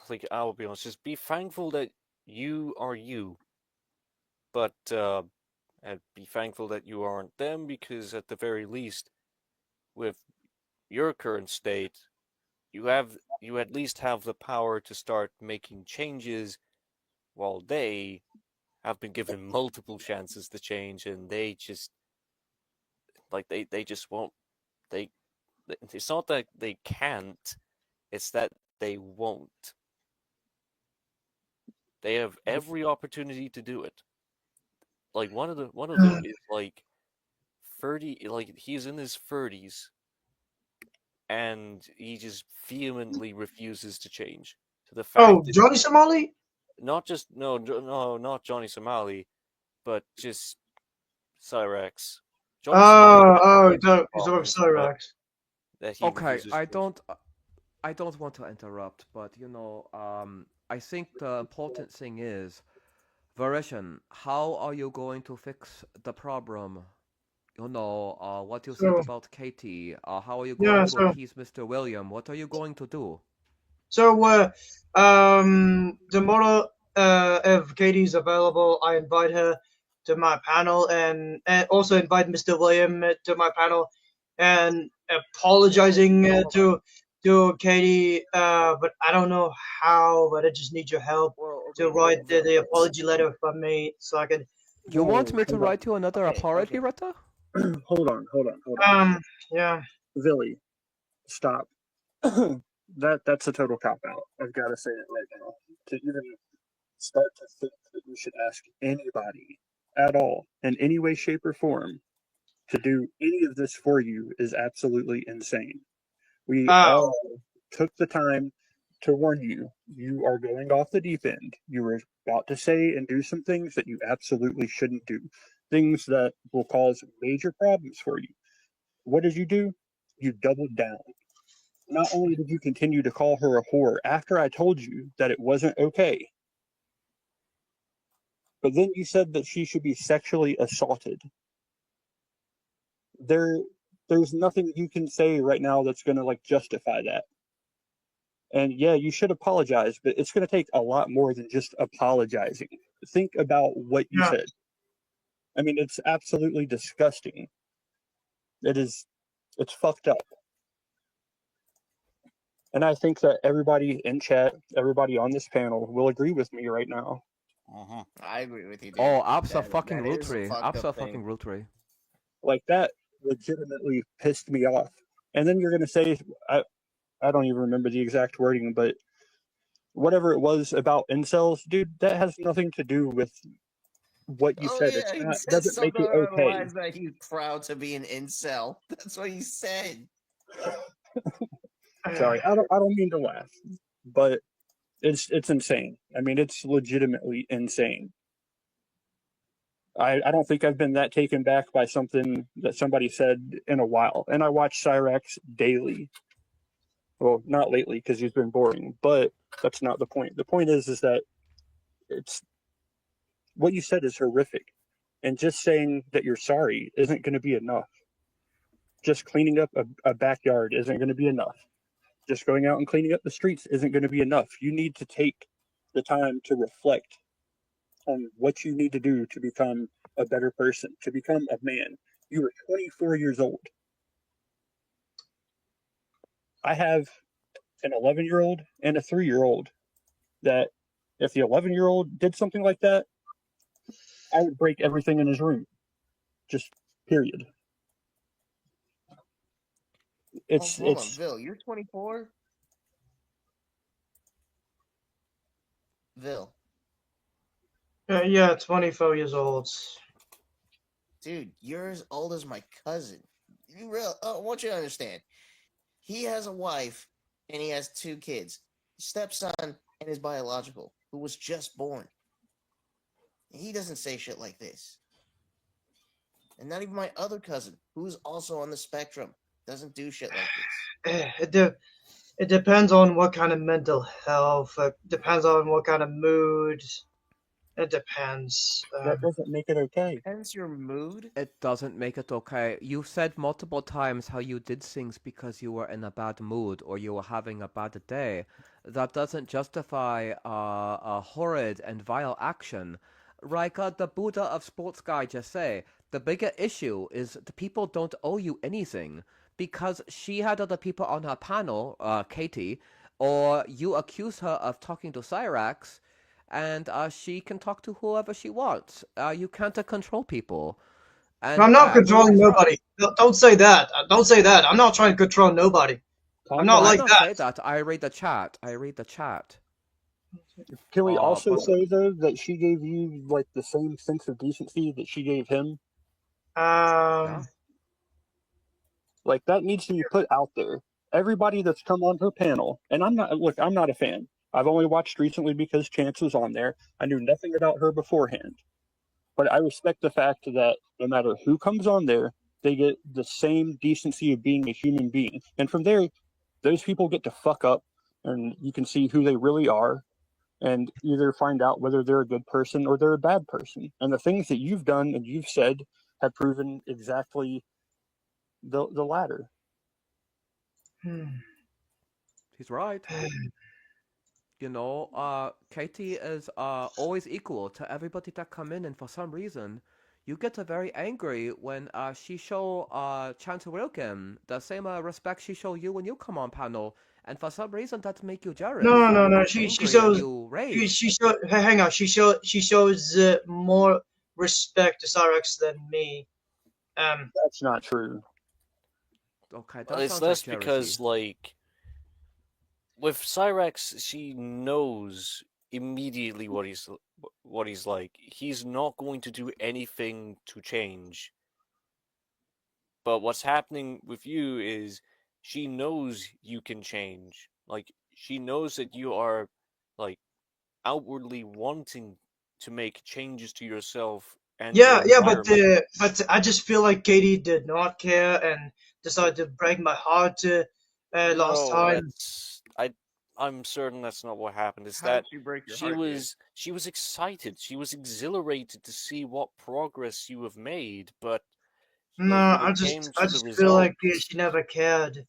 like I'll be honest, just be thankful that you are you, but and be thankful that you aren't them, because at the very least, with your current state, you at least have the power to start making changes, while they have been given multiple chances to change, and they just like they just won't. They It's not that they can't, it's that they won't. They have every opportunity to do it. Like one of them is like 30, like he's in his 30s, and he just vehemently refuses to change. To the Oh, fact that Johnny Somali? not just no, not Johnny Somali, but just Cyrex. Johnny Somali Oh, has oh, his own he's over problems, but Cyrex. that he Okay, refuses to change. I don't want to interrupt, but I think the important thing is, Verishan, how are you going to fix the problem? What you said So about Katie. How are you going yeah, to appease Mr. William? What are you going to do? Tomorrow, if Katie's available, I invite her to my panel, and also invite Mr. William to my panel, and apologizing to Katie. But I don't know how. But I just need your help Well, to okay, write well, the Billy, apology letter from me, so I can. You want Whoa, me to hold on. write you another okay, apology okay. letter? Hold on. Yeah. Billy, stop. That's a total cop out. I've got to say it right now. To even start to think that you should ask anybody at all in any way, shape, or form to do any of this for you is absolutely insane. We Oh, all took the time to warn you. You are going off the deep end. You were about to say and do some things that you absolutely shouldn't do, things that will cause major problems for you. What did you do? You doubled down. Not only did you continue to call her a whore after I told you that it wasn't okay, but then you said that she should be sexually assaulted. There's nothing you can say right now that's going to like justify that. And yeah, you should apologize, but it's going to take a lot more than just apologizing. Think about what you yeah. said. I mean, it's absolutely disgusting. It's fucked up. And I think that everybody in chat, everybody on this panel will agree with me right now. I agree with you, dude. Oh, That is a abso-fucking-lutely. fucked up thing. Abso-fucking-lutely. Like, that legitimately pissed me off. And then you're going to say, I don't even remember the exact wording, but whatever it was about incels, dude, that has nothing to do with what you Oh said. yeah, It's he not, said doesn't make something it along the okay. lines that he's proud to be an incel. That's what he said. Sorry, I don't mean to laugh, but it's insane. I mean, it's legitimately insane. I don't think I've been that taken back by something that somebody said in a while. And I watch Cyrax daily. Well, not lately because he's been boring, but that's not the point. The point is that it's what you said is horrific. And just saying that you're sorry isn't going to be enough. Just cleaning up a backyard isn't going to be enough. Just going out and cleaning up the streets isn't going to be enough. You need to take the time to reflect on what you need to do to become a better person, to become a man. You are 24 years old. I have an 11-year-old and a 3-year-old that if the 11-year-old did something like that, I would break everything in his room. Just period. Hold on, Vil, you're 24? Vil. Yeah, 24 years old. Dude, you're as old as my cousin. I want you to understand. He has a wife and he has 2 kids. Stepson and his biological, who was just born. He doesn't say shit like this. And not even my other cousin, who's also on the spectrum, doesn't do shit like this. It depends on what kind of mental health. It depends on what kind of mood. It depends. That doesn't make it okay. Depends your mood. It doesn't make it okay. You said multiple times how you did things because you were in a bad mood or you were having a bad day. That doesn't justify a horrid and vile action. Like the Buddha of Sports Guy just say, the bigger issue is the people don't owe you anything because she had other people on her panel, Katie, or you accuse her of talking to Cyrax, and she can talk to whoever she wants. You can't control people. And I'm not controlling everyone's nobody. Don't say that. Don't say that. I'm not trying to control nobody. I'm not I like don't that. say that. I read the chat. Can we also but- say though that she gave you like the same sense of decency that she gave him? Yeah. Like that needs to be put out there. Everybody that's come on her panel, and I'm not a fan. I've only watched recently because Chance was on there. I knew nothing about her beforehand. But I respect the fact that no matter who comes on there, they get the same decency of being a human being. And from there, those people get to fuck up and you can see who they really are and either find out whether they're a good person or they're a bad person. And the things that you've done and you've said have proven exactly the latter. He's right. You know, Katie is always equal to everybody that come in, and for some reason, you get very angry when she show Chance Wilkin the same respect she show you when you come on panel, and for some reason that make you jealous. No. You get She angry shows. and you rage. She shows. Hang on. She shows more respect to Cyrex than me. That's not true. Okay, that Well, it's sounds less like because, jealousy. like, with Cyrax, she knows immediately what he's like. He's not going to do anything to change. But what's happening with you is she knows you can change. Like, she knows that you are, like, outwardly wanting to make changes to yourself and your Yeah, environment. but I just feel like Katie did not care and decided to break my heart last No, time. I'm certain that's not what happened. It's How did that she break your heart, dude? she was excited. She was exhilarated to see what progress you have made, but No, like when it came I to the just feel like results, she never cared.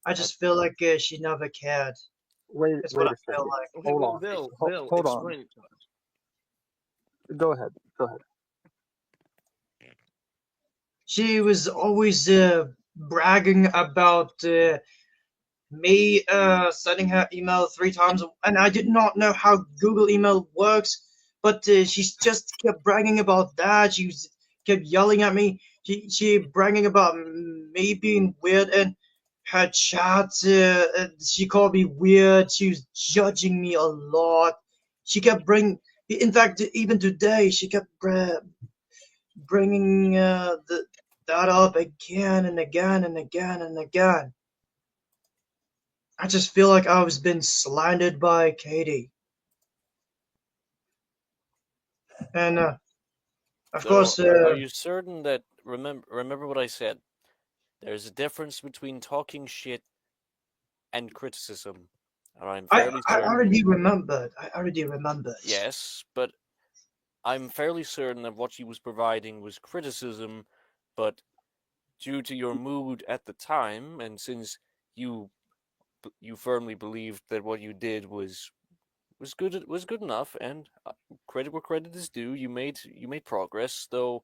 I uh, just feel like she never cared. Wait, That's what wait I a feel second. like. Okay, Hold well, on. Bill, Hold on. explain it to us. Go ahead. Go ahead. She was always bragging about me sending her email 3 times, and I did not know how Google email works, but she just kept bragging about that. Kept yelling at me. She bragging about me being weird, and her chat. She called me weird. She was judging me a lot. She kept bring. In fact, even today, she kept bringing that up again and again and again and again. I just feel like I was being slandered by Katie. And of so course, are you certain that remember what I said? There's a difference between talking shit and criticism. And I'm fairly I certain. already remembered. I already remembered. Yes, but I'm fairly certain that what she was providing was criticism, but due to your mood at the time, and since you you firmly believed that what you did was good enough, and credit where credit is due, you made progress. Though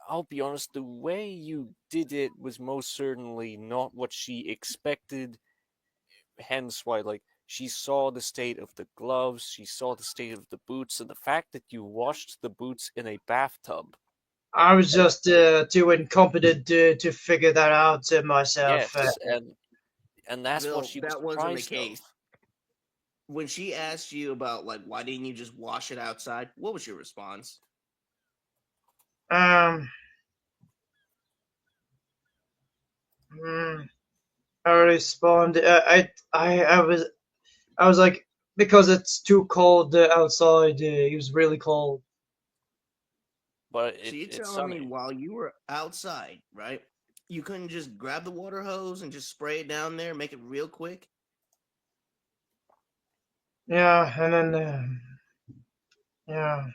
I'll be honest, the way you did it was most certainly not what she expected. Hence, why she saw the state of the gloves, she saw the state of the boots, and the fact that you washed the boots in a bathtub. I was just too incompetent to figure that out myself. Yes, and that's what Bill, she was that wasn't the surprised of. case. When she asked you about like why didn't you just wash it outside, what was your response? Um, mm, I responded. I was like, because it's too cold outside. It was really cold. But So you're it's telling me sunny. while you were outside, right? You couldn't just grab the water hose and just spray it down there, make it real quick? Yeah, and then yeah.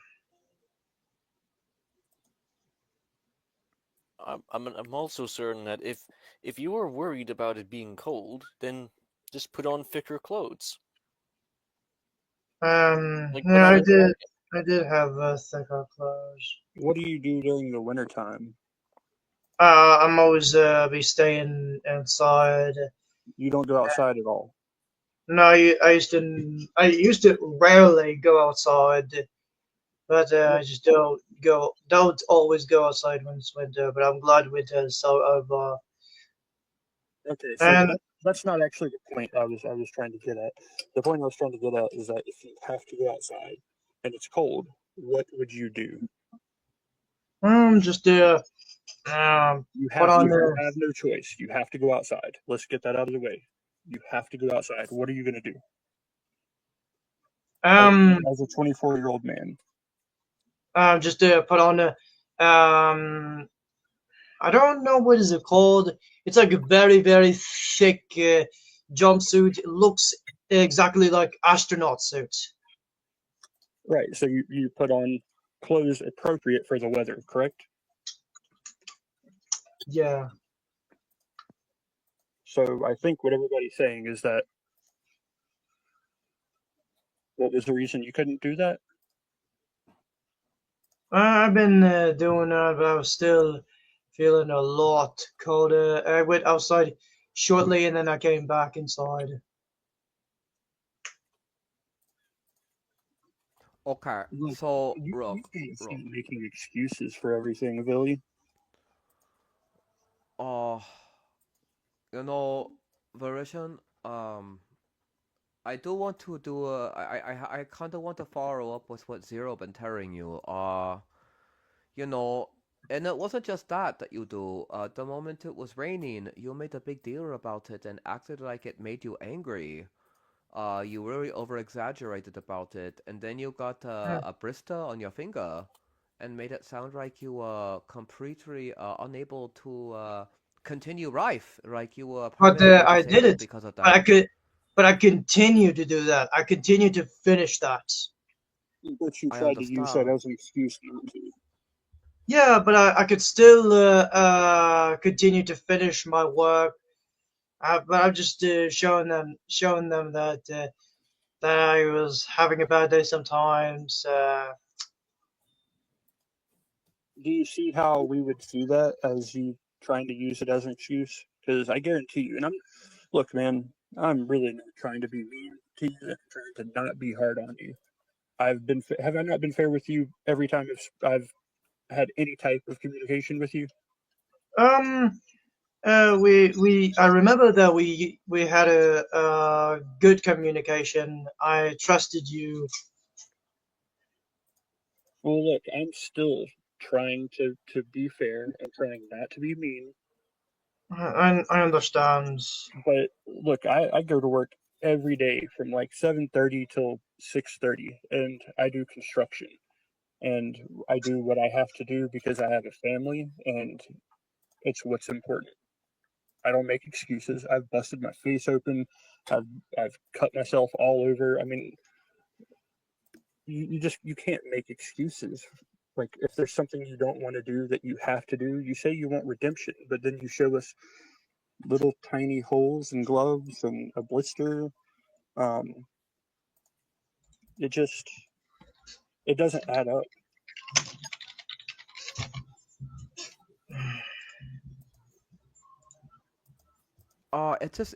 I'm also certain that if you were worried about it being cold, then just put on thicker clothes. Like put Yeah, on a jacket. I did have thicker clothes. What do you do during the wintertime? I'm always be staying inside. You don't go outside at all. No, I used to rarely go outside, but I just don't always go outside when it's winter. But I'm glad winter is so over. Okay, so And that's not actually the point I was trying to get at. The point I was trying to get at is that if you have to go outside and it's cold, what would you do? just put on You have no choice. You have to go outside. Let's get that out of the way. You have to go outside. What are you gonna do as a 24-year-old man? just put on I don't know what is it called. It's like a very thick jumpsuit. It looks exactly like astronaut suit. Right. So you put on clothes appropriate for the weather, correct? Yeah. So I think what everybody's saying is that what was the reason you couldn't do that? I've been doing that, but I was still feeling a lot colder. I went outside shortly, and then I came back inside. Okay, Look, so you look, can't look. keep making excuses for everything, Billy. Uh, you know, Version. I do want to do a. I kind of want to follow up with what Zero been telling you. You know, And it wasn't just that you do. The moment it was raining, you made a big deal about it and acted like it made you angry. You really over-exaggerated about it, and then you got Yeah. a blister on your finger and made it sound like you were completely unable to continue life, like you were But permanently I did disabled it. because of But that. but I continue to do that. I continue to finish that. But you I tried to use that understand. as an excuse not to. Yeah, but I could still continue to finish my work. But I'm just showing them that I was having a bad day sometimes. Do you see how we would see that as you trying to use it as an excuse? Because I guarantee you, and look, man, I'm really not trying to be mean to you. I'm trying to not be hard on you. Have I not been fair with you every time I've had any type of communication with you? Um, I remember that we had a good communication. I trusted you. Well, look, I'm still trying to be fair and trying not to be mean. I understand. But look, I go to work every day from like 7:30 till 6:30, and I do construction, and I do what I have to do because I have a family, and it's what's important. I don't make excuses. I've busted my face open. I've I've cut myself all over. I mean, you can't make excuses. Like if there's something you don't want to do that you have to do, you say you want redemption, but then you show us little tiny holes and gloves and a blister. Um, it just it doesn't add up.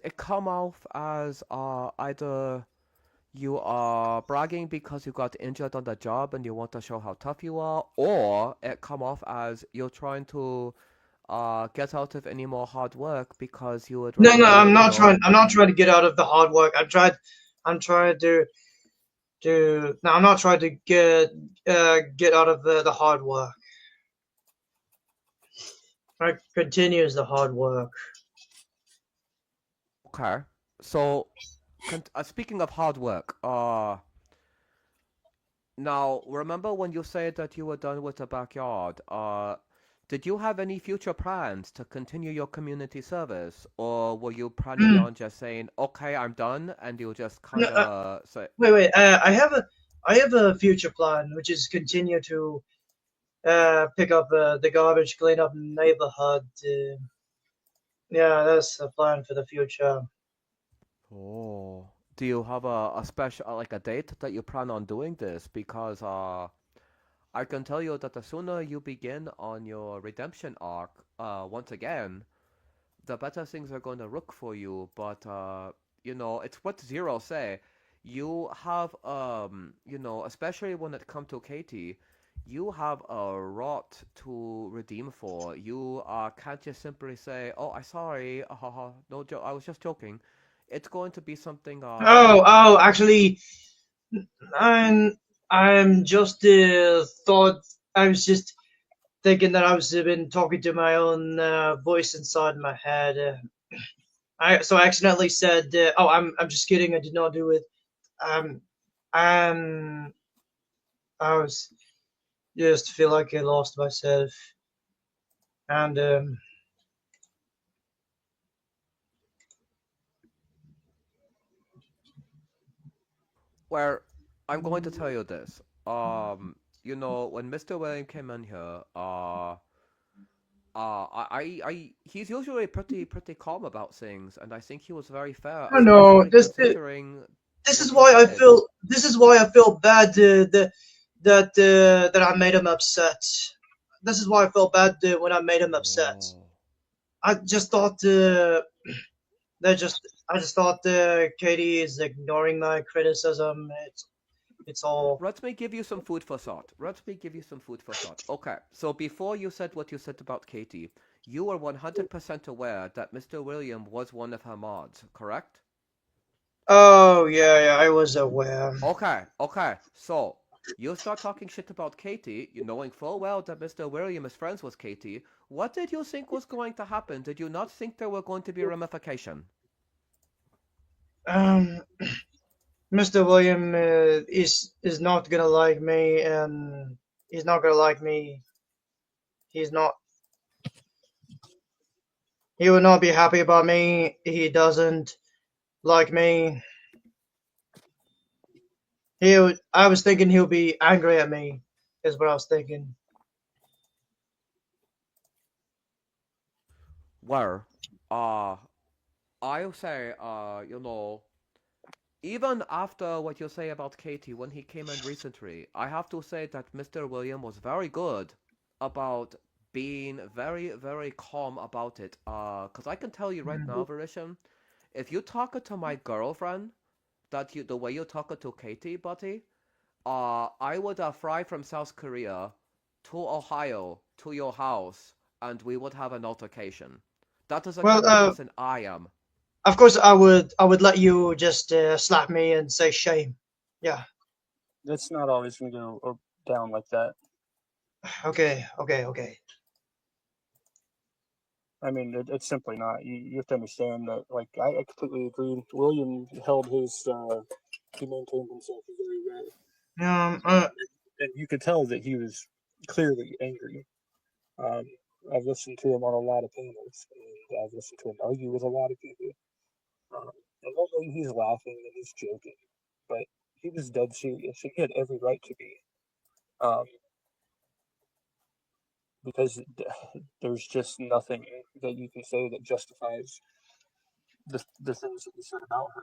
It come off as either you are bragging because you got injured on the job and you want to show how tough you are, or it come off as you're trying to get out of any more hard work because you would No, no, rather, I'm not trying. I'm not trying to get out of the hard work. I'm trying to. No, I'm not trying to get out of the hard work. I continues the hard work. Okay. So, speaking of hard work, now remember when you said that you were done with the backyard, did you have any future plans to continue your community service, or were you planning Hmm. on just saying, "Okay, I'm done," and you just No, kind of say, wait. I have a future plan, which is continue to pick up the garbage, clean up neighborhood. Yeah, that's a plan for the future. "Oh, do you have a special like a date that you plan on doing this?" Because I can tell you that the sooner you begin on your redemption arc, once again, the better things are going to look for you. But it's what Zero say. You have especially when it comes to Katie, you have a lot to redeem for. You can't just simply say, "Oh, I sorry, haha, no joke. I was just joking." It's going to be something Actually, I'm just thought I was just thinking that I was been talking to my own voice inside my head. I accidentally said, "Oh, I'm just kidding. I did not do it." Um, um, I was just feel like I lost myself, and where I'm going to tell you this. When Mr. William came in here, he's usually pretty calm about things, and I think he was very fair, I don't know. especially considering This is what you why I did. feel. This is why I feel bad that I made him upset. This is why I felt bad when I made him upset. Oh. I just thought I just thought Katie is ignoring my criticism. It's all. Let me give you some food for thought. Let me give you some food for thought. Okay, so before you said what you said about Katie, you were 100% aware that Mr. William was one of her mods, correct? Oh yeah, I was aware. Okay. So You start talking shit about Katie, you knowing full well that Mr. William is friends with Katie. What did you think was going to happen? Did you not think there were going to be ramifications? Mr. William is not gonna like me, and he's not gonna like me. He's not. He will not be happy about me. He doesn't like me. I was thinking he'll be angry at me. Is what I was thinking. Well, I'll say, even after what you say about Katie when he came in recently, I have to say that Mr. William was very good about being very, very calm about it. Cause I can tell you right now, Verishan, if you talk to my girlfriend, the way you talk to Katie, buddy, I would fly from South Korea to Ohio to your house, and we would have an altercation. That is the Well, kind of person I am. of course, I would let you just slap me and say shame. Yeah. That's not always going to go down like that. Okay. I mean, it's simply not. You have to understand that. Like, I completely agree. William held his. He maintained himself very well, and you could tell that he was clearly angry. I've listened to him on a lot of panels, and I've listened to him argue with a lot of people. And normally he's laughing and he's joking, but he was dead serious, and he had every right to be. Because there's just nothing that you can say that justifies the things that you said about her.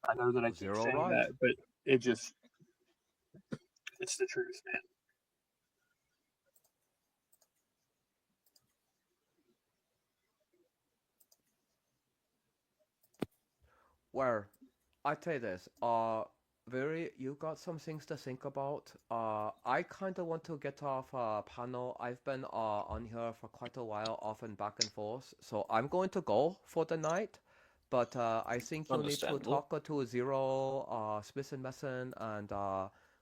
I know that I keep Zero saying right. that, but it's the truth, man. Well, I tell you this, very, you got some things to think about. I kind of want to get off panel. I've been on here for quite a while, often back and forth. So I'm going to go for the night. But I think you need to Understandable. talk to Zero, Smith and Messon, and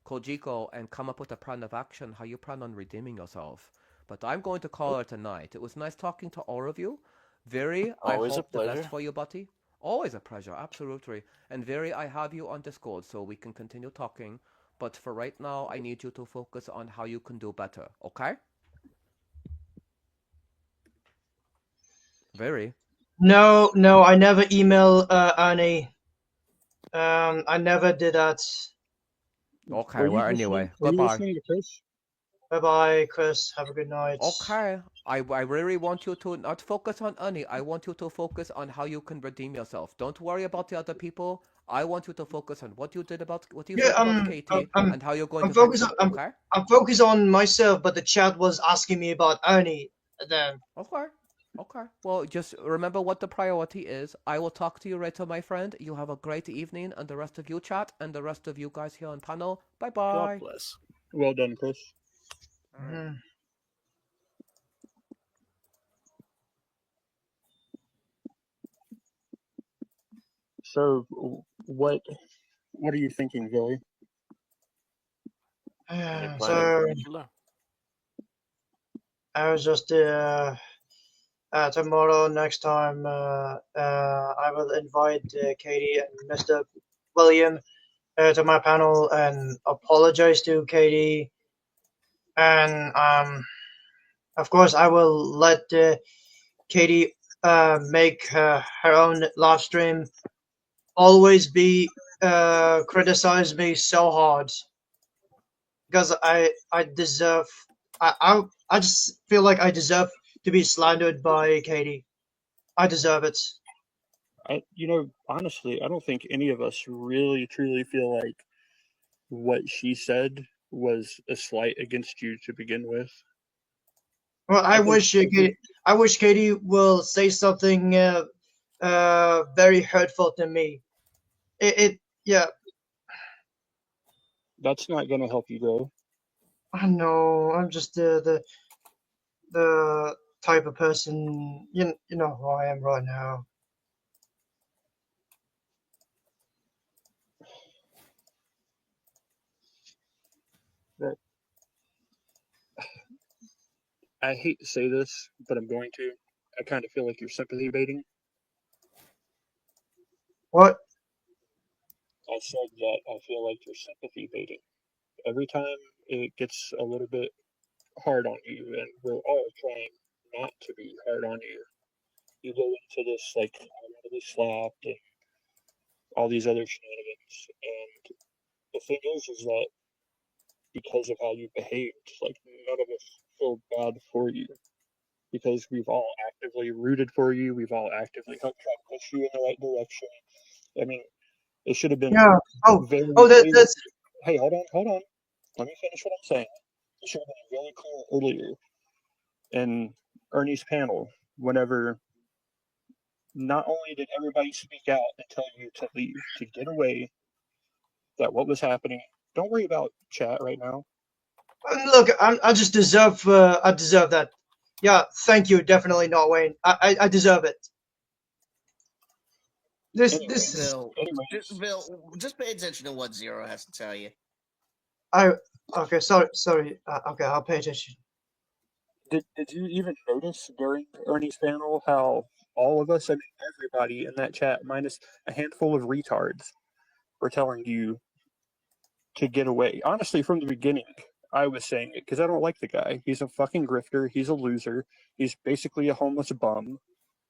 Kojiko and come up with a plan of action, how you plan on redeeming yourself. But I'm going to call it a night. It was nice talking to all of you. Very, I Always a hope the best pleasure. for you, buddy. Always a pleasure, absolutely. And Very, I have you on Discord so we can continue talking. But for right now, I need you to focus on how you can do better, okay? Very. No, I never email Ernie. I never did that. Okay, well, anyway, Were you goodbye. listening to Chris? Bye bye, Chris. Have a good night. Okay, I really want you to not focus on Ernie. I want you to focus on how you can redeem yourself. Don't worry about the other people. I want you to focus on what you did about what you Yeah, said about Katie and how you're going I'm to fix focused it. on Okay? I'm focused on myself, but the chat was asking me about Ernie. Then Okay. Okay. Well, just remember what the priority is. I will talk to you later, my friend. You have a great evening, and the rest of you chat, and the rest of you guys here on panel. Bye God bye. bless. Well done, Chris. Mhm. So, what are you thinking, Billy? Any plan in So particular? I was just tomorrow next time I will invite Katie and Mr. William to my panel and apologize to Katie, and of course I will let Katie make her own live stream. Always be criticize me so hard because I deserve I just feel like I deserve to be slandered by Katie. I deserve it. Honestly, I don't think any of us really truly feel like what she said was a slight against you to begin with. Well, I think I wish Katie will say something very hurtful to me. Yeah, that's not going to help you grow. I know. I'm just the type of person you know who I am right now. Well, I hate to say this, but I'm going to. I kind of feel like you're sympathy baiting. What? I said that I feel like you're sympathy baiting. Every time it gets a little bit hard on you, and we're all trying not to be hard on you, you go into this, like, I want to be slapped and all these other shenanigans. And the thing is that because of how you behaved, like, none of us feel bad for you because we've all actively rooted for you. We've all actively helped try to push you in the right direction. I mean, it should have been Yeah. very clear. That's Hey, hold on. Let me finish what I'm saying. It should have been very clear earlier in Ernie's panel whenever not only did everybody speak out and tell you to leave, to get away, that what was happening. Don't worry about chat right now. look. I just deserve. I deserve that. Yeah. Thank you. Definitely not Wayne. I deserve it. This Anyways, is. Bill, just pay attention to what Zero has to tell you. Okay. Sorry. Okay. I'll pay attention. Did you even notice during Ernie's panel how all of us, I mean everybody in that chat, minus a handful of retards, were telling you to get away? Honestly, from the beginning, I was saying it because I don't like the guy. He's a fucking grifter. He's a loser. He's basically a homeless bum,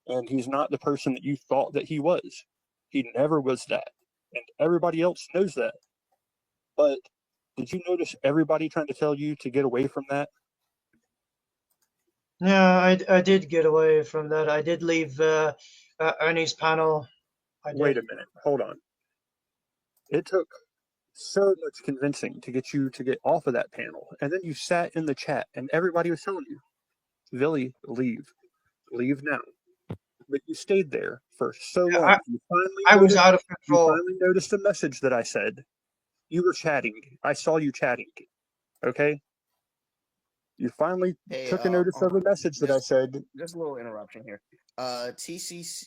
and he's not the person that you thought that he was. He never was that, and everybody else knows that. But did you notice everybody trying to tell you to get away from that? Yeah, I did get away from that. I did leave Ernie's panel. Wait a minute. Hold on. It took so much convincing to get you to get off of that panel. And then you sat in the chat and everybody was telling you, Billy, leave. Leave now. But you stayed there for so long. I was out of You control. finally noticed a message that I said. You were chatting. I saw you chatting. Okay? You finally took a notice of a message that I said. Just a little interruption here. TCC,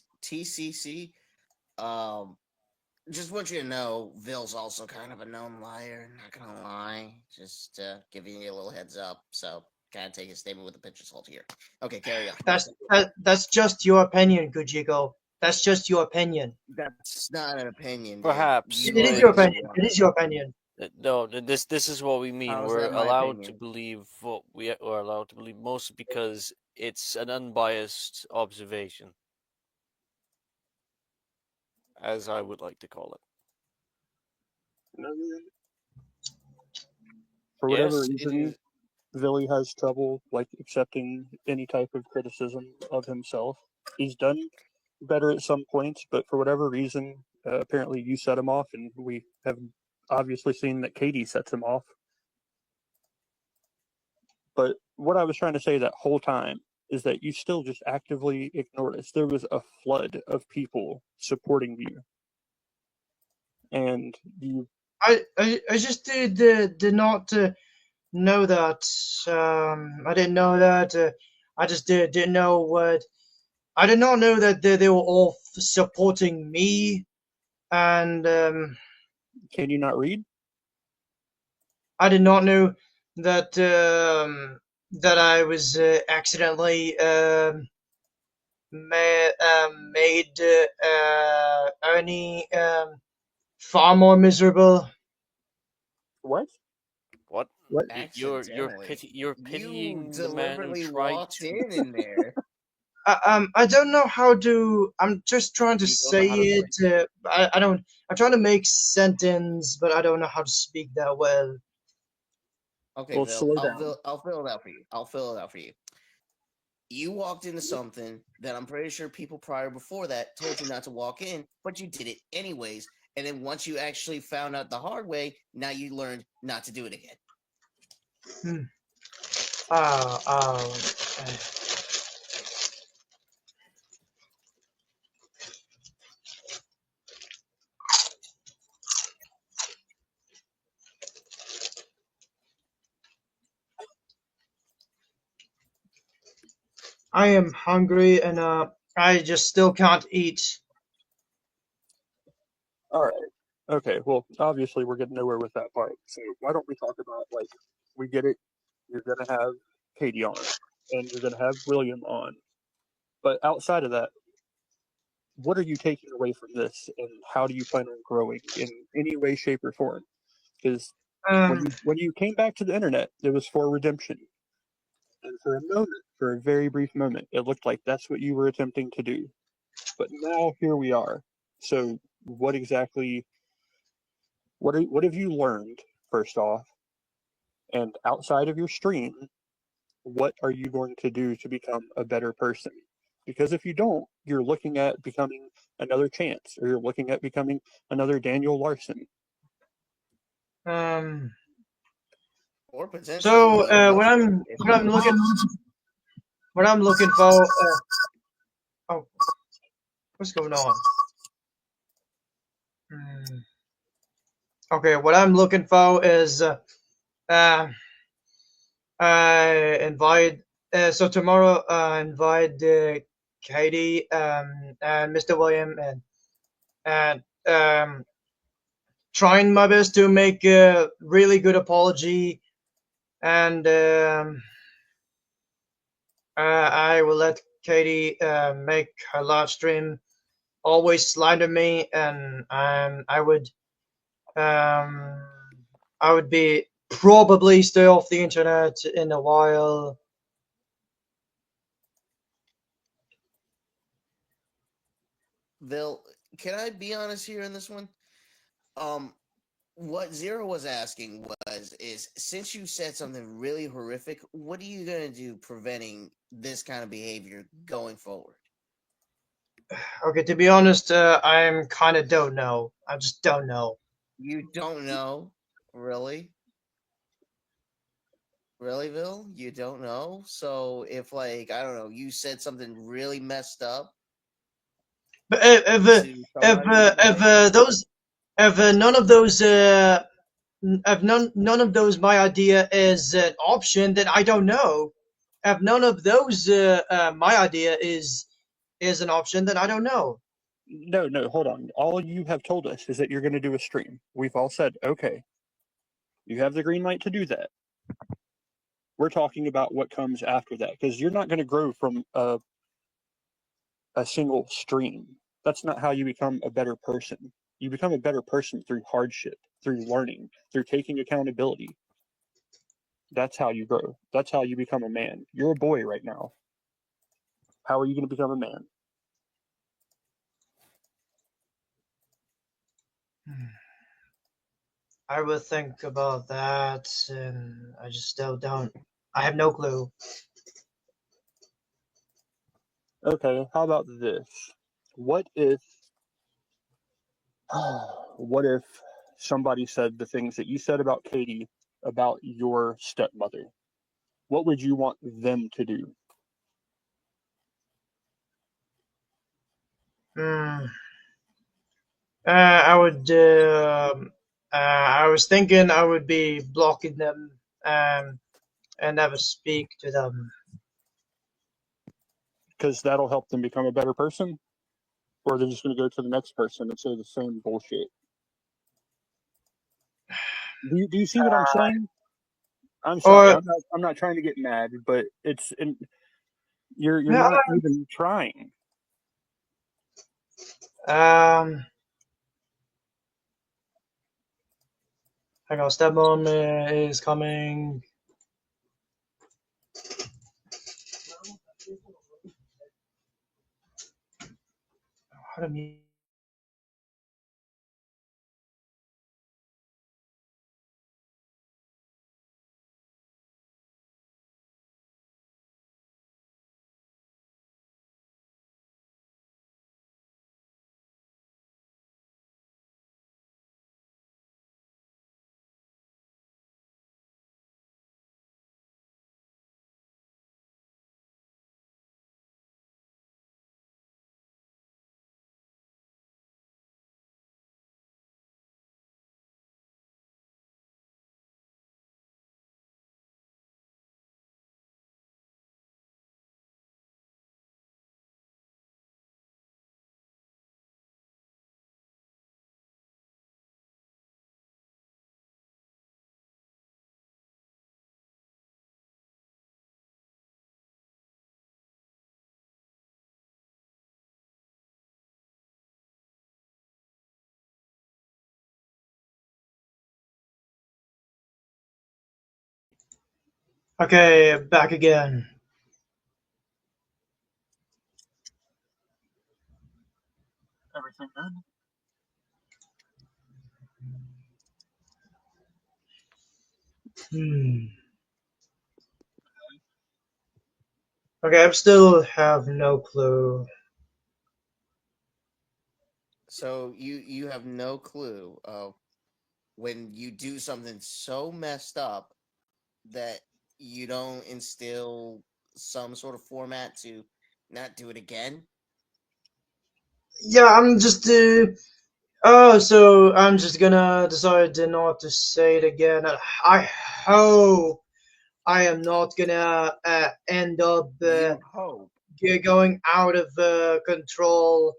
just want you to know, Ville's also kind of a known liar. Not gonna lie, just giving you a little heads up. So, kind of take his statement with a pinch of salt here. Okay, carry on. That's just your opinion, Kujiko. That's just your opinion. That's not an opinion. Dude. Perhaps It is your opinion. It is your opinion. No, this is what we mean. How is We're that my allowed opinion? to believe what we are allowed to believe, mostly because it's an unbiased observation, as I would like to call it. For whatever Yes, it reason, is. Billy has trouble like accepting any type of criticism of himself. He's done better at some points, but for whatever reason, apparently you set him off, and we have obviously seen that Katie sets him off. But what I was trying to say that whole time is that you still just actively ignored us. There was a flood of people supporting you, and you. I just did not know that. I didn't know that. I just didn't know what. I did not know that they were all supporting me, and Can you not read? I did not know that that I was accidentally made Ernie far more miserable. What? What? What? You're Accidentally. you're pitying the man who deliberately tried walked to. in there. I don't know how to. I'm just trying to You don't know say how to it. I don't. I'm trying to make sentence, but I don't know how to speak that well. Okay, Well, Bill, slow down. I'll fill it out for you. I'll fill it out for you. You walked into something that I'm pretty sure people prior before that told you not to walk in, but you did it anyways. And then once you actually found out the hard way, now you learned not to do it again. Hmm. I am hungry and I just still can't eat. All right. Okay, well, obviously we're getting nowhere with that part. So why don't we talk about, like, we get it, you're going to have Katie on, and you're going to have William on. But outside of that, what are you taking away from this, and how do you plan on growing in any way, shape, or form? Because Um, when you came back to the internet, it was for redemption. And for a moment, for a very brief moment, it looked like that's what you were attempting to do. But now here we are. So what exactly, what have you learned, first off? And outside of your stream, what are you going to do to become a better person? Because if you don't, you're looking at becoming another Chance, or you're looking at becoming another Daniel Larson. um, Or potentially so another Muslim. what I'm looking for. Oh, what's going on? Hmm. Okay, what I'm looking for is uh, I invite. So tomorrow, invite Katie, and Mr. William, and trying my best to make a really good apology, and I will let Katie make her live stream. Always slander me, and um, I would be probably stay off the internet in a while. Bill, can I be honest here in this one? What Zero was asking is since you said something really horrific, what are you gonna do preventing this kind of behavior going forward? Okay, to be honest, I'm kind of don't know. I just don't know. You don't know, really? Really, Bill? You don't know? So if, like, I don't know, you said something really messed up But to somebody, like, if none of those if none of those my idea is an option, then I don't know. If none of those my idea is an option, then I don't know. No, hold on. All you have told us is that you're going to do a stream. We've all said, okay, you have the green light to do that. We're talking about what comes after that, because you're not going to grow from a single stream. That's not how you become a better person. You become a better person through hardship, through learning, through taking accountability. That's how you grow. That's how you become a man. You're a boy right now. How are you going to become a man? I will think about that, and I just still don't. I have no clue. Okay, how about this? What if what if somebody said the things that you said about Katie about your stepmother? What would you want them to do? Hmm. I would. I was thinking I would be blocking them, and never speak to them. Because that'll help them become a better person? Or they're just going to go to the next person and say the same bullshit? Do you see what I'm saying? I'm sorry. Or I'm not trying to get mad, but you're yeah, not even trying. hang on. Stepmom is coming. How do you Okay, back again. Everything good? Okay, I still have no clue. So you have no clue of when you do something so messed up that you don't instill some sort of format to not do it again. Yeah, I'm just oh, so I'm just gonna decide not to say it again. I hope I am not gonna end up You hope. going out of control.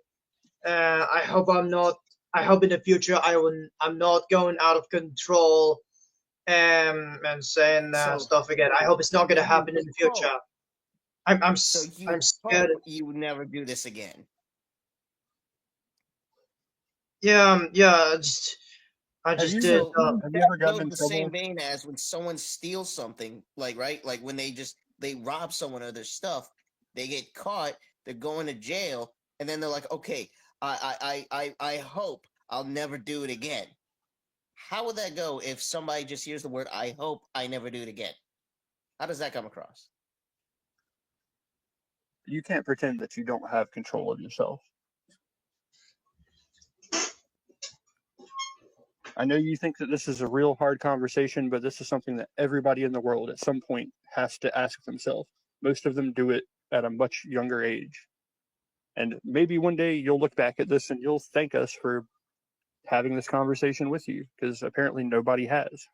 I hope I'm not. I hope in the future I'm not going out of control and saying So stuff again. I hope it's not gonna you happen in the future. hope. So I'm you scared. hope you would never do this again. Yeah. I Have just you did. So have you that ever gotten goes in the same trouble? vein as when someone steals something, like right, like when they rob someone of their stuff, they get caught, they're going to jail, and then they're like, okay, I hope I'll never do it again. How would that go if somebody just hears the word "I hope I never do it again"? How does that come across? You can't pretend that you don't have control of yourself. I know you think that this is a real hard conversation, but this is something that everybody in the world at some point has to ask themselves. Most of them do it at a much younger age. And maybe one day you'll look back at this and you'll thank us for having this conversation with you, because apparently nobody has.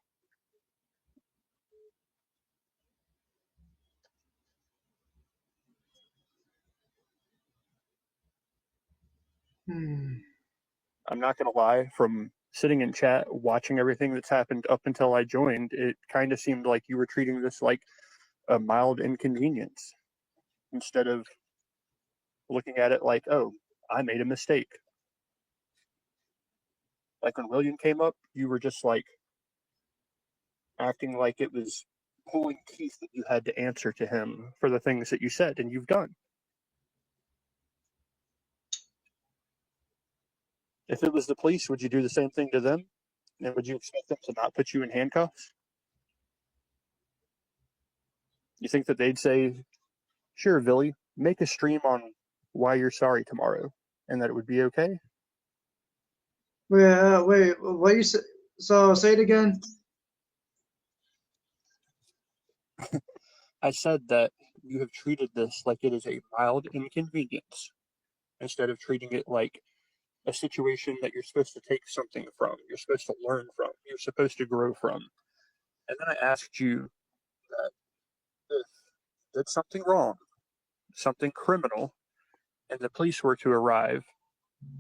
I'm not going to lie, from sitting in chat, watching everything that's happened up until I joined, it kind of seemed like you were treating this like a mild inconvenience instead of looking at it like, oh, I made a mistake. Like when William came up, you were just like acting like it was pulling teeth that you had to answer to him for the things that you said and you've done. If it was the police, would you do the same thing to them? And would you expect them to not put you in handcuffs? You think that they'd say, sure, Billy, make a stream on why you're sorry tomorrow, and that it would be okay? Wait. What you say? So say it again. I said that you have treated this like it is a mild inconvenience instead of treating it like a situation that you're supposed to take something from, you're supposed to learn from, you're supposed to grow from. And then I asked you that if you did something wrong, something criminal, and the police were to arrive,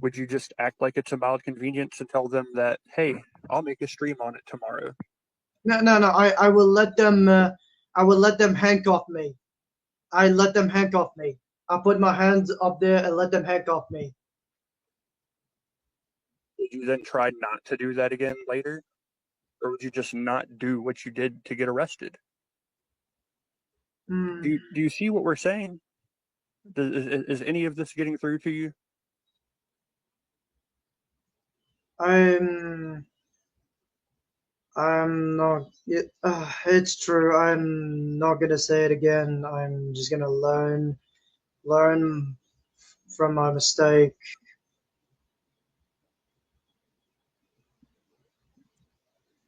would you just act like it's a mild convenience and tell them that, hey, I'll make a stream on it tomorrow? No. I will let them. I will let them handcuff me. I let them handcuff me. I put my hands up there and let them handcuff me. Would you then try not to do that again later? Or would you just not do what you did to get arrested? Do you see what we're saying? Is any of this getting through to you? I'm not. It's true. I'm not gonna say it again. I'm just gonna learn from my mistake.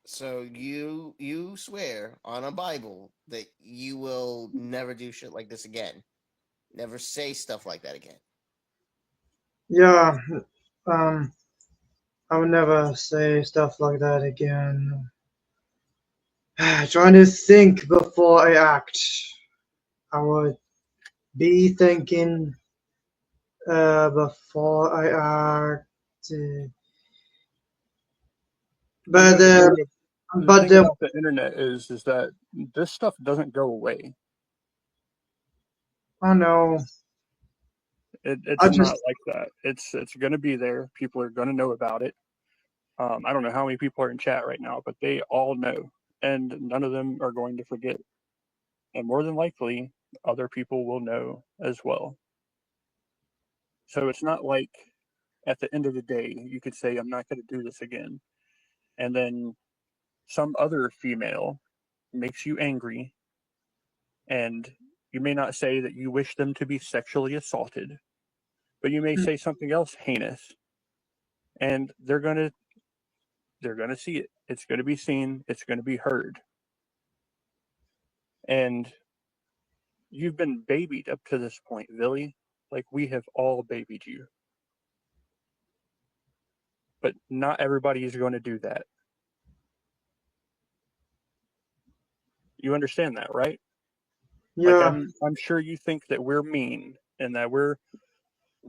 So you swear on a Bible that you will never do shit like this again, never say stuff like that again. Yeah. Um. I would never say stuff like that again. Trying to think before I act. I would be thinking before I act. You know, But the but thing about the internet is that this stuff doesn't go away. oh no. I It's not just like that. It's going to be there. People are going to know about it. I don't know how many people are in chat right now, but they all know, and none of them are going to forget. And more than likely, other people will know as well. So it's not like at the end of the day, you could say, I'm not going to do this again. And then some other female makes you angry, and you may not say that you wish them to be sexually assaulted, but you may say something else heinous, and they're gonna see it. It's gonna be seen. It's gonna be heard. And you've been babied up to this point, Billy. Like, we have all babied you. But not everybody is going to do that. You understand that, right? Like, Yeah. I'm sure you think that we're mean and that we're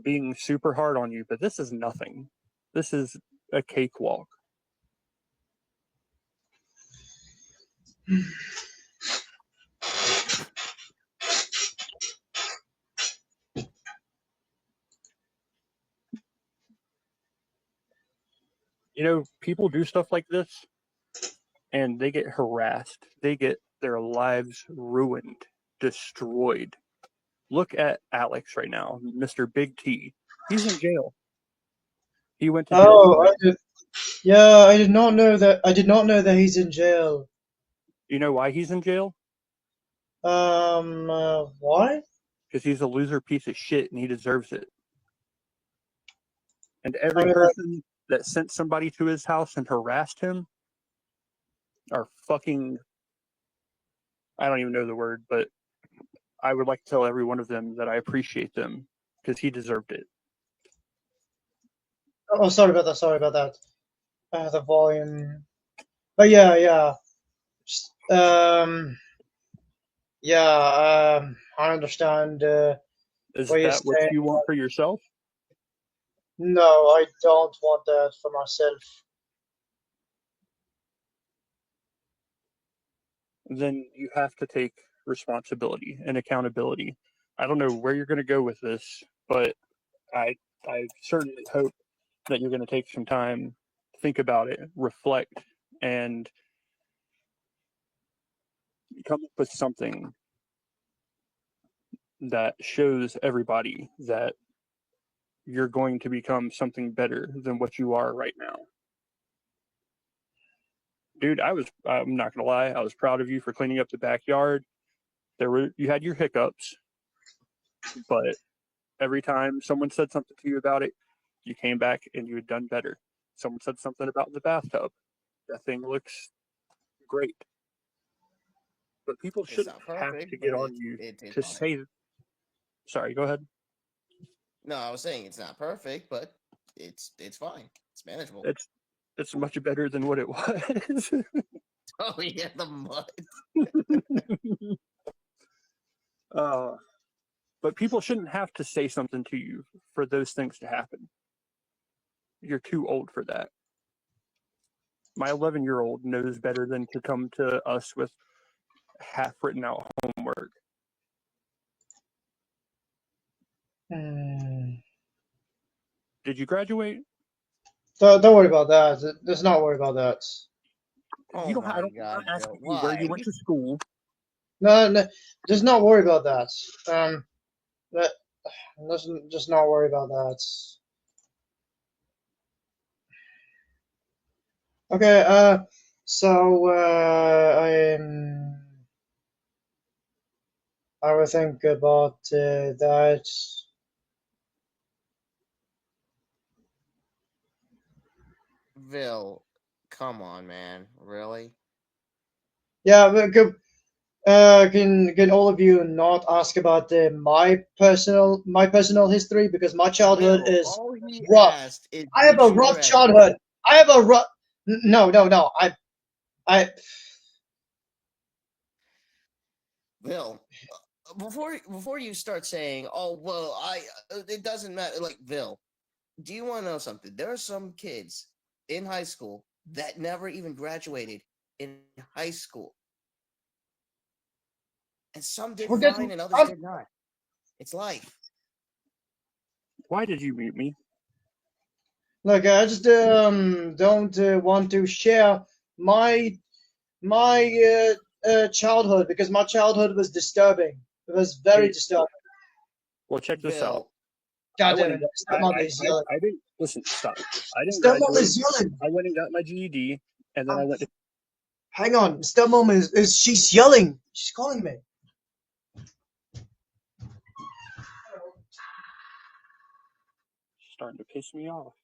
being super hard on you, but this is nothing. This is a cakewalk. You know, people do stuff like this and they get harassed. They get their lives ruined, destroyed. Look at Alex right now, Mr. Big T. He's in jail. He went to jail Oh, today. I did not know that. I did not know that he's in jail. You know why he's in jail? Why? Because he's a loser piece of shit and he deserves it. And I every mean, person that sent somebody to his house and harassed him are fucking, I don't even know the word, but I would like to tell every one of them that I appreciate them because he deserved it. oh, sorry about that. Sorry about that. The volume. But yeah. Just, yeah. I understand. Is What you're that what saying. you want for yourself? No, I don't want that for myself. Then you have to take responsibility and accountability. I don't know where you're going to go with this, but I certainly hope that you're going to take some time, think about it, reflect, and come up with something that shows everybody that you're going to become something better than what you are right now. Dude, I'm not going to lie, I was proud of you for cleaning up the backyard. You had your hiccups, but every time someone said something to you about it, you came back and you had done better. Someone said something about the bathtub. That thing looks great. But people It's shouldn't not have perfect, to but get on you it's to fine. say. Sorry, go ahead. No, I was saying it's not perfect, but it's fine. It's manageable. It's much better than what it was. Oh yeah, the mud. But people shouldn't have to say something to you for those things to happen. You're too old for that. My 11-year-old knows better than to come to us with half written out homework. Did you graduate? Don't worry about that. Let's not worry about that. Oh You don't. my I'm god, not Bill, asking you where you why? went to school. No, just not worry about that. Let's just not worry about that. Okay. So I will think about that. Bill, come on, man, really? Yeah, but can all of you not ask about my personal history, because my childhood Bill, is all he rough. asked is I have did a you rough graduate? childhood. I have a rough. No. Bill, before you start saying, "Oh well, it doesn't matter," like Bill, do you want to know something? There are some kids in high school that never even graduated in high school, and some did Forget. fine and others did not. It's life. Why did you mute me? Look, I just don't want to share my childhood because my childhood was disturbing. It was very disturbing. Well, check this out. God I went damn and it! got, Stepmother is yelling. I didn't listen. Stop. I didn't Stepmother graduate. is yelling. I went and got my GED, and then I went to. Hang on, stepmom is she's yelling. She's calling me. Starting to piss me off.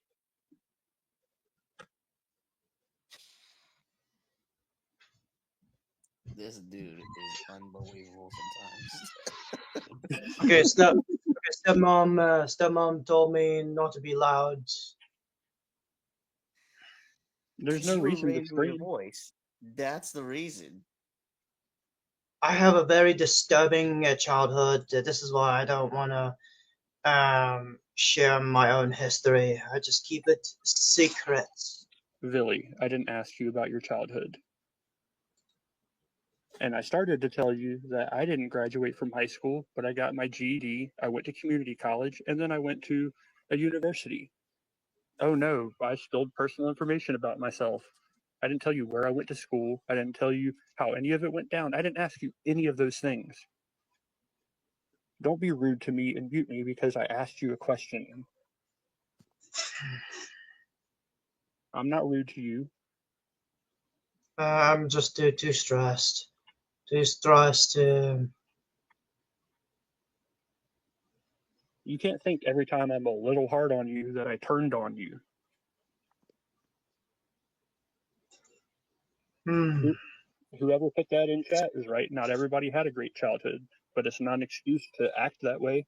This dude is unbelievable sometimes. Okay, stepmom told me not to be loud. There's no You were reason to raising your scream. voice. That's the reason. I have a very disturbing childhood. This is why I don't want to share my own history. I just keep it secret. Villy, I didn't ask you about your childhood. And I started to tell you that I didn't graduate from high school, but I got my GED. I went to community college, and then I went to a university. Oh no, I spilled personal information about myself. I didn't tell you where I went to school. I didn't tell you how any of it went down. I didn't ask you any of those things. Don't be rude to me and mute me because I asked you a question. I'm not rude to you. I'm just too stressed. Too stressed to. You can't think every time I'm a little hard on you that I turned on you. Whoever put that in chat is right. Not everybody had a great childhood, but it's not an excuse to act that way.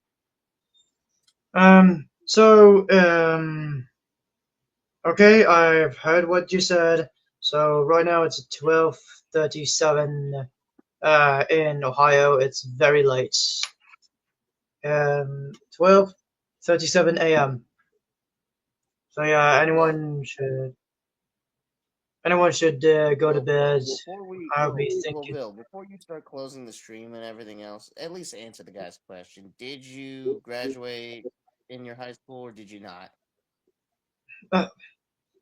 Okay, I've heard what you said. So right now it's 12:37 in Ohio. It's very late. 12:37 a.m. So yeah, anyone should go to bed. I'll be thinking. Bill, before you start closing the stream and everything else, at least answer the guy's question. Did you graduate in your high school or did you not?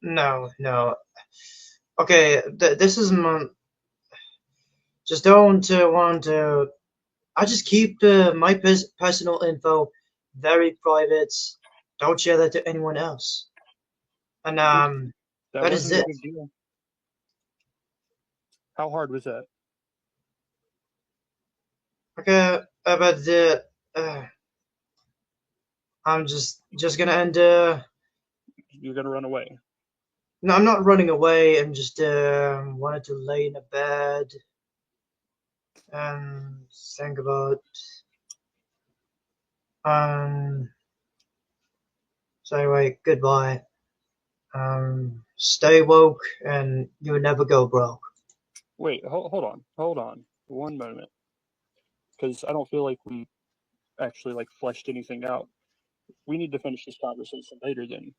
No. Okay, this is my. Just don't want to. I just keep my personal info very private. Don't share that to anyone else. And that is wasn't it. a big deal. How hard was that? Okay, but I'm just gonna end. You're gonna run away. No, I'm not running away. I'm just wanted to lay in a bed and think about. So anyway, goodbye. Stay woke, and you'll never go broke. Wait, hold on. 1 moment. Because I don't feel like we actually fleshed anything out. We need to finish this conversation later then.